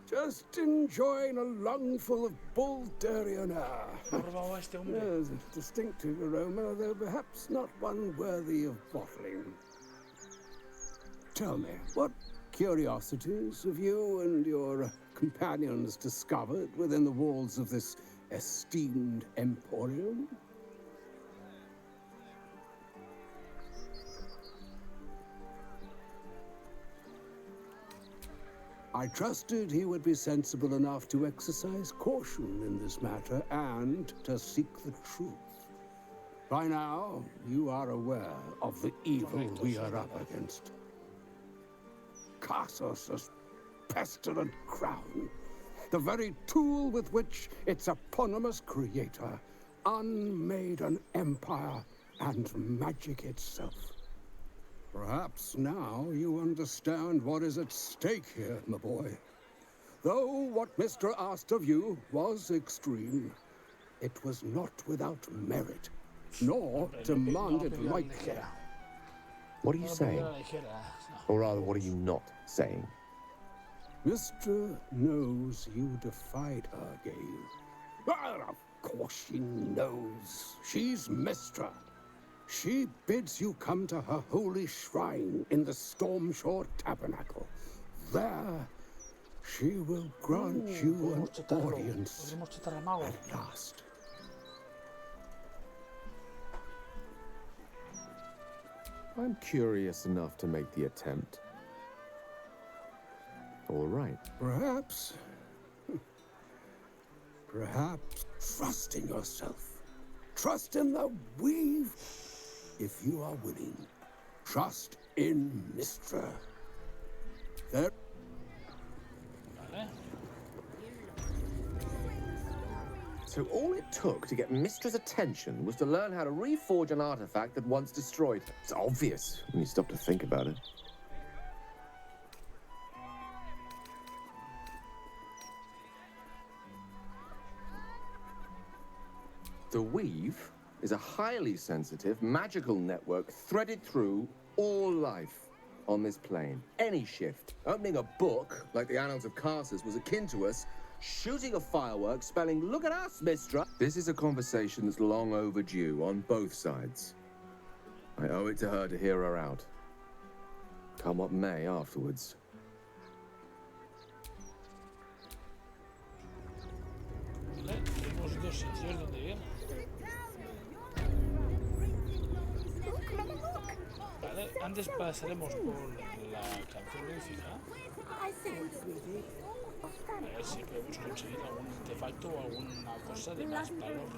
Speaker 12: just enjoying a lungful of Bulgarian air. Yes, a distinctive aroma, though perhaps not one worthy of bottling. Tell me, what curiosities have you and your companions discovered within the walls of this esteemed emporium? I trusted he would be sensible enough to exercise caution in this matter and to seek the truth. By now, you are aware of the evil we are up against. Cassus' pestilent crown, the very tool with which its eponymous creator unmade an empire and magic itself. Perhaps now you understand what is at stake here, my boy. Though what Mr. asked of you was extreme, it was not without merit, nor demanded lightly.
Speaker 5: What are you saying? Or rather, what are you not saying?
Speaker 12: Mr. knows you defied her, Gale. Well, of course she knows. She's Mistra. She bids you come to her holy shrine in the Stormshore Tabernacle. There, she will grant you an audience at last.
Speaker 5: I'm curious enough to make the attempt. All right.
Speaker 12: Perhaps trust in yourself. Trust in the weave. If you are willing, trust in Mistra. There.
Speaker 5: So all it took to get Mistra's attention was to learn how to reforge an artifact that once destroyed her. It's obvious when you stop to think about it. The weave is a highly sensitive, magical network threaded through all life on this plane. Any shift, opening a book, like the Annals of Cassus, was akin to us shooting a firework, spelling, "Look at us, Mistra!" This is a conversation that's long overdue on both sides. I owe it to her to hear her out. Come what may afterwards.
Speaker 2: Tenemos dos sitios donde ir. Vale, antes pasaremos por la canción mítica. A ver si podemos conseguir algún artefacto o alguna cosa de más valor.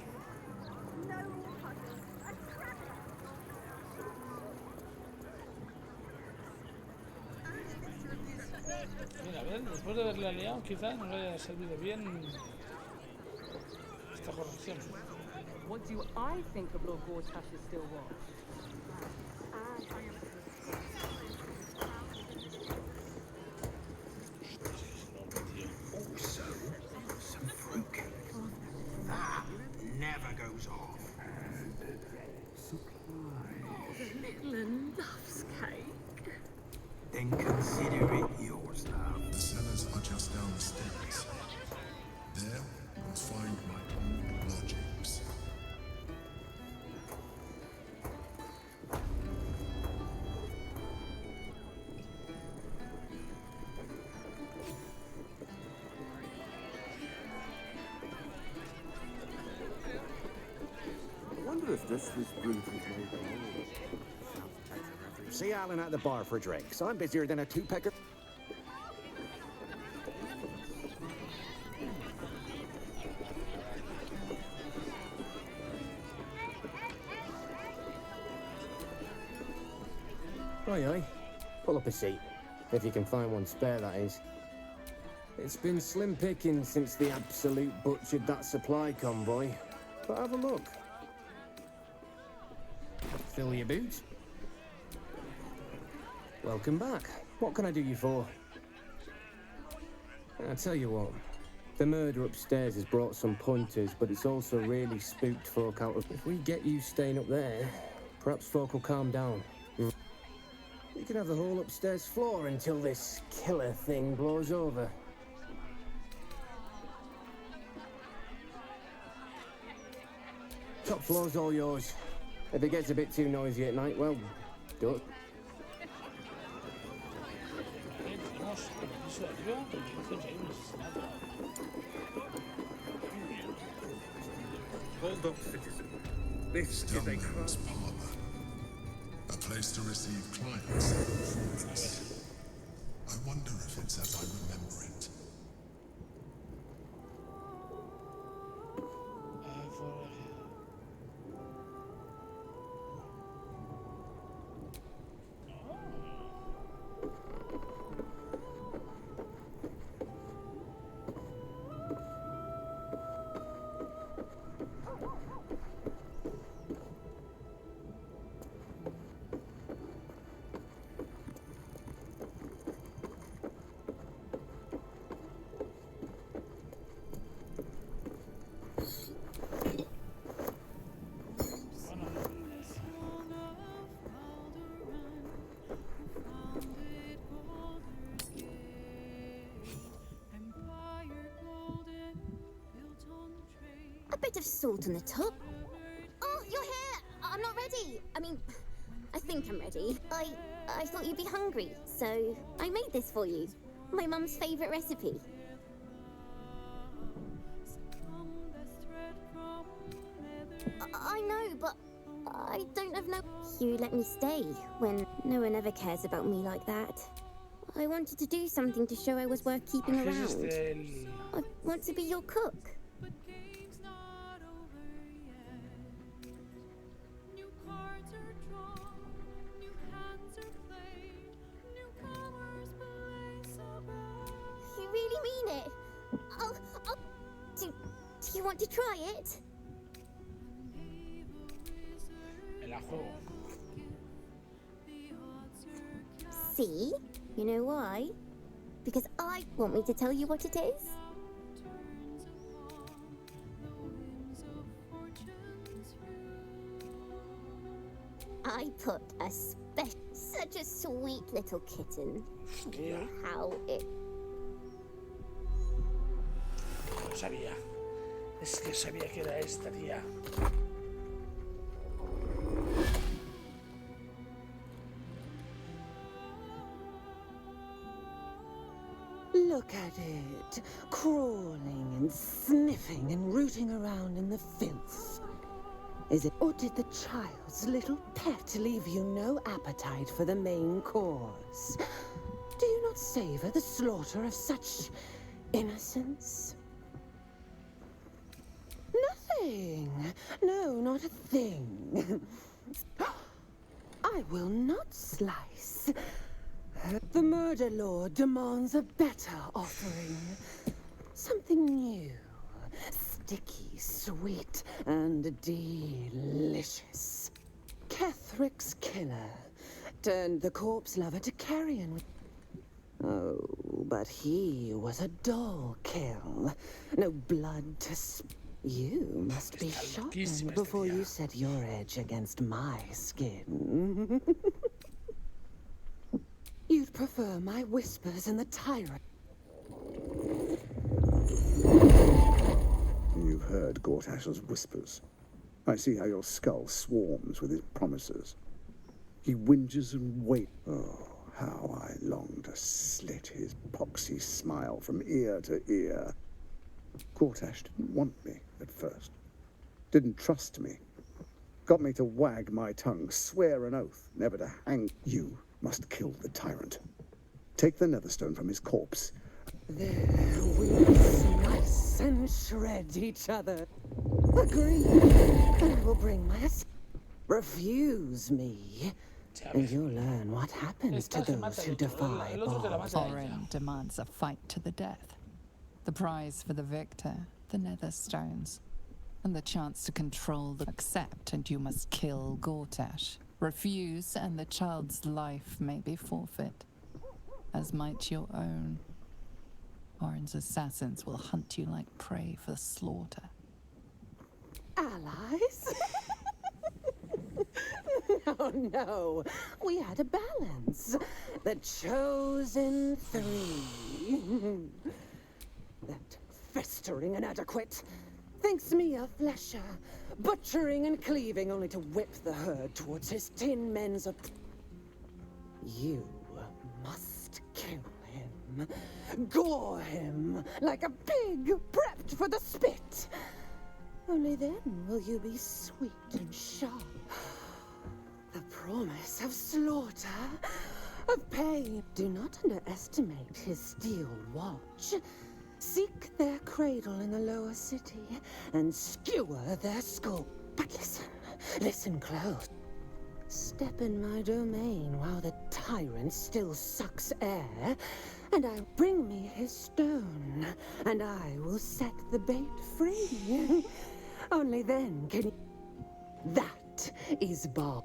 Speaker 2: Bien, a ver, después de haberla liado, quizá nos haya servido bien esta corrección.
Speaker 8: What do I think of Lord Gortash's still watch?
Speaker 23: Also, some fruitcake. That never goes off. And supplies.
Speaker 19: Little loves cake.
Speaker 23: Then consider it yours, love.
Speaker 11: The cellars are just down the stairs. There, I'll find my old lodgings.
Speaker 16: I wonder
Speaker 15: Justice was brutally
Speaker 4: See Alan at the bar for drinks. I'm busier than a two-pecker.
Speaker 16: Aye, aye. Pull up a seat. If you can find one spare, that is. It's been slim pickings since the Absolute butchered that supply convoy. But have a look. Fill your boots. Welcome back. What can I do you for? I'll tell you what. The murder upstairs has brought some punters, but it's also really spooked folk out of... If we get you staying up there, perhaps folk will calm down. You can have the whole upstairs floor until this killer thing blows over. Top floor's all yours. If it gets a bit too noisy at night, well, don't.
Speaker 13: Hold up, citizen. This is a
Speaker 11: Stillman's parlor. A place to receive clients and performance. I wonder if it's as I remember it.
Speaker 19: A bit of salt on the top. Oh, you're here! I'm not ready. I mean, I think I'm ready. I thought you'd be hungry, so I made this for you. My mum's favourite recipe. I know, but I don't have no... You let me stay when no one ever cares about me like that. I wanted to do something to show I was worth keeping around. I want to be your cook. You really mean it? Do you want to try it? See? You know why? Because I want me to tell you what it is. I put a such a sweet little kitten. How it...
Speaker 2: Lo sabía. Es que sabía que era esta tía.
Speaker 17: Look at it, crawling and sniffing and rooting around in the filth. Is it, or did the child's little pet leave you no appetite for the main course? Do you not savor the slaughter of such innocence? Nothing. No, not a thing. I will not slice. The murder lord demands a better offering. Something new. Sticky, sweet, and delicious. Kethrick's killer turned the corpse lover to carrion. Oh, but he was a dull kill. No blood to You must be shopping before you set your edge against my skin. You'd prefer my whispers and the tyrant.
Speaker 12: You've heard Gortash's whispers. I see how your skull swarms with his promises. He whinges and waits. Oh, how I long to slit his poxy smile from ear to ear. Gortash didn't want me at first. Didn't trust me. got me to wag my tongue, swear an oath, never to hang. You must kill the tyrant. Take the netherstone from his corpse.
Speaker 17: There we slice and shred each other. Agree, and I will bring my refuse me, and you'll learn what happens to those who defy Baal.
Speaker 7: Orin demands a fight to the death. The prize for the victor, the netherstones, and the chance to control the accept, and you must kill Gortash. Refuse, and the child's life may be forfeit, as might your own. Orin's assassins will hunt you like prey for slaughter.
Speaker 17: Allies? No, we had a balance. The chosen three. That festering inadequate thinks me a flesher, butchering and cleaving only to whip the herd towards his 10 men's You must kill him. Gore him like a pig prepped for the spit. Only then will you be sweet and sharp. The promise of slaughter, of pain. Do not underestimate his steel watch. Seek their cradle in the lower city and skewer their skull. But listen close. Step in my domain while the tyrant still sucks air, and I bring me his stone, and I will set the bait free. Only then can he... That is Baal.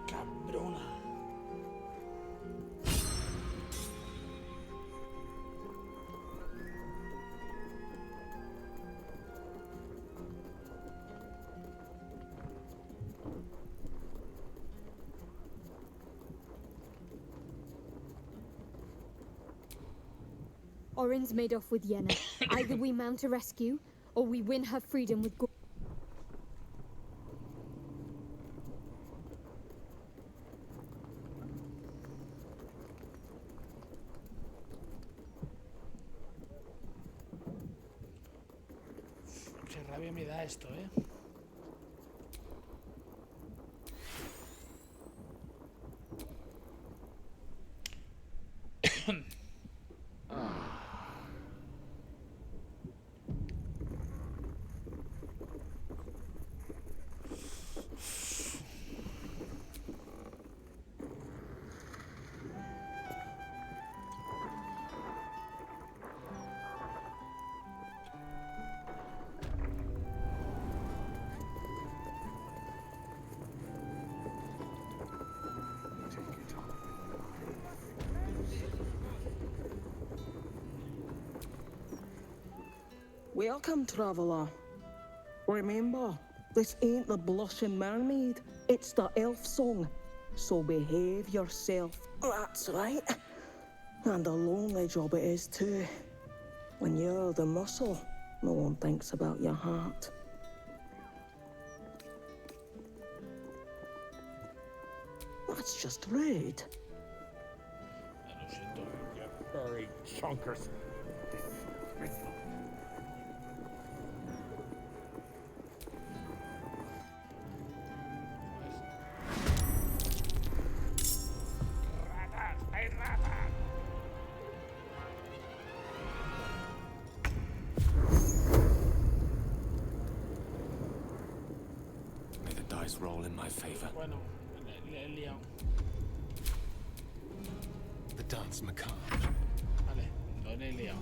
Speaker 2: Cabrona.
Speaker 14: Orin's made off with Yenna. Either we mount a rescue, or we win her freedom with
Speaker 2: Qué rabia me da esto, ¿eh?
Speaker 1: Welcome, traveller. Remember, this ain't the blushing mermaid, it's the elf song. So behave yourself. That's right. And a lonely job it is too. When you're the muscle, no one thinks about your heart. That's just rude.
Speaker 5: Very chonkers.
Speaker 3: May the dice roll in my favor.
Speaker 2: Bueno, le he liado.
Speaker 20: The dance macabre.
Speaker 2: Vale, lo he liado.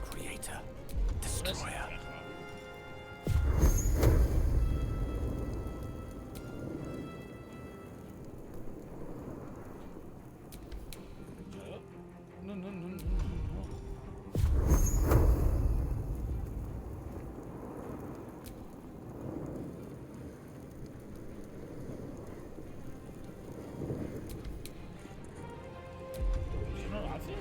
Speaker 3: Creator, destroyer.
Speaker 2: No, no, no, no, no. ¿Por qué no lo hace?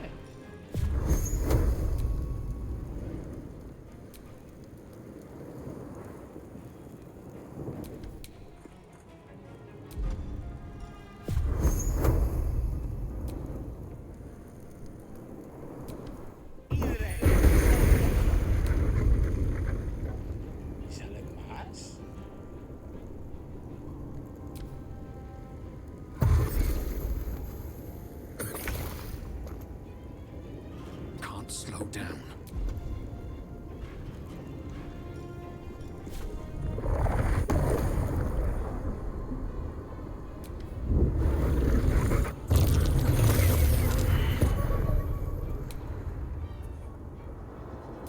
Speaker 20: slow down.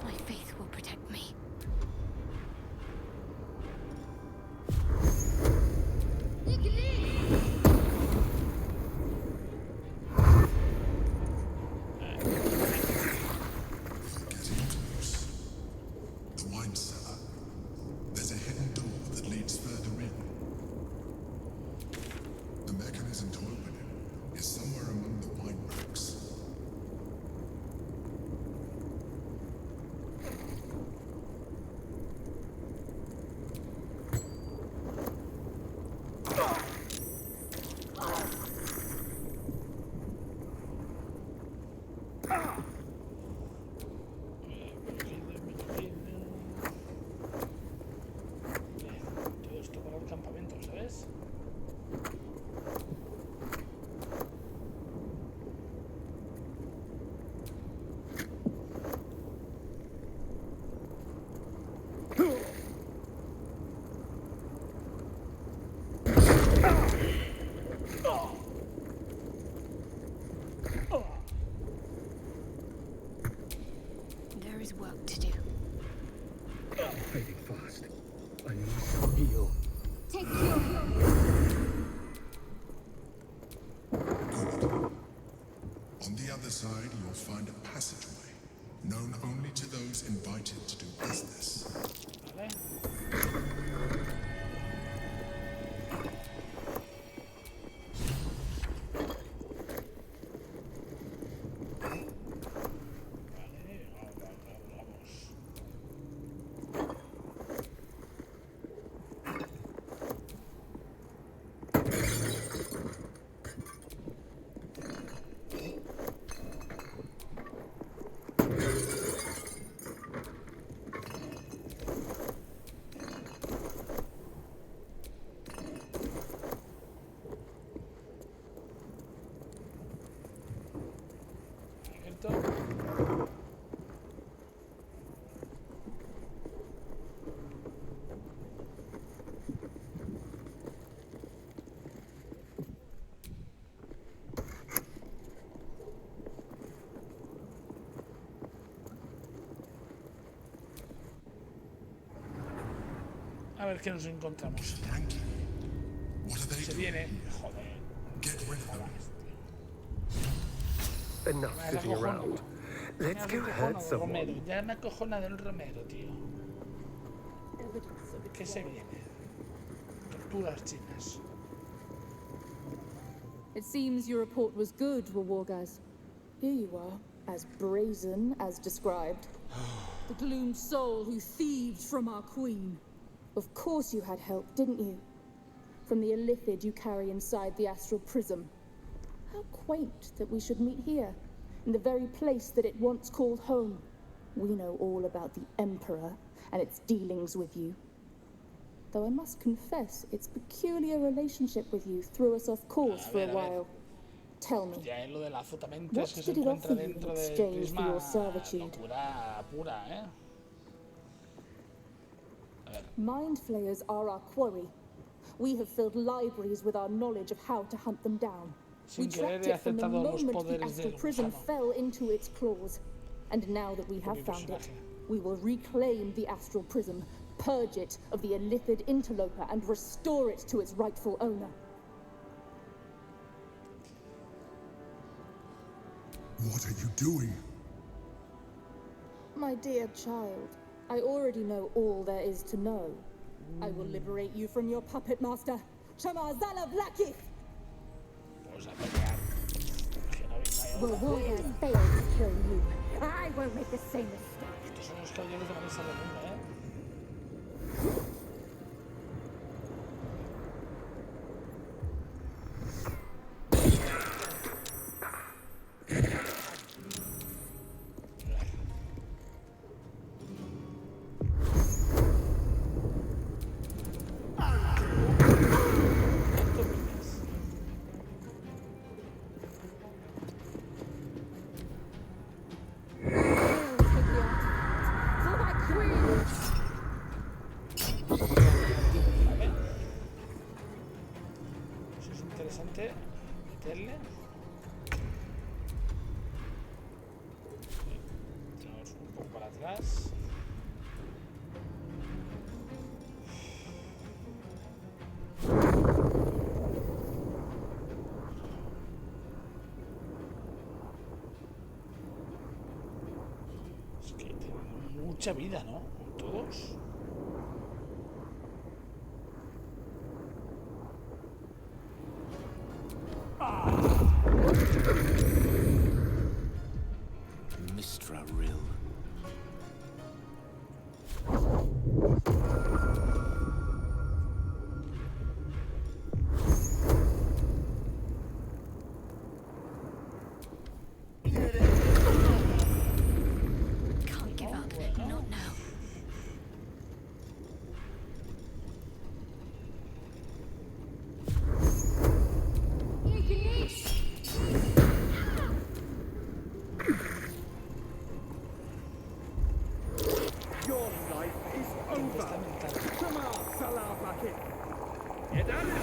Speaker 19: My faith will protect me.
Speaker 11: Getting close. The wine cellar. There's a hidden door that leads further in. The mechanism to open it is somewhere among the wine racks.
Speaker 2: Todo esto para el campamento, ¿sabes?
Speaker 19: There is work to do.
Speaker 6: Fading fast. I need some heal.
Speaker 19: Take your
Speaker 11: On the other side, you'll find a passageway, known only to those invited to do business.
Speaker 2: Vale. Vale, vamos. Abierto. A ver qué nos encontramos. Se viene. Joder.
Speaker 6: Enough sitting around. Let's go hurt someone.
Speaker 2: Ya me acojona del Romero, tío. ¿Qué se viene? Torturas chinas.
Speaker 8: It seems your report was good, Wargaz. Here you are, as brazen as described. The gloomed soul who thieved from our queen. Of course you had help, didn't you? From the illithid you carry inside the astral prism. How quaint that we should meet here, in the very place that it once called home. We know all about the Emperor and its dealings with you. Though I must confess, its peculiar relationship with you threw us off course for a while. Tell me,
Speaker 2: Ya lo de la azotamiento
Speaker 8: what
Speaker 2: es que se
Speaker 8: did it offer
Speaker 2: encuentra
Speaker 8: you in
Speaker 2: dentro del
Speaker 8: exchange for
Speaker 2: prisma
Speaker 8: your servitude?
Speaker 2: locura pura, ¿eh?
Speaker 8: Mind flayers are our quarry. We have filled libraries with our knowledge of how to hunt them down. We
Speaker 2: Sin querer
Speaker 8: tracked
Speaker 2: he
Speaker 8: it from the
Speaker 2: aceptado los
Speaker 8: moment the
Speaker 2: poderes
Speaker 8: astral
Speaker 2: del
Speaker 8: prism
Speaker 2: gusano.
Speaker 8: fell into its claws. And now that we have
Speaker 2: mi
Speaker 8: found it,
Speaker 2: personaje.
Speaker 8: we will reclaim the astral prism, purge it of the illithid interloper, and restore it to its rightful owner.
Speaker 11: What are you doing?
Speaker 8: My dear child, I already know all there is to know. I will liberate you from your puppet master, Shamazala Blackith!
Speaker 2: Pues a pelear. Que no venga
Speaker 8: Will
Speaker 2: ahora.
Speaker 8: Warriors fail to kill you? I won't make the same mistake.
Speaker 2: Estos son los caballeros de la mesa redonda, ¿eh? atrás. Es que tienen mucha vida, ¿no? Todos.
Speaker 3: Mistra Rill.
Speaker 7: Can't give up. Not now.
Speaker 12: Your life is over. Come on, Salah Bucket. You done it?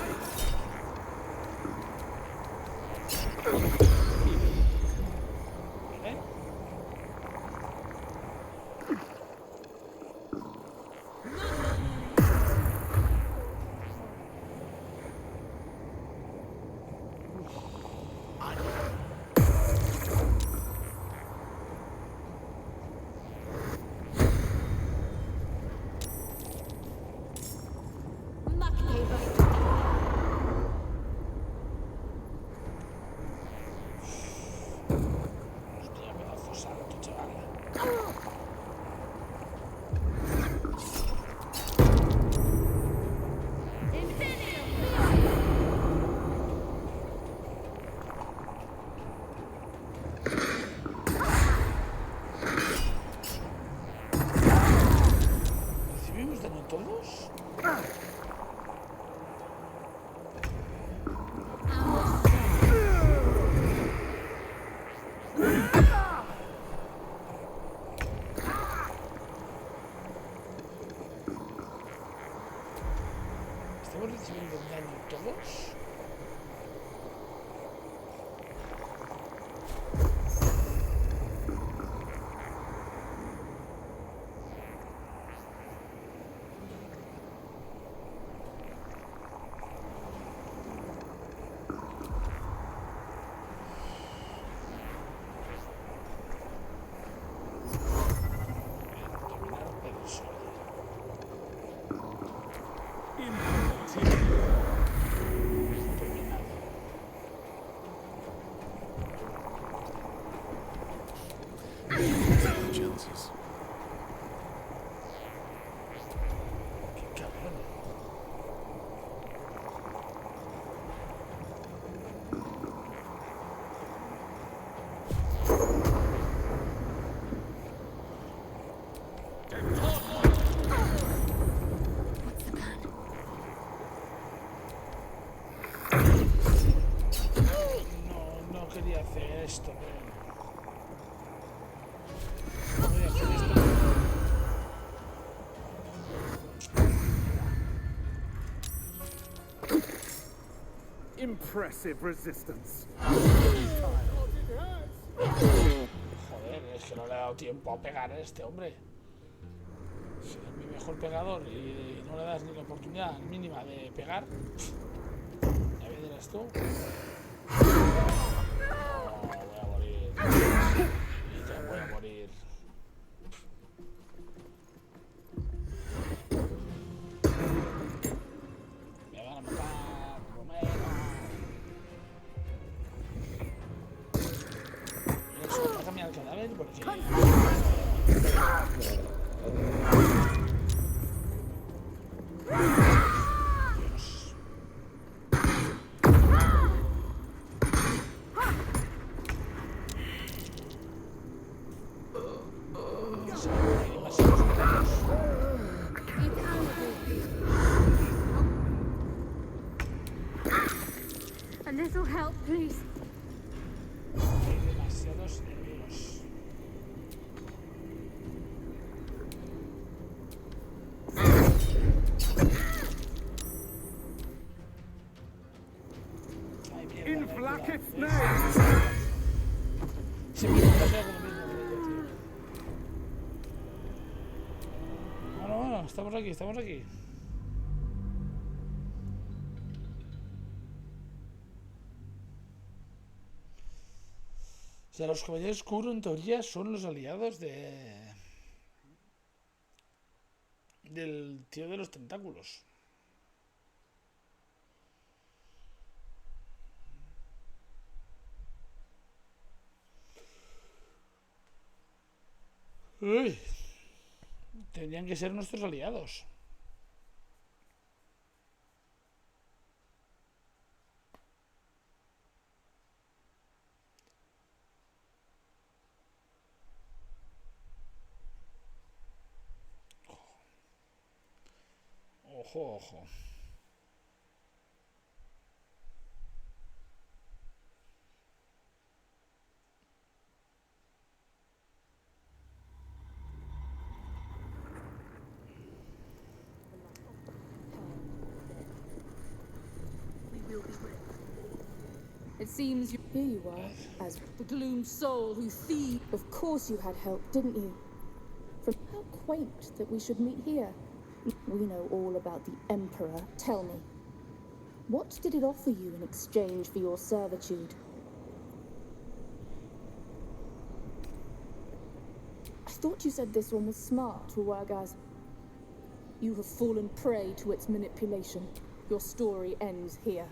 Speaker 2: Hostia, pedazo salto, chaval. ¿Recibimos daño todos? ¿Estamos recibiendo daño todos?
Speaker 3: Chances.
Speaker 2: Qué cabrón. No quería hacer esto, pero... No voy a hacer esto.
Speaker 12: Impressive resistance.
Speaker 2: Joder, es que no le he dado tiempo a pegar a este hombre. Si es mi mejor pegador y no le das ni la oportunidad mínima de pegar, ya verás tú. No, voy a morir. Y ya voy a morir. Me van a matar, Romero. Déjame al cadáver porque... Dios.
Speaker 14: A little help, please.
Speaker 2: Hay demasiados enemigos. Ay, mierda,
Speaker 12: In
Speaker 2: me he
Speaker 12: Blackett's
Speaker 2: curado.
Speaker 12: name.
Speaker 2: Siempre me pasa lo mismo que yo, tío. estamos aquí, estamos aquí. O sea, los caballeros oscuros en teoría son los aliados del tío de los tentáculos. Uy, tendrían que ser nuestros aliados. Ojo, ojo.
Speaker 8: It seems you... Here you are, as the gloom soul who thieved. Of course you had help, didn't you? How quaint that we should meet here. We know all about the Emperor. Tell me, what did it offer you in exchange for your servitude? I thought you said this one was smart, Ruwagaz. You have fallen prey to its manipulation. Your story ends here.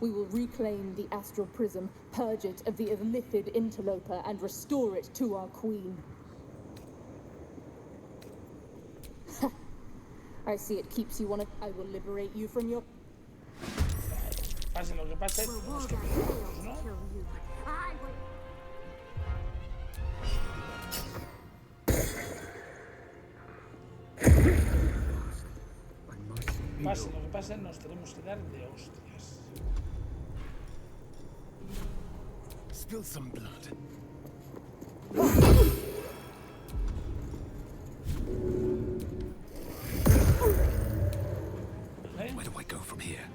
Speaker 8: We will reclaim the astral prism, purge it of the illithid interloper, and restore it to our queen. I see it keeps you on it. I will liberate you from your...
Speaker 2: Pase lo que pase, tenemos que pelearnos, ¿no? Pase lo que pase, nos tenemos que dar de hostias.
Speaker 20: Spill some blood. Where do I go from here?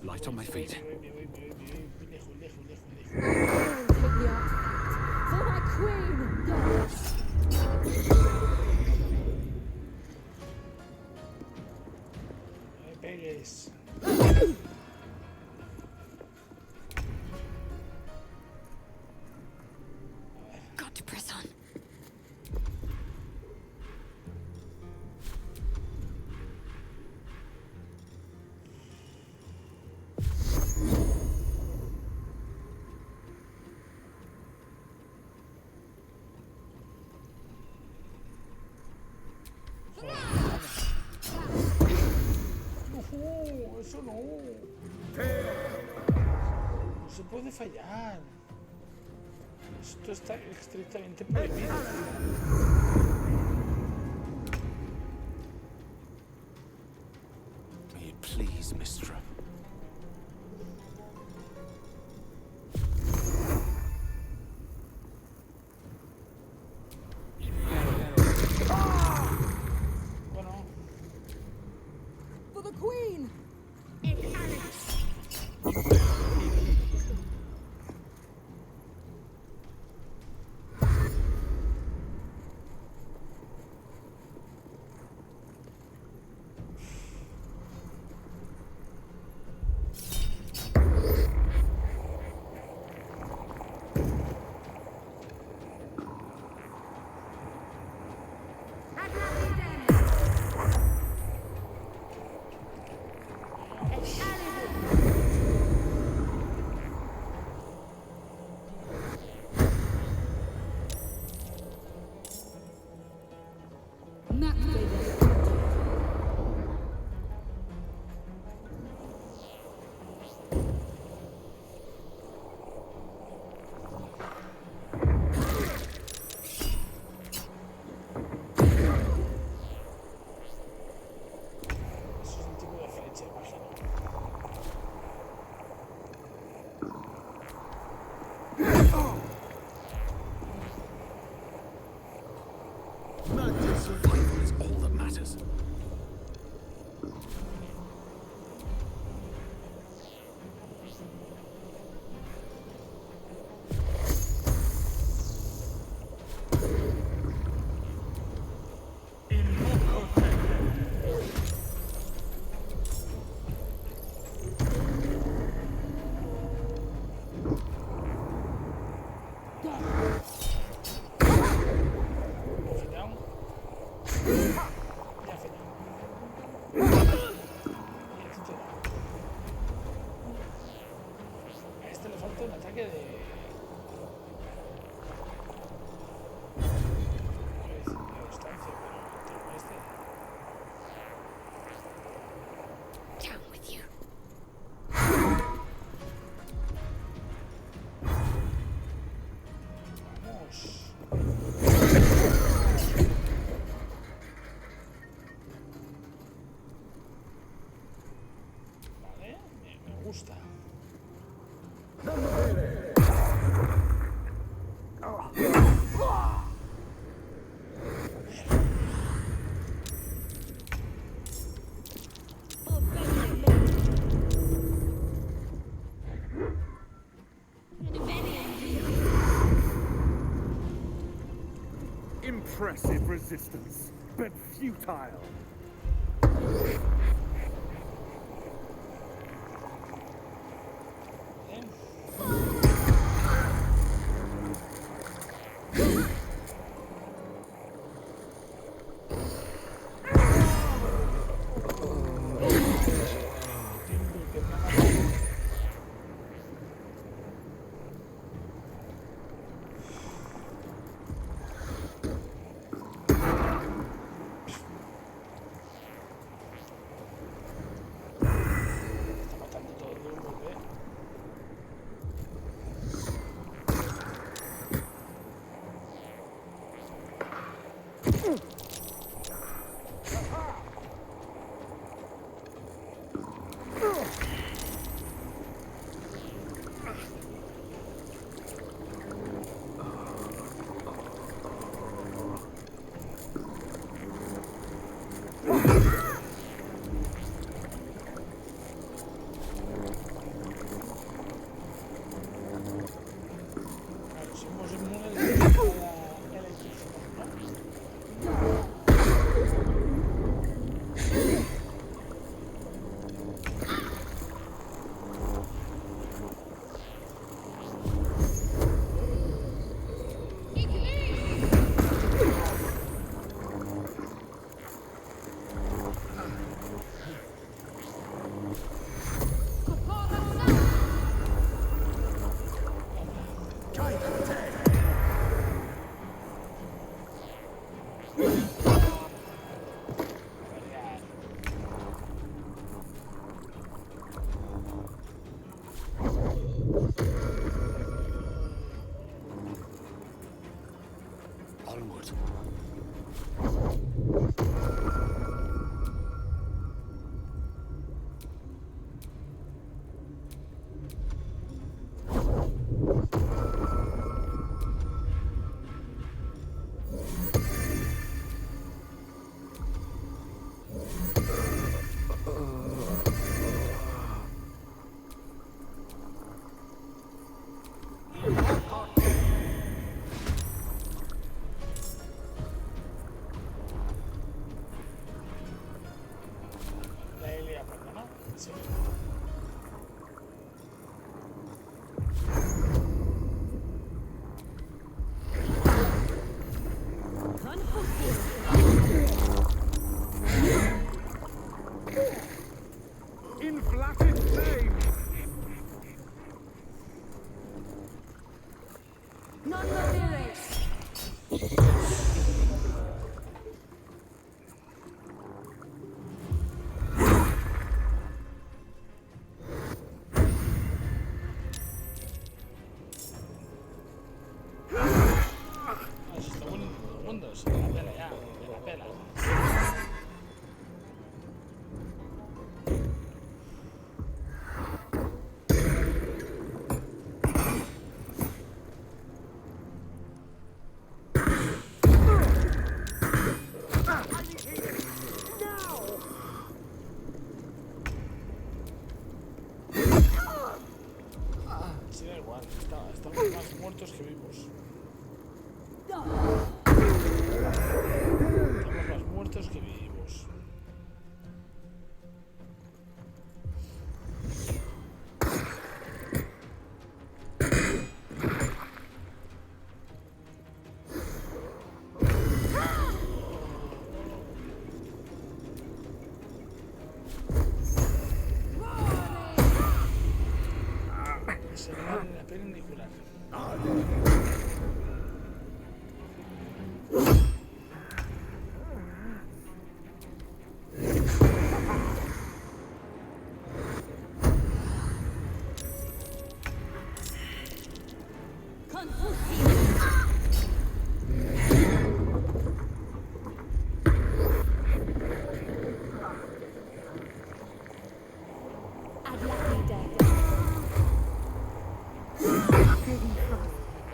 Speaker 20: Light on my feet.
Speaker 8: For my queen!
Speaker 2: No me pegues.
Speaker 19: Got to press on.
Speaker 2: No, eso no. No se puede fallar. Esto está estrictamente prohibido.
Speaker 20: May it please, Mistra.
Speaker 2: Bueno.
Speaker 8: For the queen!
Speaker 20: matters.
Speaker 2: A este le falta un ataque de... distancia, pero con este...
Speaker 19: Down with you.
Speaker 2: Vale, me gusta.
Speaker 12: Impressive resistance, but futile.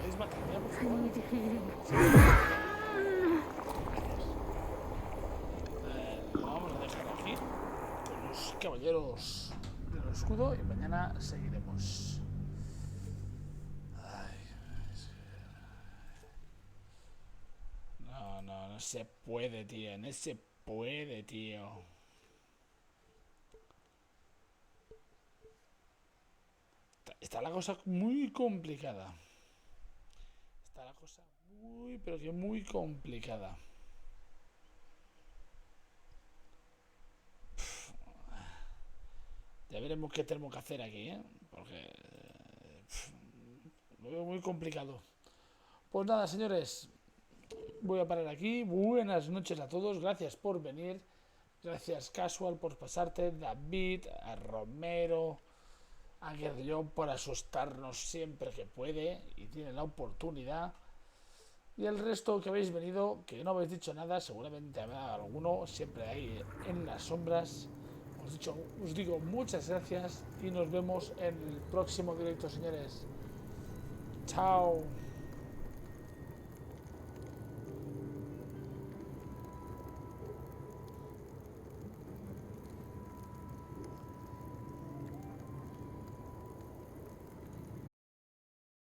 Speaker 2: ¿Podéis matarme, por favor? Lo vamos a dejar aquí con los caballeros del escudo y mañana seguiremos. No se puede, tío. No se puede, tío. Está la cosa muy complicada. Está la cosa muy, pero que muy complicada. Ya veremos qué tenemos que hacer aquí, ¿eh? Porque lo veo muy complicado. Pues nada, señores. Voy a parar aquí. Buenas noches a todos. Gracias por venir. Gracias, Casual, por pasarte. David, a Romero, a Guerrillón por asustarnos siempre que puede y tiene la oportunidad. Y el resto que habéis venido, que no habéis dicho nada, seguramente habrá alguno siempre ahí en las sombras. Os digo muchas gracias y nos vemos en el próximo directo, señores. Chao.